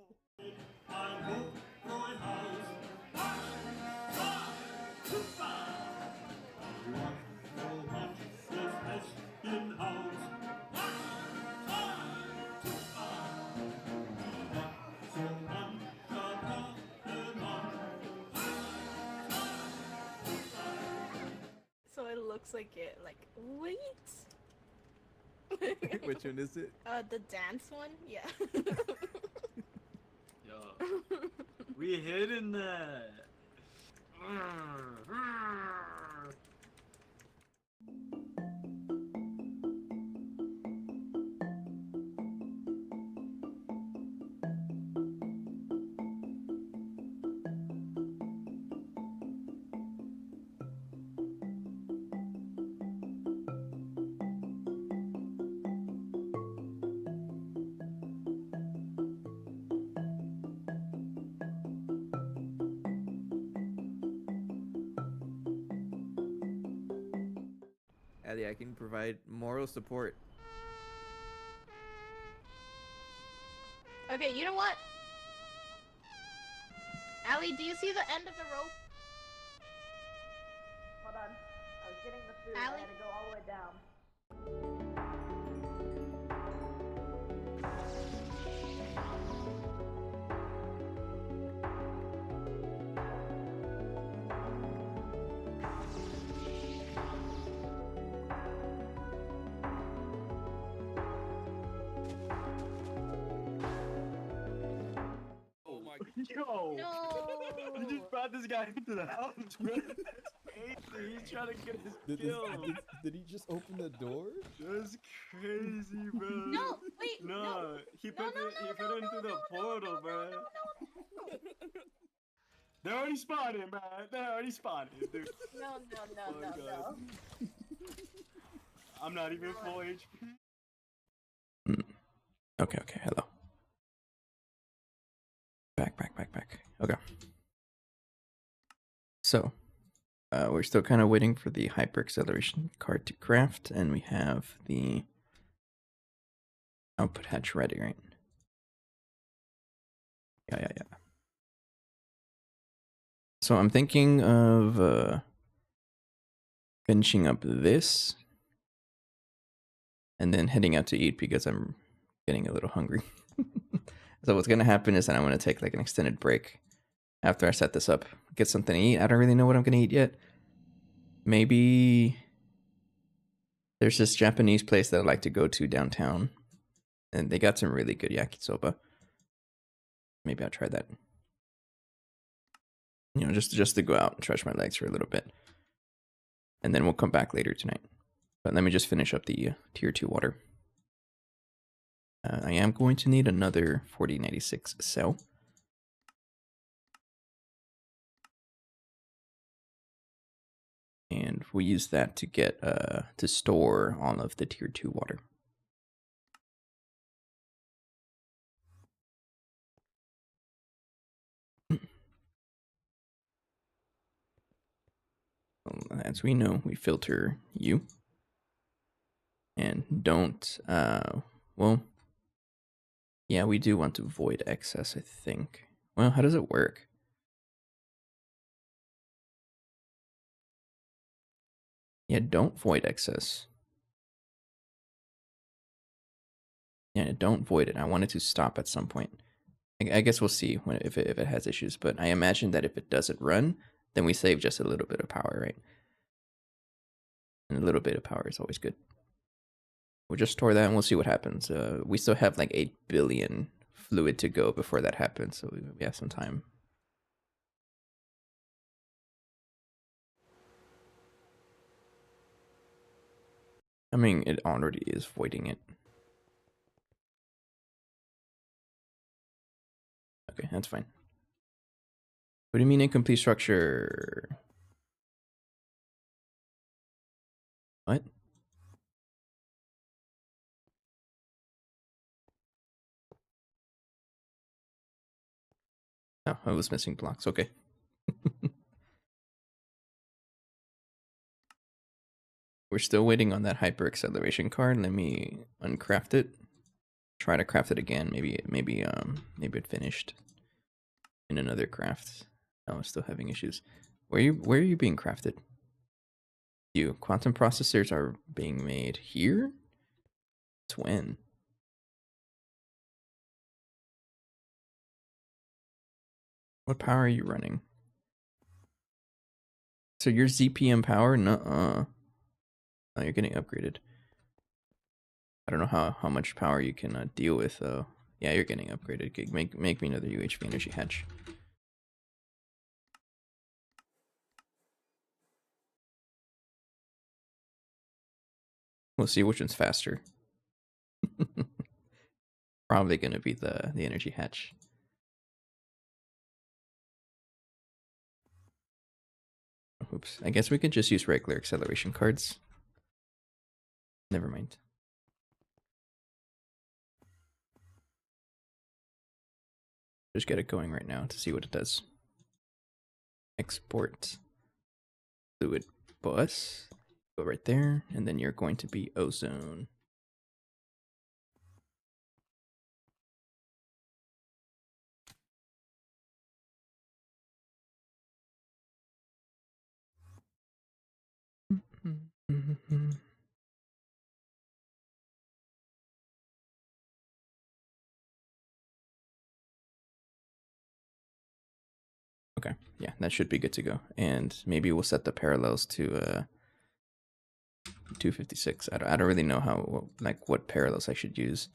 So it looks like it. Like, wait. Which one is it? The dance one? Yeah. Yo, we hidden that. Addy, I can provide moral support. Okay, you know what? Allie, do you see the end of the rope? Hold on. I was getting the food. Allie? I had to go all the way down. Yo! No. You just brought this guy into the house, bro. That's crazy. He's trying to get his kill. Did he just open the door? That's crazy, bro. No, wait, No, he put it into the portal, bro. They're already spawning, bro. They're already spawning, dude. No. God. I'm not even full HP. Okay, hello. Back. Okay. So, we're still kind of waiting for the hyper acceleration card to craft, and we have the Output hatch ready, right? Yeah. So I'm thinking of finishing up this and then heading out to eat because I'm getting a little hungry. So what's gonna happen is that I'm gonna take like an extended break after I set this up, get something to eat. I don't really know what I'm gonna eat yet. Maybe there's this Japanese place that I like to go to downtown, and they got some really good yakisoba. Maybe I'll try that. You know, just to go out and stretch my legs for a little bit, and then we'll come back later tonight. But let me just finish up the tier 2 water. I am going to need another 4096 cell. And we'll use that to get to store all of the tier 2 water. As we know, we filter you. And don't, well, yeah, we do want to void excess, I think. Well, how does it work? Yeah, don't void excess. Yeah, don't void it. I want it to stop at some point. I guess we'll see if it has issues, but I imagine that if it doesn't run, then we save just a little bit of power, right? And a little bit of power is always good. We'll just store that and we'll see what happens. We still have like 8 billion fluid to go before that happens, so we have some time. I mean, it already is voiding it. Okay, that's fine. What do you mean incomplete structure? What? Oh, I was missing blocks. Okay. We're still waiting on that hyper acceleration card. Let me uncraft it. Try to craft it again. Maybe it finished in another craft. Oh, I'm still having issues. Where are you being crafted? You quantum processors are being made here? It's when? What power are you running? So your ZPM power? Nuh-uh. Oh, you're getting upgraded. I don't know how much power you can deal with, though. Yeah, you're getting upgraded. Make me another UHV energy hatch. We'll see which one's faster. Probably gonna be the energy hatch. Oops. I guess we could just use regular acceleration cards. Never mind. Just get it going right now to see what it does. Export fluid bus. Go right there, and then you're going to be ozone. Okay, yeah, that should be good to go. And maybe we'll set the parallels to 256. I don't really know what parallels I should use.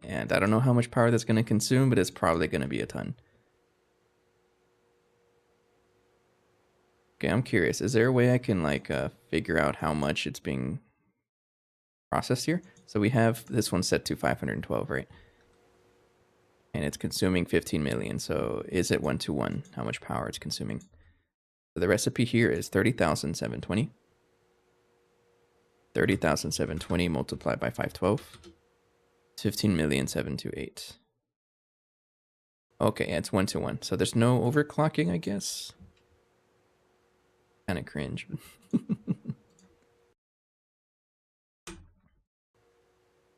And I don't know how much power that's going to consume, but it's probably going to be a ton. Okay, I'm curious. Is there a way I can figure out how much it's being processed here? So we have this one set to 512, right? And it's consuming 15 million. So is it 1-to-1 how much power it's consuming? So the recipe here is 30,720. 30,720 multiplied by 512. 15,728. Okay, yeah, it's 1-to-1. So there's no overclocking, I guess. Kind of cringe.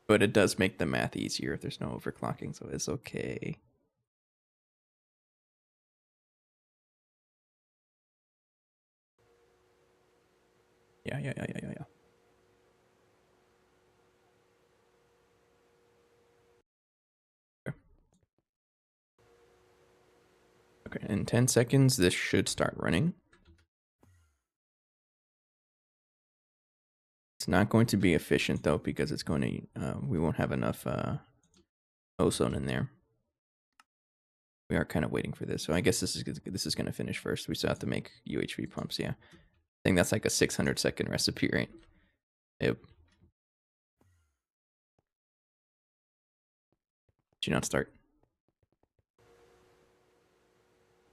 But it does make the math easier if there's no overclocking, so it's okay. Yeah. Okay, in 10 seconds, this should start running. It's not going to be efficient though, because it's going to, we won't have enough ozone in there. We are kind of waiting for this, so I guess this is going to finish first. We still have to make UHV pumps. Yeah, I think that's like a 600-second recipe, right? Yep. Did you not start?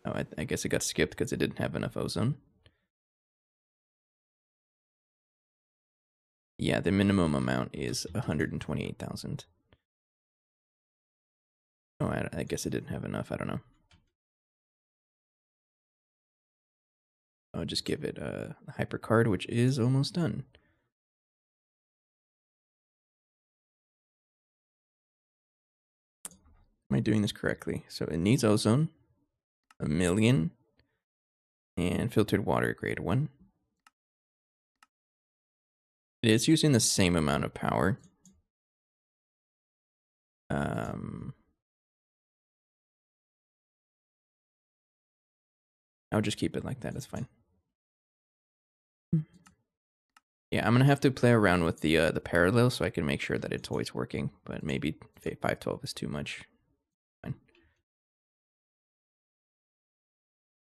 Oh, I guess it got skipped because it didn't have enough ozone. Yeah, the minimum amount is 128,000. Oh, I guess it didn't have enough. I don't know. I'll just give it a hypercard, which is almost done. Am I doing this correctly? So it needs ozone, 1,000,000, and filtered water grade 1. It is using the same amount of power. I'll just keep it like that. It's fine. Yeah, I'm gonna have to play around with the parallel so I can make sure that it's always working. But maybe 512 is too much. Fine.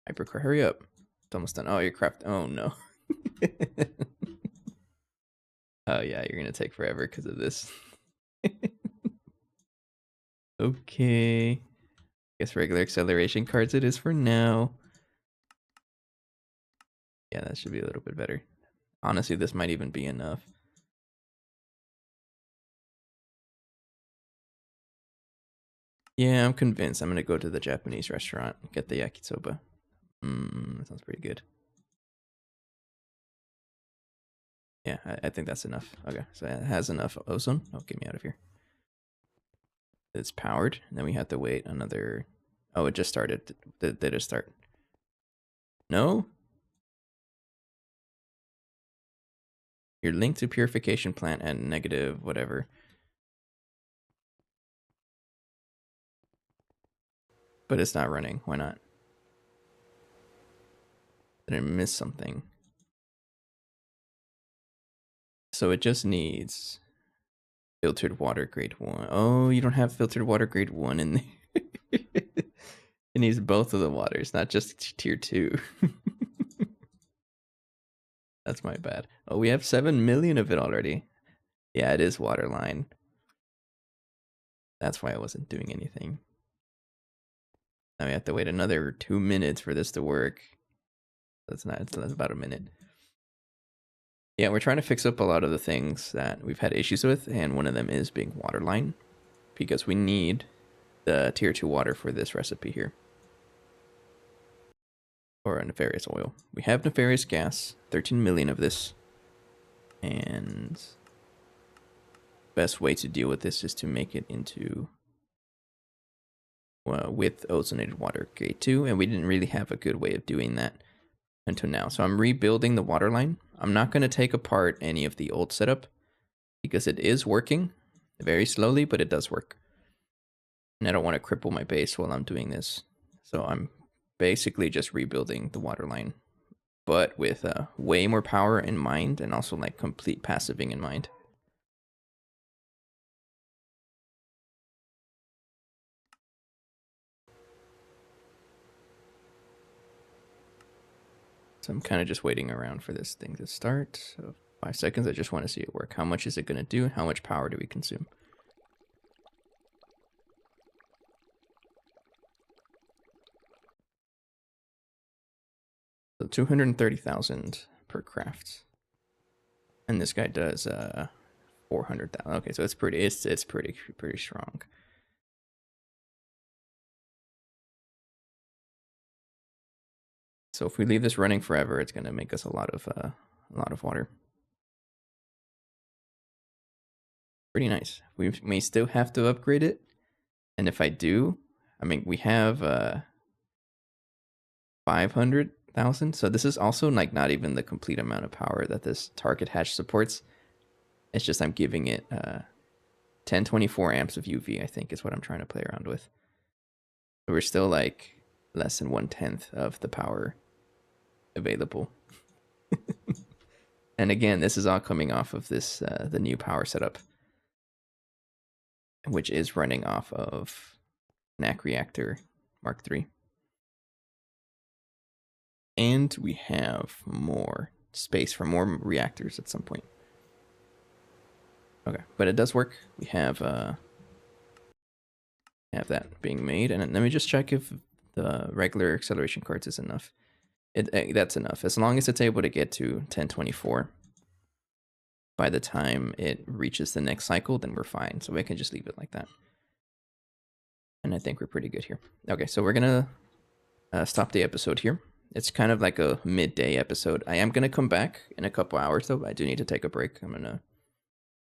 Hypercar, hurry up! It's almost done. Oh, you're craft. Oh no. Oh yeah, you're gonna take forever because of this. Okay. Guess regular acceleration cards it is for now. Yeah, that should be a little bit better. Honestly, this might even be enough. Yeah, I'm convinced. I'm gonna go to the Japanese restaurant, get the yakisoba. That sounds pretty good. Yeah, I think that's enough. Okay, so it has enough ozone. Oh, get me out of here. It's powered, and then we have to wait another... Oh, it just started. Did it start? No? You're linked to purification plant and negative whatever. But it's not running. Why not? Did I miss something? So it just needs filtered water grade 1. Oh, you don't have filtered water grade 1 in there. It needs both of the waters, not just tier 2. That's my bad. Oh, we have 7,000,000 of it already. Yeah, it is Waterline. That's why I wasn't doing anything. Now we have to wait another 2 minutes for this to work. That's about a minute. Yeah, we're trying to fix up a lot of the things that we've had issues with, and one of them is being Waterline, because we need the tier 2 water for this recipe here. Or a nefarious oil. We have nefarious gas, 13,000,000 of this. And best way to deal with this is to make it into with ozonated water grade 2, and we didn't really have a good way of doing that until now. So I'm rebuilding the water line. I'm not going to take apart any of the old setup because it is working very slowly, but it does work. And I don't want to cripple my base while I'm doing this. So I'm basically just rebuilding the water line, but with way more power in mind, and also like complete passiving in mind. So I'm kind of just waiting around for this thing to start. So 5 seconds, I just want to see it work. How much is it going to do? How much power do we consume? So 230,000 per craft. And this guy does 400,000. Okay, so it's pretty strong. So if we leave this running forever, it's going to make us a lot of water. Pretty nice. We may still have to upgrade it. And if I do, I mean, we have 500,000. So this is also like not even the complete amount of power that this target hatch supports. It's just I'm giving it 1024 amps of UV, I think is what I'm trying to play around with. So we're still like less than 1/10 of the power available. And again, this is all coming off of this the new power setup, which is running off of NAC Reactor Mark III. And we have more space for more reactors at some point. Okay, but it does work. We have that being made, and let me just check if the regular acceleration cards is enough. That's enough. As long as it's able to get to 1024 by the time it reaches the next cycle, then we're fine. So we can just leave it like that. And I think we're pretty good here. Okay, so we're gonna stop the episode here. It's kind of like a midday episode. I am gonna come back in a couple hours though. I do need to take a break. I'm gonna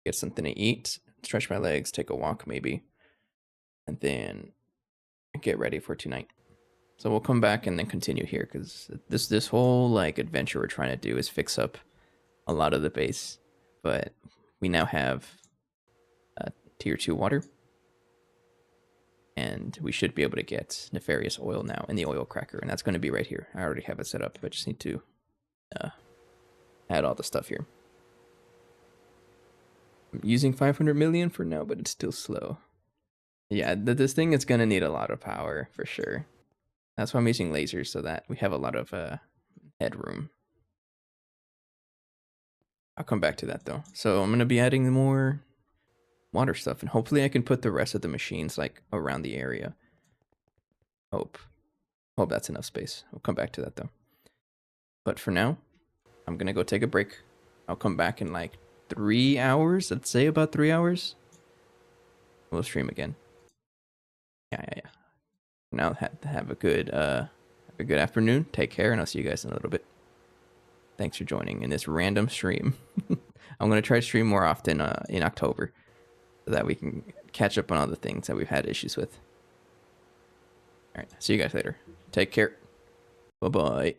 get something to eat, stretch my legs, take a walk maybe, and then get ready for tonight. So we'll come back and then continue here, because this whole like adventure we're trying to do is fix up a lot of the base, but we now have tier 2 water, and we should be able to get nefarious oil now in the oil cracker, and that's going to be right here. I already have it set up, but I just need to add all the stuff here. I'm using 500 million for now, but it's still slow. Yeah, this thing is going to need a lot of power for sure. That's why I'm using lasers, so that we have a lot of headroom. I'll come back to that though. So I'm going to be adding more water stuff, and hopefully I can put the rest of the machines like around the area. Hope that's enough space. We'll come back to that though. But for now, I'm going to go take a break. I'll come back in like 3 hours. I'd say about 3 hours. We'll stream again. Yeah. Now have a good afternoon. Take care, and I'll see you guys in a little bit. Thanks for joining in this random stream. I'm gonna try to stream more often in October, so that we can catch up on all the things that we've had issues with. All right, see you guys later. Take care. Bye bye.